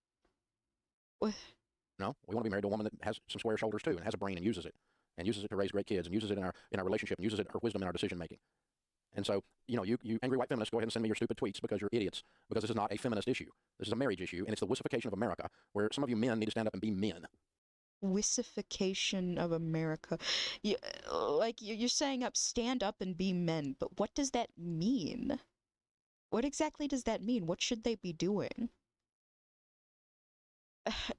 No, we want to be married to a woman that has some square shoulders too, and has a brain and uses it to raise great kids, and uses it in our relationship, and uses it her wisdom in our decision making. And so, you angry white feminists, go ahead and send me your stupid tweets because you're idiots. Because this is not a feminist issue. This is a marriage issue, and it's the wussification of America, where some of you men need to stand up and be men. Wissification of America. You're saying stand up and be men, but what does that mean? What exactly does that mean? What should they be doing?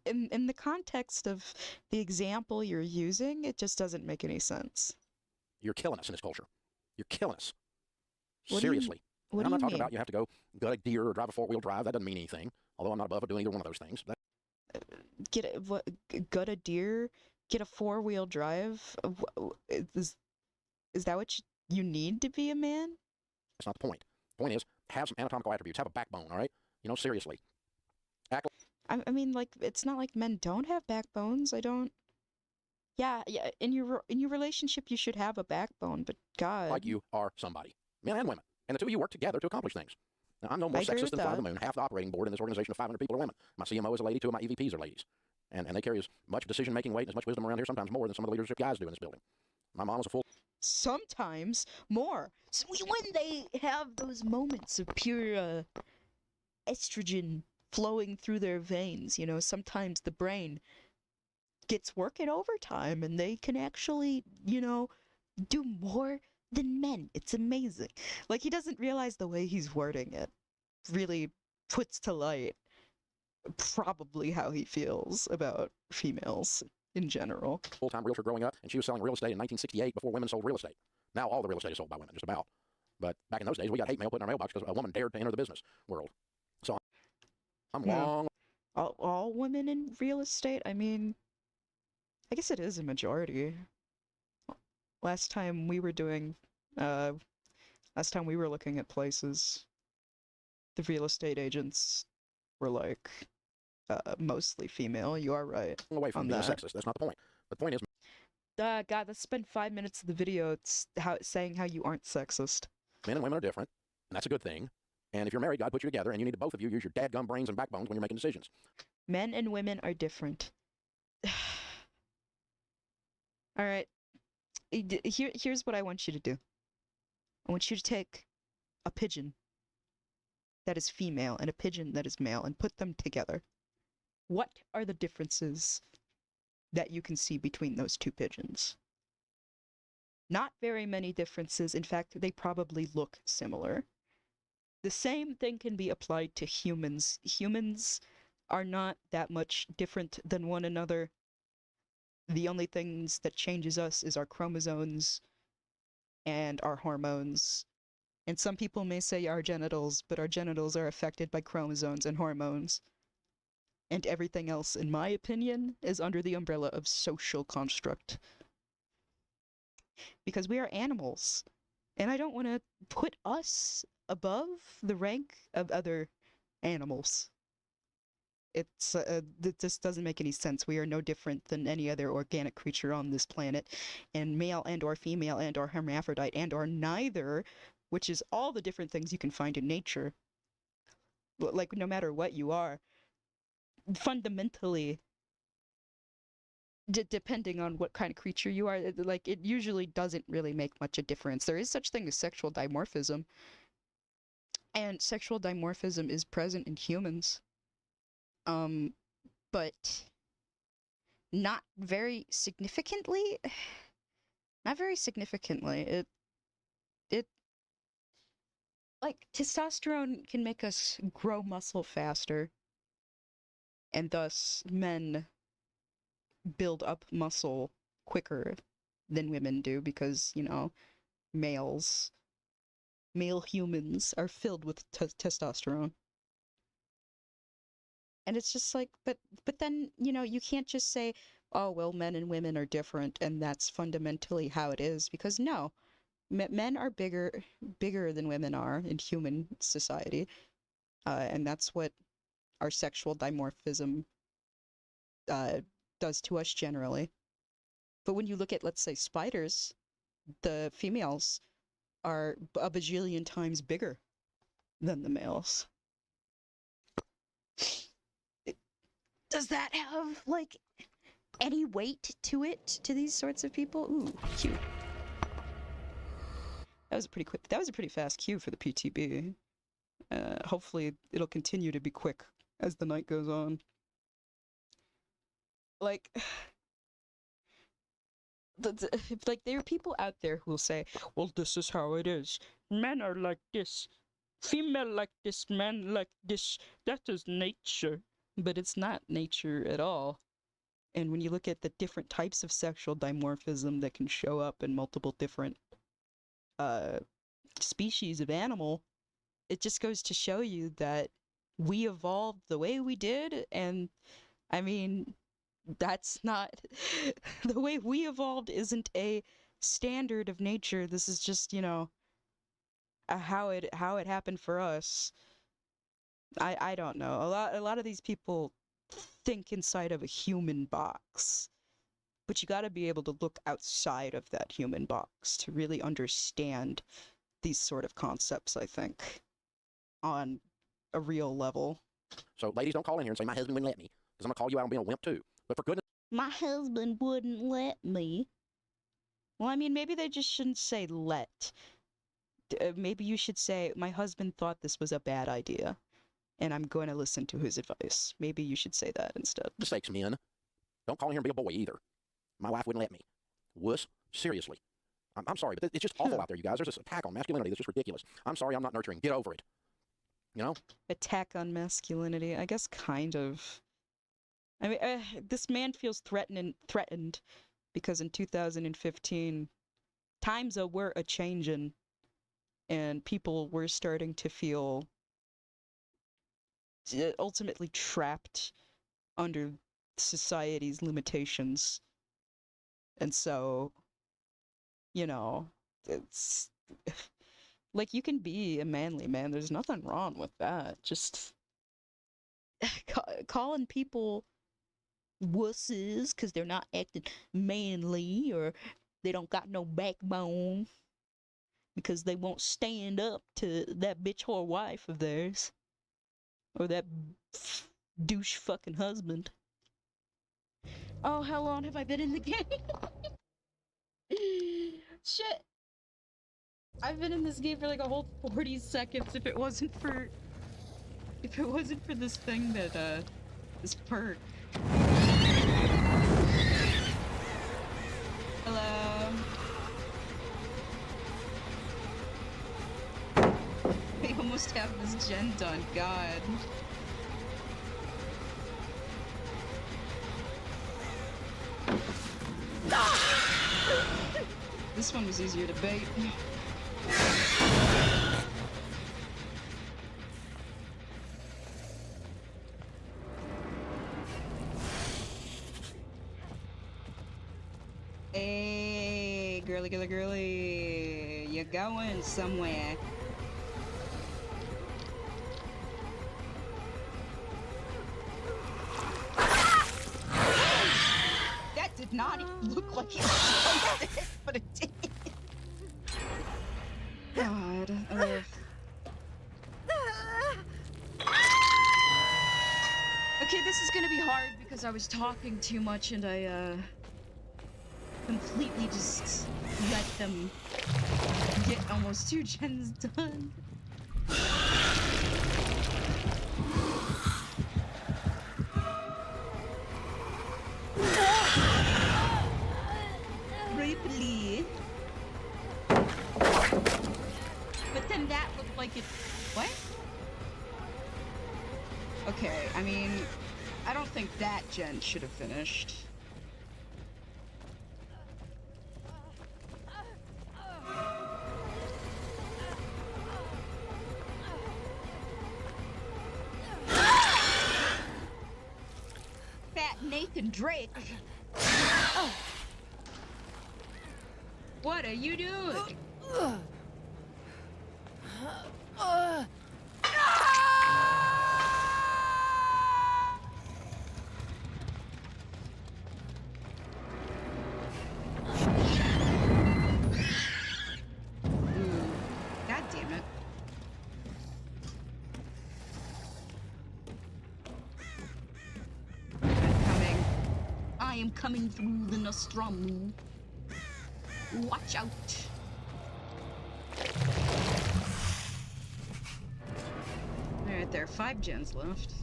In the context of the example you're using, it just doesn't make any sense. You're killing us in this culture. You're killing us. What Seriously. do I'm not you talking mean? about you have to go gut a deer or drive a four-wheel drive. That doesn't mean anything. Although I'm not above doing either one of those things. Gut a deer? Get a four-wheel drive? Is that what you need to be a man? That's not the point. The point is, have some anatomical attributes. Have a backbone, all right? Seriously. I mean, it's not like men don't have backbones. Yeah, in your relationship, you should have a backbone, but God. Like you are somebody. Men and women. And the two of you work together to accomplish things. Now, I'm no more sexist than Fly the Moon. Half the operating board in this organization of 500 people are women. My CMO is a lady, 2 of my EVPs are ladies. And they carry as much decision-making weight and as much wisdom around here, sometimes more than some of the leadership guys do in this building. My mom was a full... Sometimes more. So when they have those moments of pure estrogen flowing through their veins, sometimes the brain gets working overtime and they can actually, do more than men. It's amazing. He doesn't realize the way he's wording it really puts to light probably how he feels about females in general. Full-time realtor growing up, and she was selling real estate in 1968 before women sold real estate. Now all the real estate is sold by women, just about. But back in those days, we got hate mail put in our mailbox because a woman dared to enter the business world. So I'm long... All women in real estate? I mean, I guess it is a majority. Last time we were looking at places, the real estate agents were mostly female. You are right. Away from being sexist. That's not the point. But the point is... God, let's spend 5 minutes of the video saying how you aren't sexist. Men and women are different, and that's a good thing. And if you're married, God put you together, and you need to both of you use your dadgum brains and backbones when you're making decisions. Men and women are different. All right. Here's what I want you to do. I want you to take a pigeon that is female and a pigeon that is male and put them together. What are the differences that you can see between those two pigeons? Not very many differences. In fact, they probably look similar. The same thing can be applied to humans. Humans are not that much different than one another. The only things that changes us is our chromosomes and our hormones. And some people may say our genitals, but our genitals are affected by chromosomes and hormones. And everything else, in my opinion, is under the umbrella of social construct. Because we are animals. And I don't want to put us above the rank of other animals. It just doesn't make any sense. We are no different than any other organic creature on this planet. And male and or female and or hermaphrodite and or neither, which is all the different things you can find in nature. No matter what you are, fundamentally, depending on what kind of creature you are, it usually doesn't really make much a difference. There is such thing as sexual dimorphism. And sexual dimorphism is present in humans. But not very significantly. Not very significantly. Testosterone can make us grow muscle faster. and thus men build up muscle quicker than women do because, you know, male humans are filled with testosterone. And it's just like, but then, you know, you can't just say, oh, well, men and women are different, and that's fundamentally how it is, because no, men are bigger than women are in human society, and that's what our sexual dimorphism does to us generally. But when you look at, let's say, spiders, the females are a bajillion times bigger than the males. Does that have, like, any weight to it, to these sorts of people? Ooh, cute. That was a pretty fast cue for the PTB. Hopefully it'll continue to be quick as the night goes on. Like, like, there are people out there who will say, well, this is how it is. Men are like this. Female like this, man like this. That is nature. But it's not nature at all. And when you look at the different types of sexual dimorphism that can show up in multiple different species of animal, it just goes to show you that we evolved the way we did, and I mean, that's not the way we evolved isn't a standard of nature. This is just, you know, how it happened for us. I don't know. A lot of these people think inside of a human box, but you got to be able to look outside of that human box to really understand these sort of concepts, I think, on a real level. So ladies, don't call in here and say my husband wouldn't let me, because I'm gonna call you out on being a wimp too. But for goodness, My husband wouldn't let me. Well, I mean, maybe they just shouldn't say let. Maybe you should say, my husband thought this was a bad idea, and I'm going to listen to his advice. Maybe you should say that instead. sakes, men, don't call in here and be a boy either. My wife wouldn't let me. Wuss, seriously. I'm sorry, but it's just awful out there, you guys. There's this attack on masculinity that's just ridiculous. I'm sorry, I'm not nurturing. Get over it. You know? Attack on masculinity, I guess, kind of. I mean, this man feels threatened because in 2015, times were a-changin', and people were starting to feel ultimately trapped under society's limitations. And so, you know, it's like, you can be a manly man. There's nothing wrong with that. Just calling people wusses because they're not acting manly, or they don't got no backbone because they won't stand up to that bitch whore wife of theirs, or that douche fucking husband. Oh, how long have I been in the game? Shit. I've been in this game for like a whole 40 seconds. If it wasn't for this thing that, this perk. Hello. We almost have this gen done, God. This one was easier to bait. Hey, girly, you're going somewhere. That did not even look like it was, but it did. God, okay, this is gonna be hard because I was talking too much and I, completely just let them get almost 2 gens done. Briefly. But then that looked like it... What? Okay, I mean... I don't think that gen should have finished. Fat Nathan Drake. What are you doing? God damn it. I am coming through the Nostromo. Watch out. Alright, there are 5 gens left.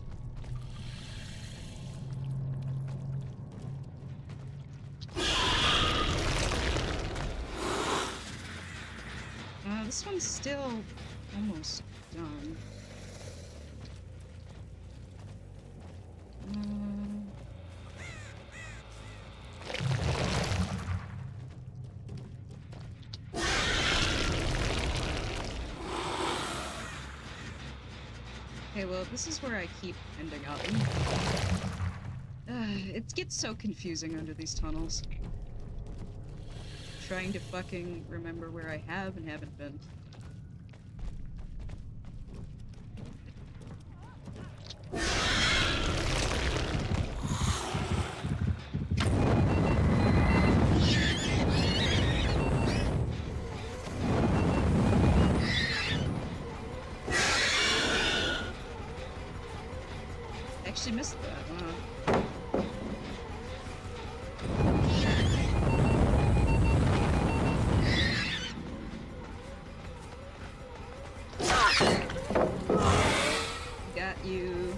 This one's still almost done. Okay, well, this is where I keep ending up. It gets so confusing under these tunnels. Trying to fucking remember where I have and haven't been. Actually missed that, wow. Got you.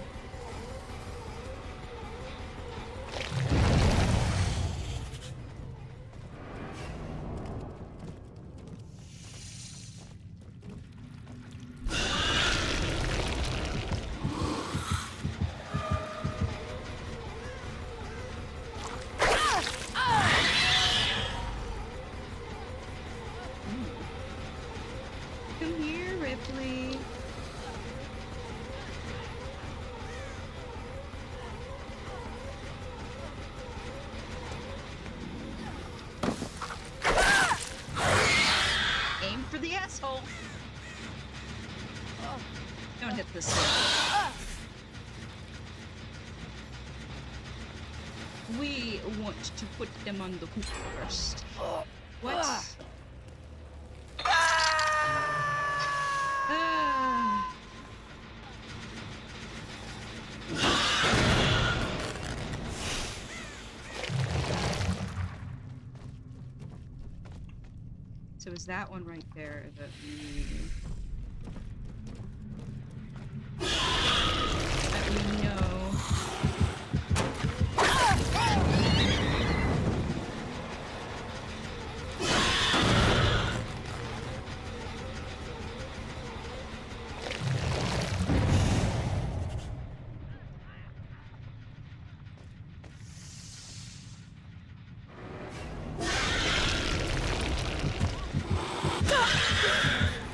Come here, Ripley. Aim for the asshole. Don't hit this one. We want to put them on the hook first. What? So is that one right there that we know?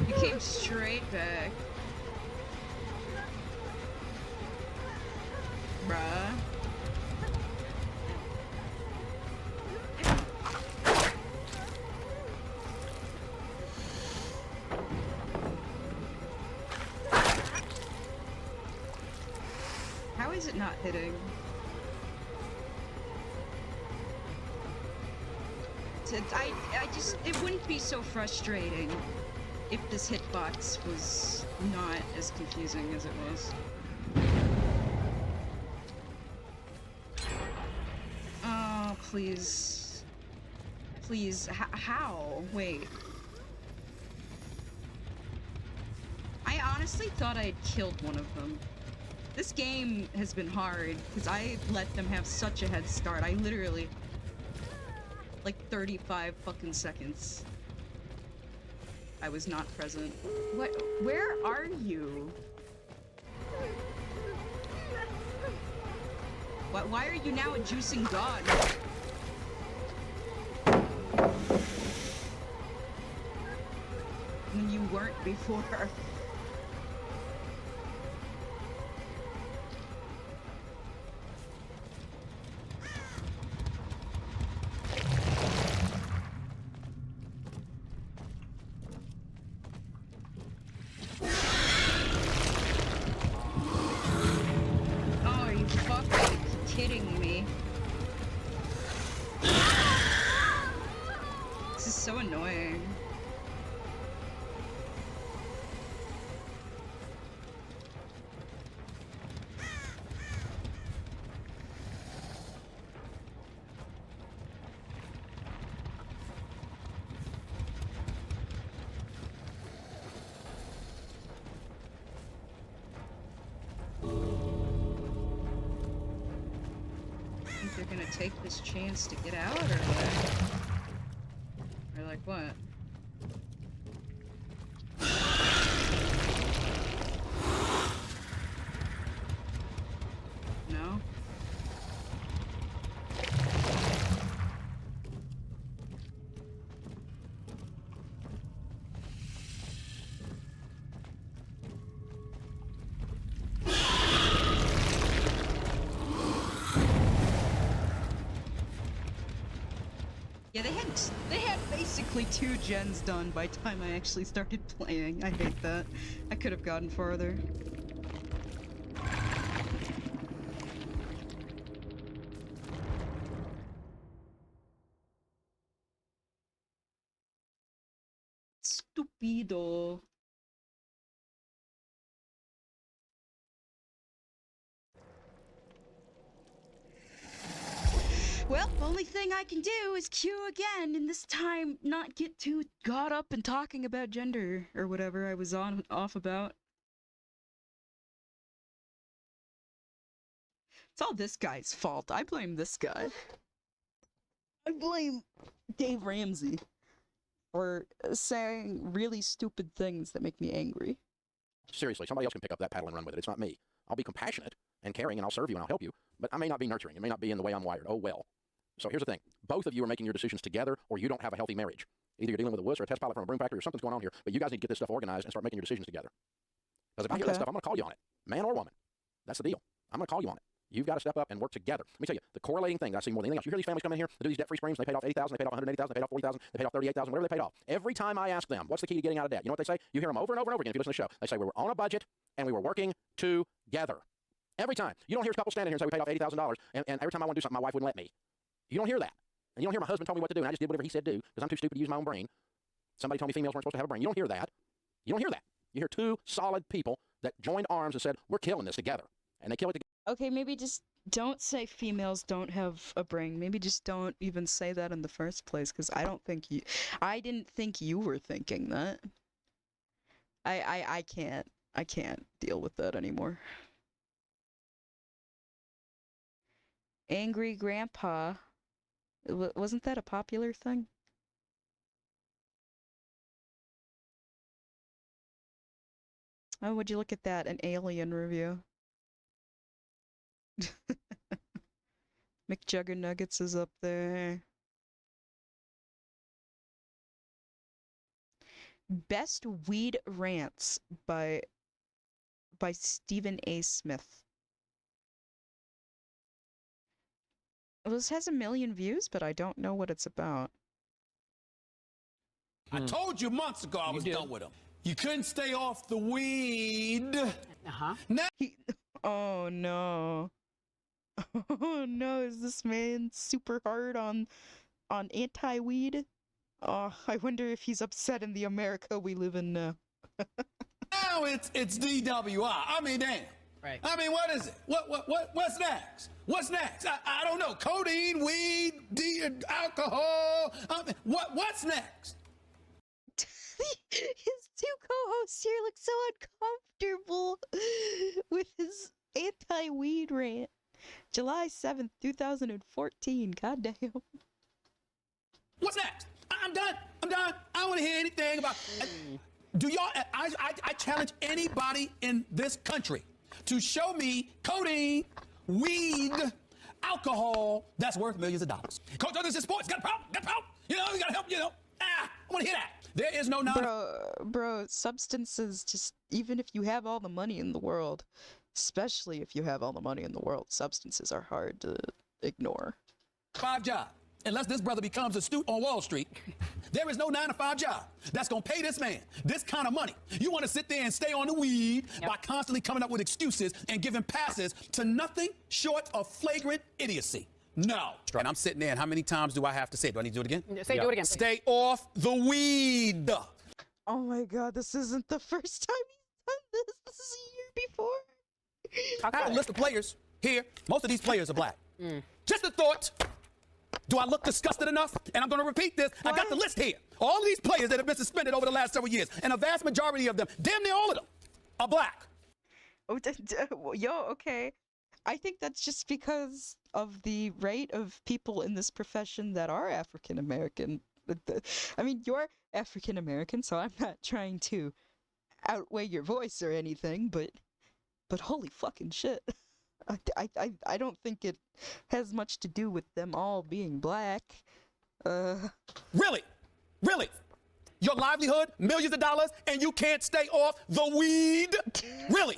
You came straight back. Bruh. How is it not hitting? It wouldn't be so frustrating if this hitbox was not as confusing as it was. Oh, please. Please, how? Wait. I honestly thought I had killed one of them. This game has been hard, because I let them have such a head start. I literally... like 35 fucking seconds. I was not present. What? Where are you? Why are you now a juicing god? When you weren't before. Oh, are you fucking kidding me? This is so annoying. They're gonna take this chance to get out, or what? Or like what? No? Yeah, they had basically 2 gens done by the time I actually started playing. I hate that. I could have gotten farther. Stupido. Well, only thing I can do is queue again, and this time not get too caught up in talking about gender or whatever I was off about. It's all this guy's fault. I blame this guy. I blame Dave Ramsey for saying really stupid things that make me angry. Seriously, somebody else can pick up that paddle and run with it. It's not me. I'll be compassionate and caring, and I'll serve you and I'll help you, but I may not be nurturing. It may not be in the way I'm wired. Oh, well. So here's the thing. Both of you are making your decisions together, or you don't have a healthy marriage. Either you're dealing with a wuss or a test pilot from a broom factory or something's going on here, but you guys need to get this stuff organized and start making your decisions together. Because if I hear that stuff, I'm going to call you on it. Man or woman. That's the deal. I'm going to call you on it. You've got to step up and work together. Let me tell you, the correlating thing that I see more than anything else, you hear these families come in here, they do these debt-free streams, they paid off $80,000, they paid off $180,000, they paid off $40,000, they paid off $38,000, whatever they paid off. Every time I ask them, what's the key to getting out of debt? You know what they say? You hear them over and over and over again if you listen to the show. They say, we were on a budget and we were working together. Every time. You don't hear couples standing here and say, we paid off $80,000, and every time I want to do something, my wife wouldn't let me. You don't hear that. And you don't hear my husband tell me what to do, and I just did whatever he said do, because I'm too stupid to use my own brain. Somebody told me females weren't supposed to have a brain. You don't hear that. You don't hear that. You hear 2 solid people that joined arms and said, we're killing this together. And they kill it together. Okay, maybe just don't say females don't have a brain. Maybe just don't even say that in the first place, because I didn't think you were thinking that. I can't deal with that anymore. Angry Grandpa. Wasn't that a popular thing? Oh, would you look at that? An Alien review. McJuggernuggets is up there. Best Weed Rants by Stephen A. Smith. Well, this has 1 million views, but I don't know what it's about. I told you months ago I was done with him. You couldn't stay off the weed. Now oh no. Oh no, is this man super hard on anti-weed? Oh, I wonder if he's upset in the America we live in now. Now it's DWI. I mean, damn. Right. I mean, what is it? What's next? What's next? I don't know. Codeine, weed, alcohol. What's next? His 2 co-hosts here look so uncomfortable with his anti-weed rant. July 7th, 2014. God damn. What's next? I'm done. I don't want to hear anything about. Do y'all? I challenge anybody in this country to show me codeine, weed, alcohol that's worth millions of dollars. Coach, this is sports. Got a problem? Got a problem? You know, you gotta help, you know. I want to hear that. There is no Bro, substances, just, even if you have all the money in the world, especially if you have all the money in the world, substances are hard to ignore. 5 job. Unless this brother becomes astute on Wall Street, there is no 9-to-5 job that's gonna pay this man this kind of money. You want to sit there and stay on the weed by constantly coming up with excuses and giving passes to nothing short of flagrant idiocy. No. And I'm sitting there, and how many times do I have to say it? Do I need to do it again? Do it again. Stay off the weed. Oh my god, this isn't the first time he's done this. This is a year before. I have a list of players here. Most of these players are black. Just a thought. Do I look disgusted enough? And I'm going to repeat this. I got the list here. All of these players that have been suspended over the last several years, and a vast majority of them, damn near all of them, are black. Oh, okay. I think that's just because of the rate of people in this profession that are African American. I mean, you're African American, so I'm not trying to outweigh your voice or anything, but holy fucking shit. I don't think it has much to do with them all being black. Really? Really? Your livelihood, millions of dollars, and you can't stay off the weed? Really?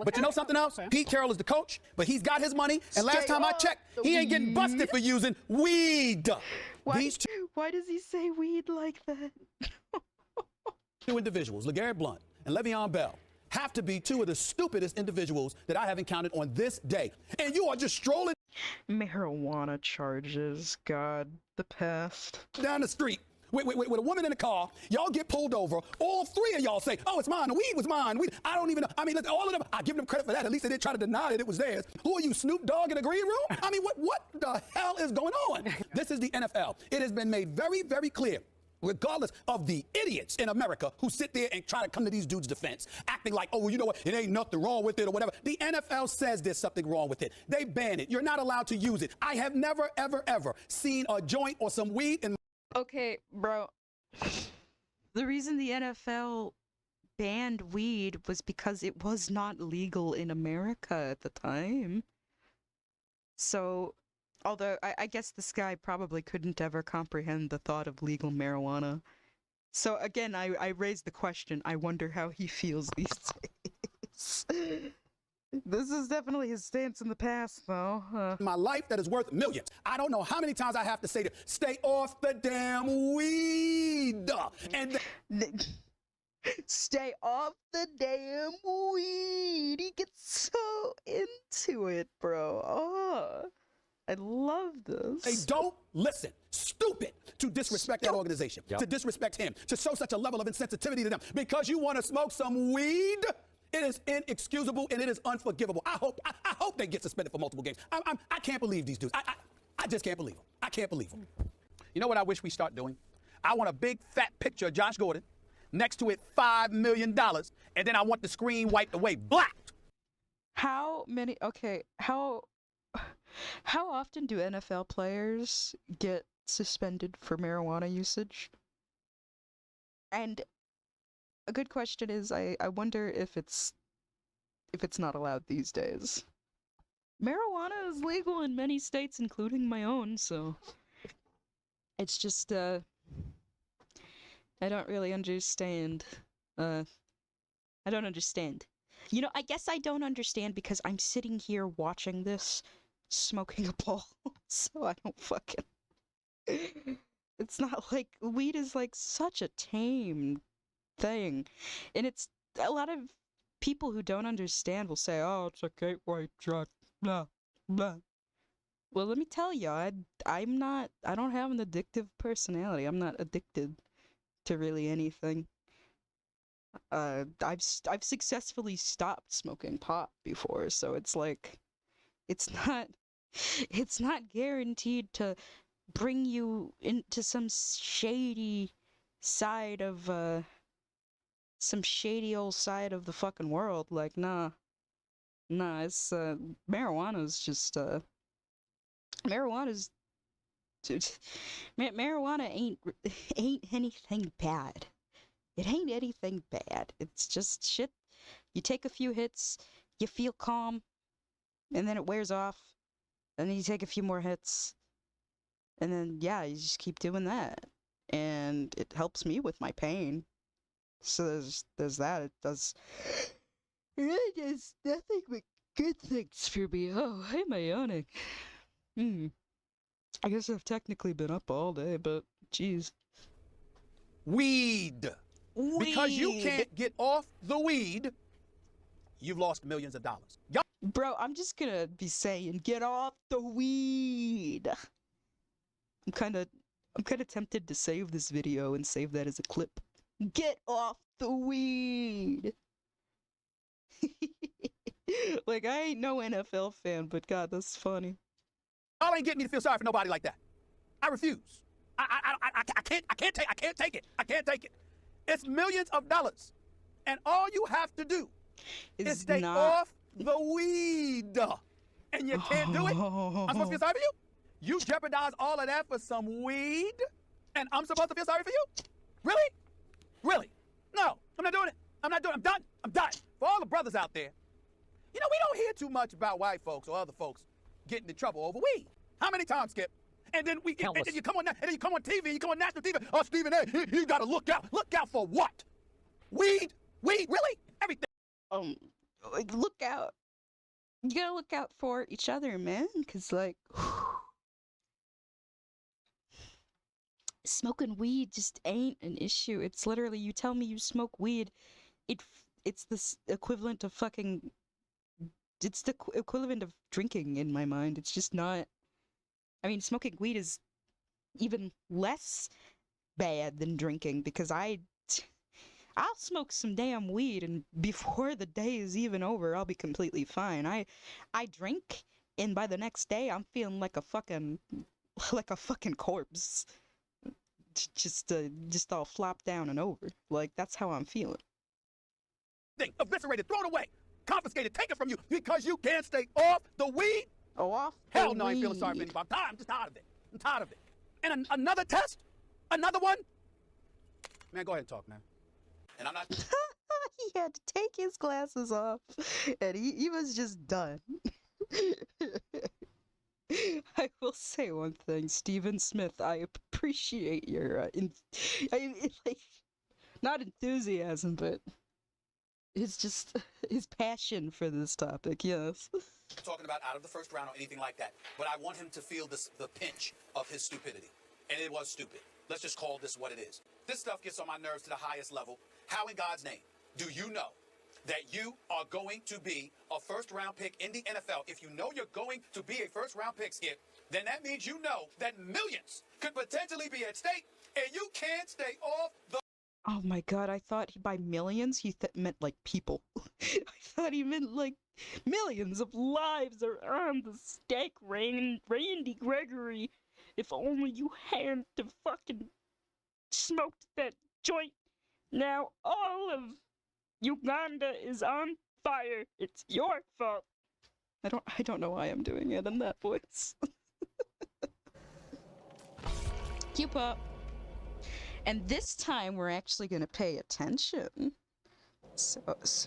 But you know something else? Pete Carroll is the coach, but he's got his money, and last time I checked, he ain't getting busted for using weed. Why does he say weed like that? Two individuals, LeGarrette Blount and Le'Veon Bell, have to be two of the stupidest individuals that I have encountered on this day. And you are just strolling Marijuana charges, God, the past. down the street with a woman in the car. Y'all get pulled over. All three of y'all say, oh, it's mine. The weed was mine. I don't even know. I mean, listen, all of them, I give them credit for that. At least they didn't try to deny that it was theirs. Who are you, Snoop Dogg in the green room? I mean, what the hell is going on? This is the NFL. It has been made very, very clear, regardless of the idiots in America who sit there and try to come to these dudes' defense, acting like, oh, well, you know what, it ain't nothing wrong with it or whatever. The NFL says there's something wrong with it. They ban it. You're not allowed to use it. I have never, ever, ever seen a joint or some weed in. Okay, bro. The reason the NFL banned weed was because it was not legal in America at the time. So, although I guess this guy probably couldn't ever comprehend the thought of legal marijuana. So again, I raised the question, I wonder how he feels these days. This is definitely his stance in the past, though. My life that is worth millions. I don't know how many times I have to say to stay off the damn weed. And stay off the damn weed. He gets so into it, bro. Oh, I love this. They don't listen. Stupid to disrespect that organization, to disrespect him, to show such a level of insensitivity to them because you want to smoke some weed. It is inexcusable and it is unforgivable. I hope they get suspended for multiple games. I can't believe these dudes. I just can't believe them. I can't believe them. You know what I wish we start doing? I want a big fat picture of Josh Gordon, next to it $5 million, and then I want the screen wiped away black. How often do NFL players get suspended for marijuana usage? And a good question is, I wonder if it's not allowed these days. Marijuana is legal in many states, including my own, so it's just, I don't really understand. I don't understand. You know, I guess I don't understand because I'm sitting here watching this, smoking a ball, so I don't fucking... It's not like... Weed is like such a tame thing, and it's a lot of people who don't understand will say, oh, it's a gateway drug, blah blah. Well, let me tell you, I don't have an addictive personality. I'm not addicted to really anything. I've successfully stopped smoking pot before, so it's like it's not guaranteed to bring you into some shady side of some shady old side of the fucking world. Like, nah, it's, marijuana's just, marijuana ain't anything bad. It ain't anything bad. It's just shit. You take a few hits, you feel calm, and then it wears off, And then you take a few more hits. And then, yeah, you just keep doing that. And it helps me with my pain. So there's that. It does nothing but good things for me. Oh, I'm ionic. I guess I've technically been up all day, but geez. Weed. Because you can't get off the weed, you've lost millions of dollars. Bro, I'm just gonna be saying, get off the weed. I'm kind of tempted to save this video and save that as a clip. Get off the weed. Like, I ain't no NFL fan, but God, that's funny. Y'all ain't getting me to feel sorry for nobody like that. I refuse. I can't take it. I can't take it. It's millions of dollars. And all you have to do is stay off the weed. And you can't do it? I'm supposed to feel sorry for you? You jeopardize all of that for some weed? And I'm supposed to feel sorry for you? Really? Really? No, I'm not doing it. I'm not doing it. I'm done. I'm done. For all the brothers out there, you know, we don't hear too much about white folks or other folks getting in trouble over weed. How many times, Skip? And then we get, and then you come on, and then you come on TV, you come on national TV. Oh, Stephen A, you gotta look out. Look out for what? Weed? Weed? Really? Everything. Look out. You gotta look out for each other, man. Cause like, smoking weed just ain't an issue. It's literally, you tell me you smoke weed, it's the equivalent of fucking. It's the equivalent of drinking in my mind. It's just not. I mean, smoking weed is even less bad than drinking because I'll smoke some damn weed and before the day is even over, I'll be completely fine. I drink and by the next day, I'm feeling like a fucking corpse. Just all flopped down and over. Like, that's how I'm feeling. Eviscerated, thrown away, confiscated, taken from you because you can't stay off the weed. Oh, off Hell no, I ain't feeling sorry for anybody. I'm just tired of it. I'm tired of it. And another test? Another one? Man, go ahead and talk, man. And I'm not... He had to take his glasses off, and he was just done. I will say one thing, Stephen Smith, I appreciate your, not enthusiasm, but his passion for this topic, yes. Talking about out of the first round or anything like that, but I want him to feel the pinch of his stupidity. And it was stupid. Let's just call this what it is. This stuff gets on my nerves to the highest level. How in God's name do you know that you are going to be a first-round pick in the NFL? If you know you're going to be a first-round pick, Skip, then that means you know that millions could potentially be at stake, and you can't stay off the... Oh my God, I thought by millions he meant like people. I thought he meant like millions of lives are on the stake, Randy Gregory. If only you hadn't fucking smoked that joint. Now all of Uganda is on fire. It's your fault. I don't know why I'm doing it in that voice. Keep up. And this time we're actually gonna pay attention. So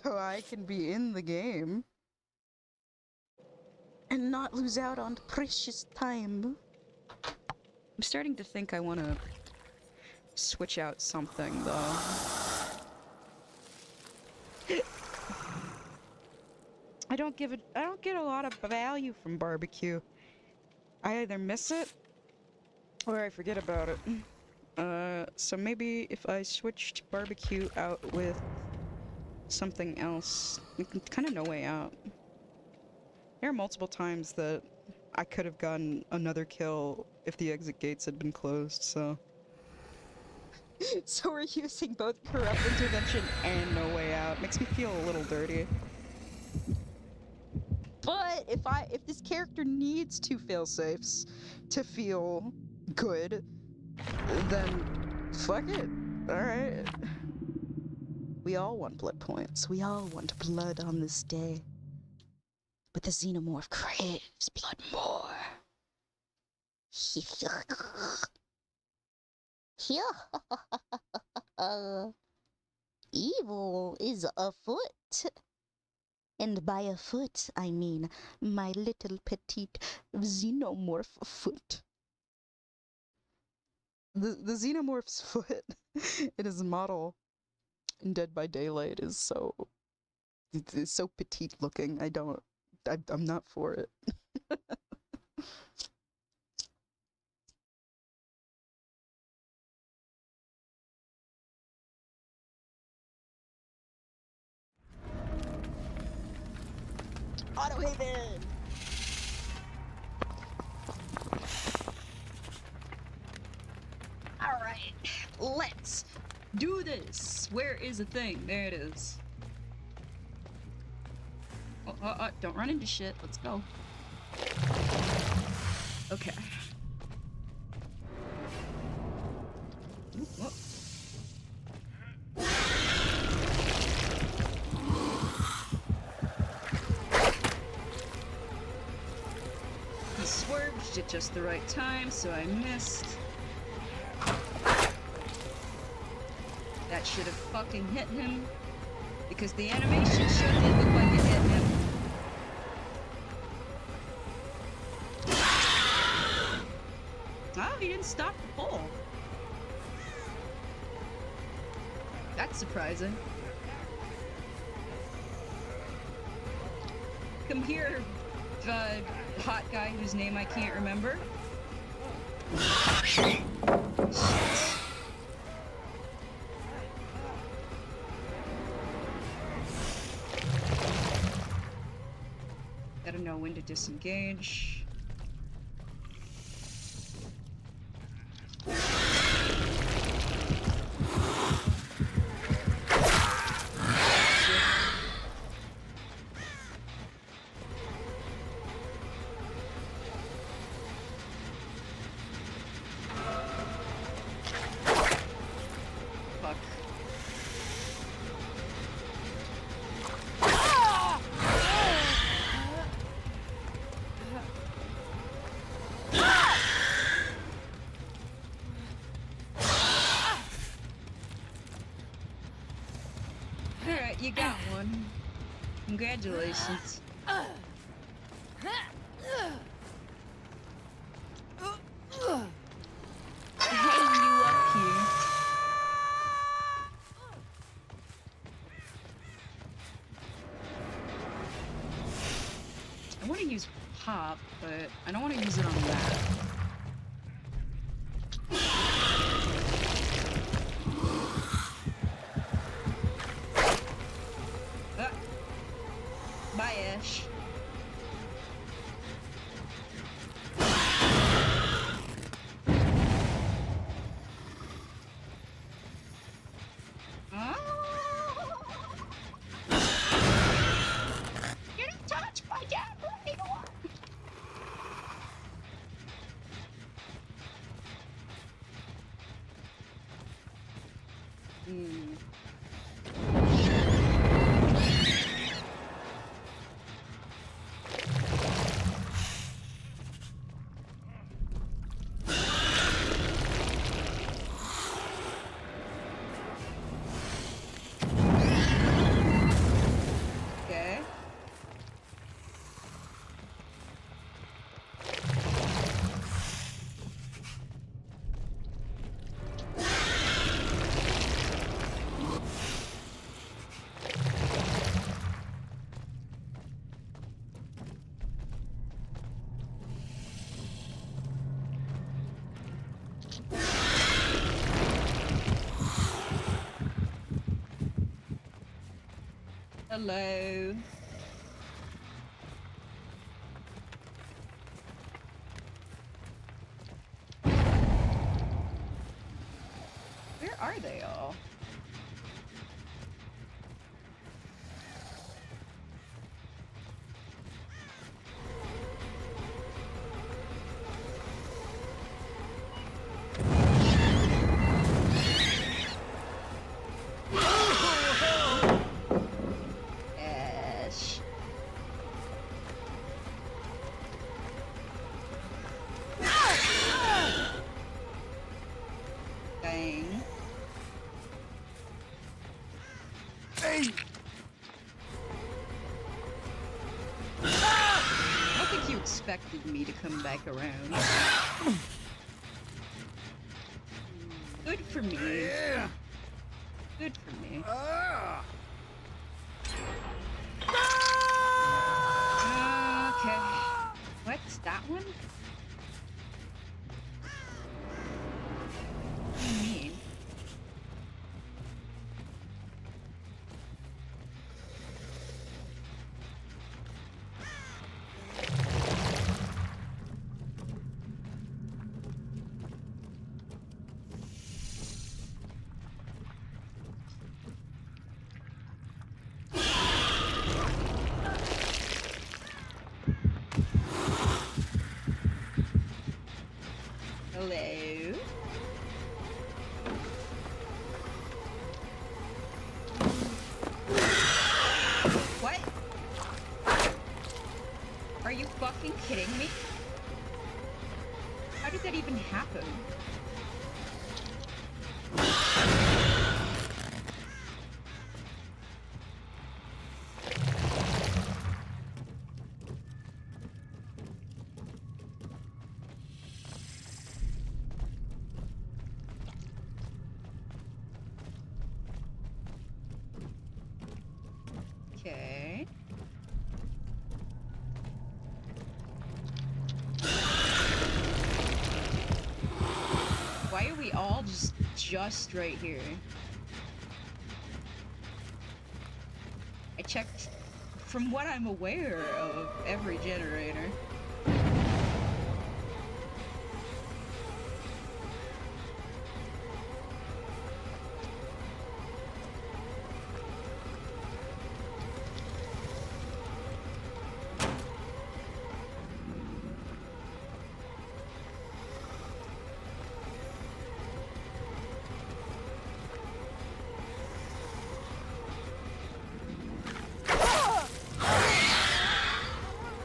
I can be in the game. And not lose out on precious time. I'm starting to think I wanna switch out something though. I don't get a lot of value from barbecue. I either miss it or I forget about it. So maybe if I switched barbecue out with something else, kind of no way out. There are multiple times that I could have gotten another kill if the exit gates had been closed, so... So we're using both corrupt intervention and no way out. Makes me feel a little dirty. But if this character needs two failsafes to feel good, then fuck it. Alright. We all want blood points. We all want blood on this day. But the xenomorph craves blood more. Evil is afoot. And by a foot, I mean my little petite xenomorph foot. The xenomorph's foot in his model in Dead by Daylight is so petite looking. I'm not for it. Auto haven. All right, let's do this. Where is the thing? There it is. Don't run into shit. Let's go. Okay. Ooh, whoop. He swerved at just the right time, so I missed. That should have fucking hit him, because the animation sure did look like it hit him. Oh, he didn't stop the pull. That's surprising. Come here, hot guy whose name I can't remember. Shit. Gotta know when to disengage. Fuck. Alright, you got one. Congratulations. Hang you up here. I want to use pop, but I don't want to use it on that. Bye, Ash. Getting touched by Dad running away. Okay. Hello. Where are they all? Ash. Dang. expected me to come back around. Good for me. Yeah. Good for me. Okay. What's that one? What do you mean? Hello? What? Are you fucking kidding me? How did that even happen? Okay. Why are we all just right here? I checked, from what I'm aware of, every generator.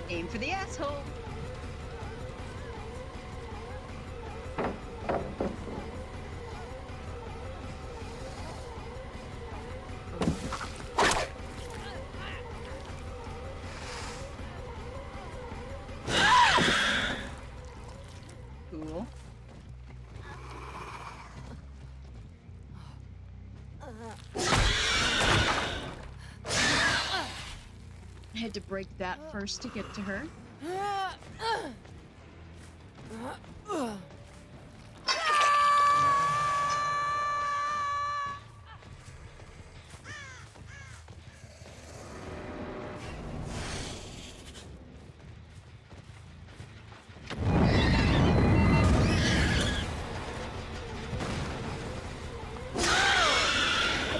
Aim for the asshole. Cool. I had to break that first to get to her. I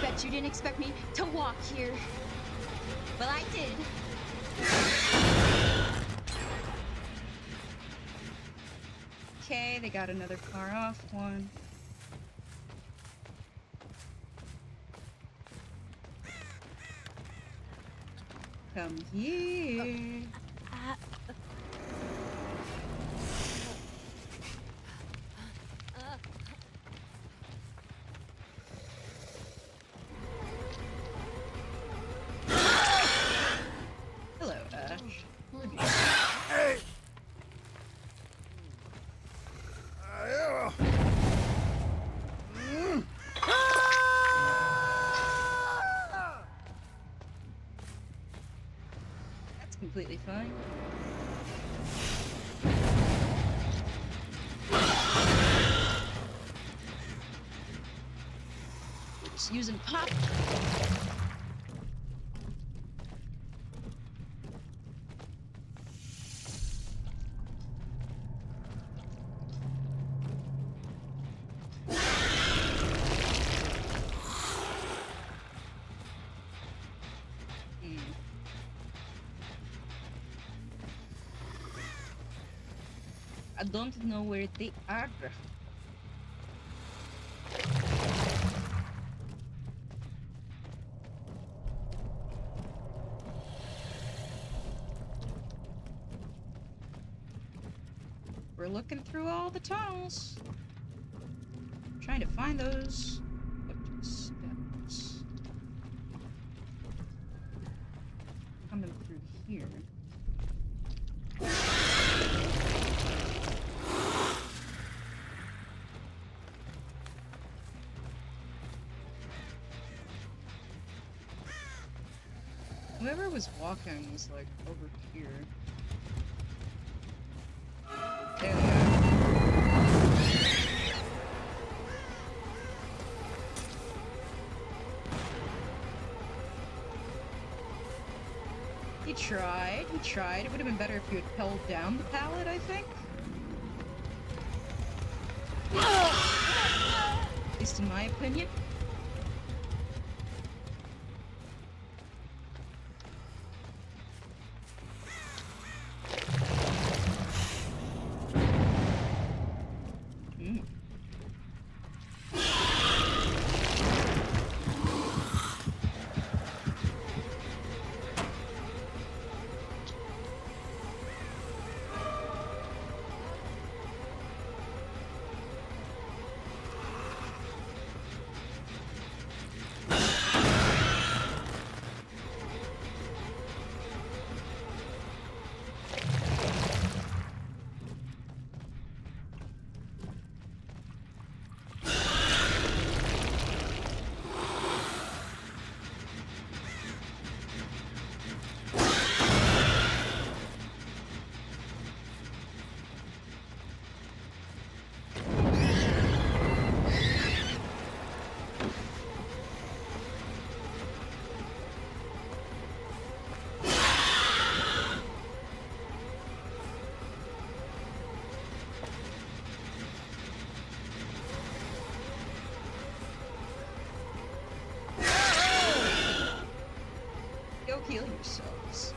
bet you didn't expect me to walk here. Well, I did. Okay, they got another far off one. Come here. Hello, Ash. Hey. That's completely fine. Just using pop. I don't know where they are. We're looking through all the tunnels. Trying to find those footsteps. Coming through here. Whoever was walking was like over here. There they are. He tried, he tried. It would have been better if you had held down the pallet, I think. At least in my opinion. Heal yourselves.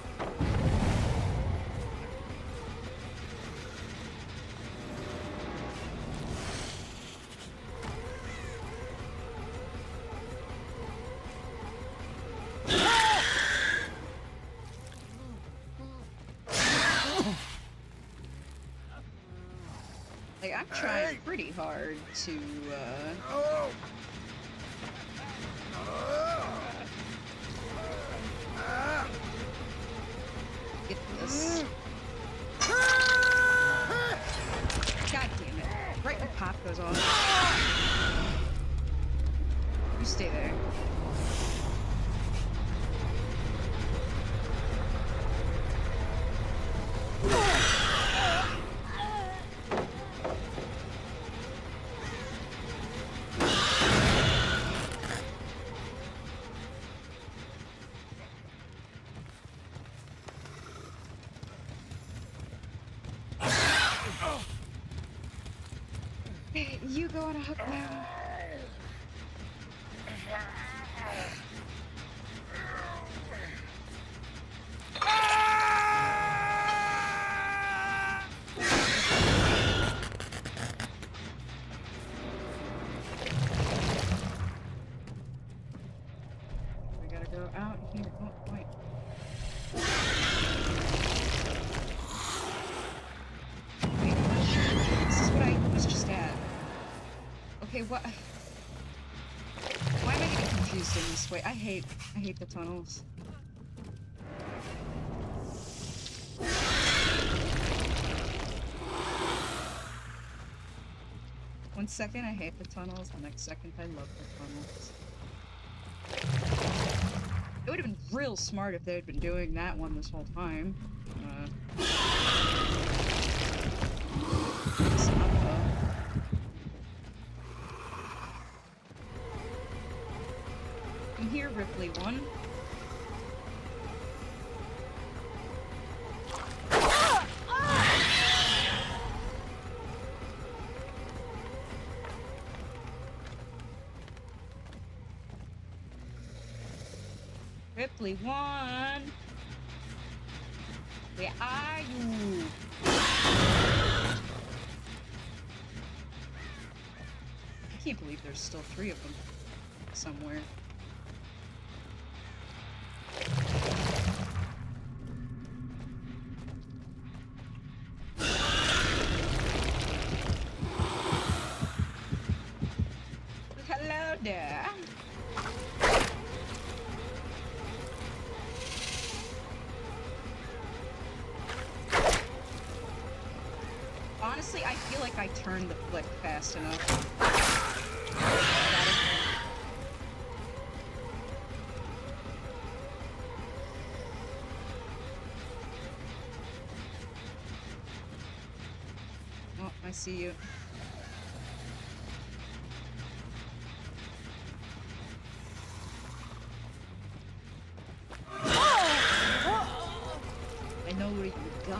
Like, I'm trying pretty hard to, get this. God damn it. Right when pop goes off. You stay there. You go on a hook now. We gotta go out here. Oh, wait. Wait, this is what I was just at. Okay, what? Why am I getting confused in this way? I hate the tunnels. One second I hate the tunnels, the next second I love the tunnels. It would have been real smart if they had been doing that one this whole time. It's not though. I'm here, Ripley 1. Ripley 1. Where are you? I can't believe there's still 3 of them somewhere. Hello there. Honestly, I feel like I turned the flick fast enough. I see you. I know where you go.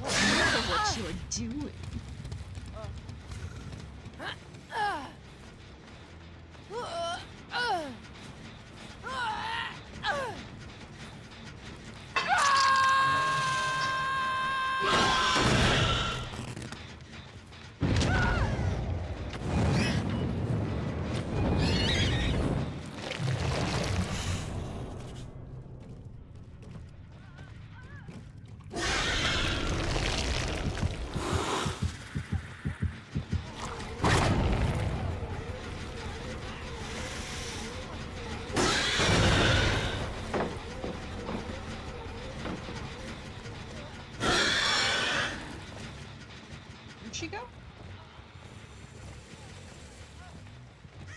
I know what you're doing. She go?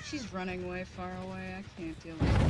She's running way far away. I can't deal with it.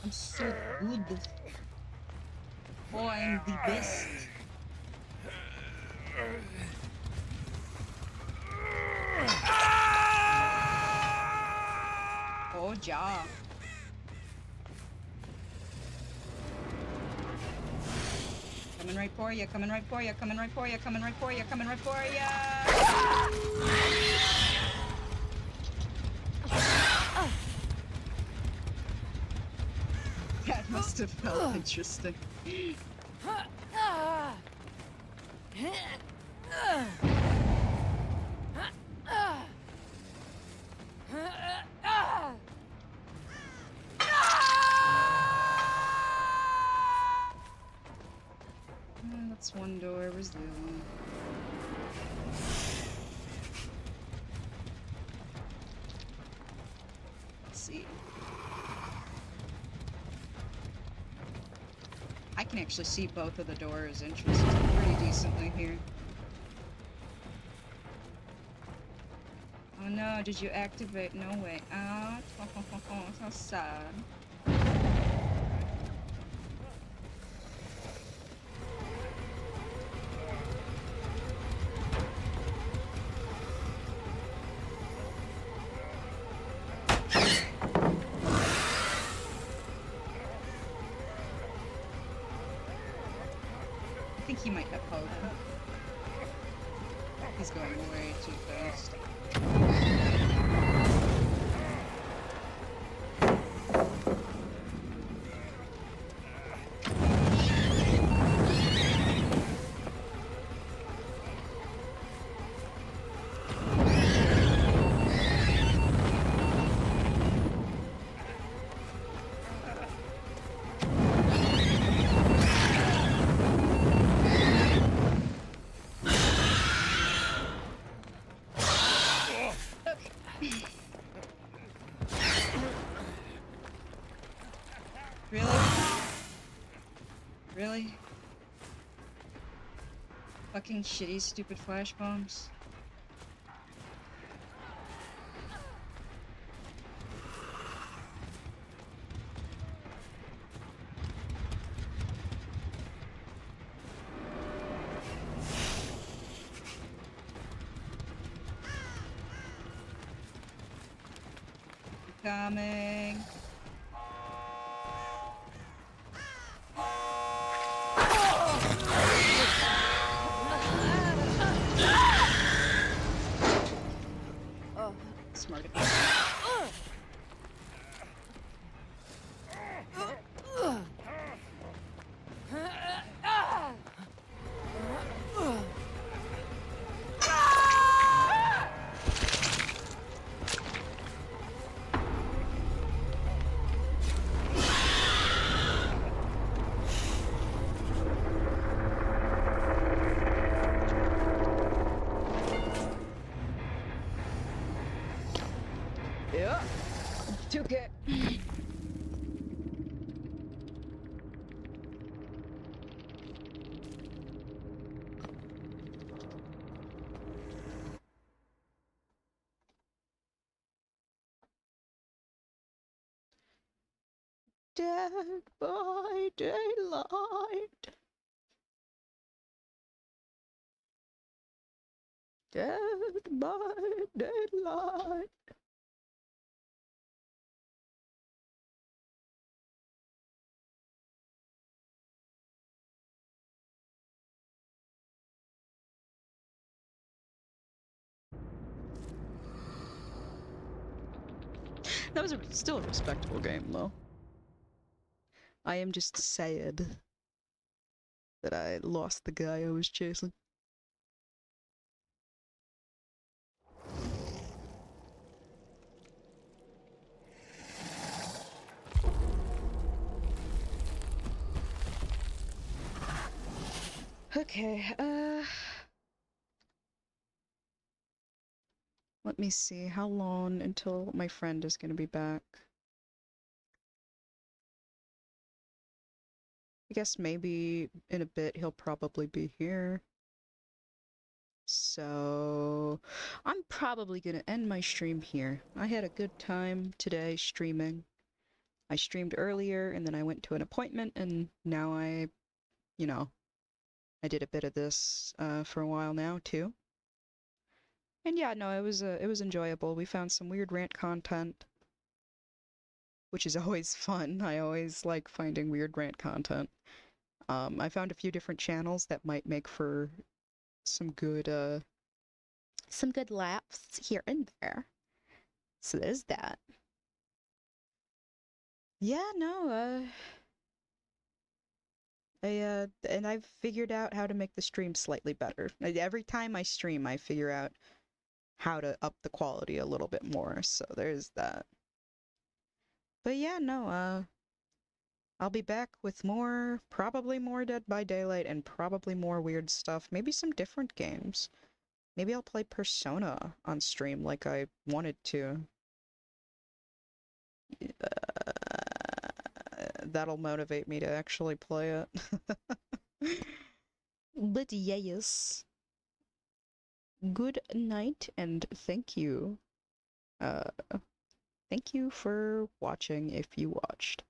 I'm so good. Oh, I'm the best. Oh, ja. Coming right for you, coming right for you, coming right for you, coming right for you, coming right for you. That must have felt interesting. That's one door. Where's the other one? Let's see. I can actually see both of the doors' entrances pretty decently here. Oh no, did you activate? No way. Oh, so sad. I think he might have hope. He's going way too fast. Really? Really? Fucking shitty, stupid flash bombs. Coming. Smart. Dead by daylight. Dead by daylight. That was still a respectable game, though. I am just sad that I lost the guy I was chasing. Okay, let me see, how long until my friend is gonna be back? I guess maybe in a bit he'll probably be here. So I'm probably gonna end my stream here. I had a good time today streaming. I streamed earlier and then I went to an appointment and now I did a bit of this for a while now too. And yeah, no, it was enjoyable. We found some weird rant content, which is always fun. I always like finding weird rant content. I found a few different channels that might make for some good laughs here and there. So there's that. Yeah, no, and I've figured out how to make the stream slightly better. Every time I stream, I figure out how to up the quality a little bit more, so there's that. But yeah, no, I'll be back with probably more Dead by Daylight and probably more weird stuff. Maybe some different games. Maybe I'll play Persona on stream like I wanted to. That'll motivate me to actually play it. But yes. Good night and thank you. Thank you for watching if you watched.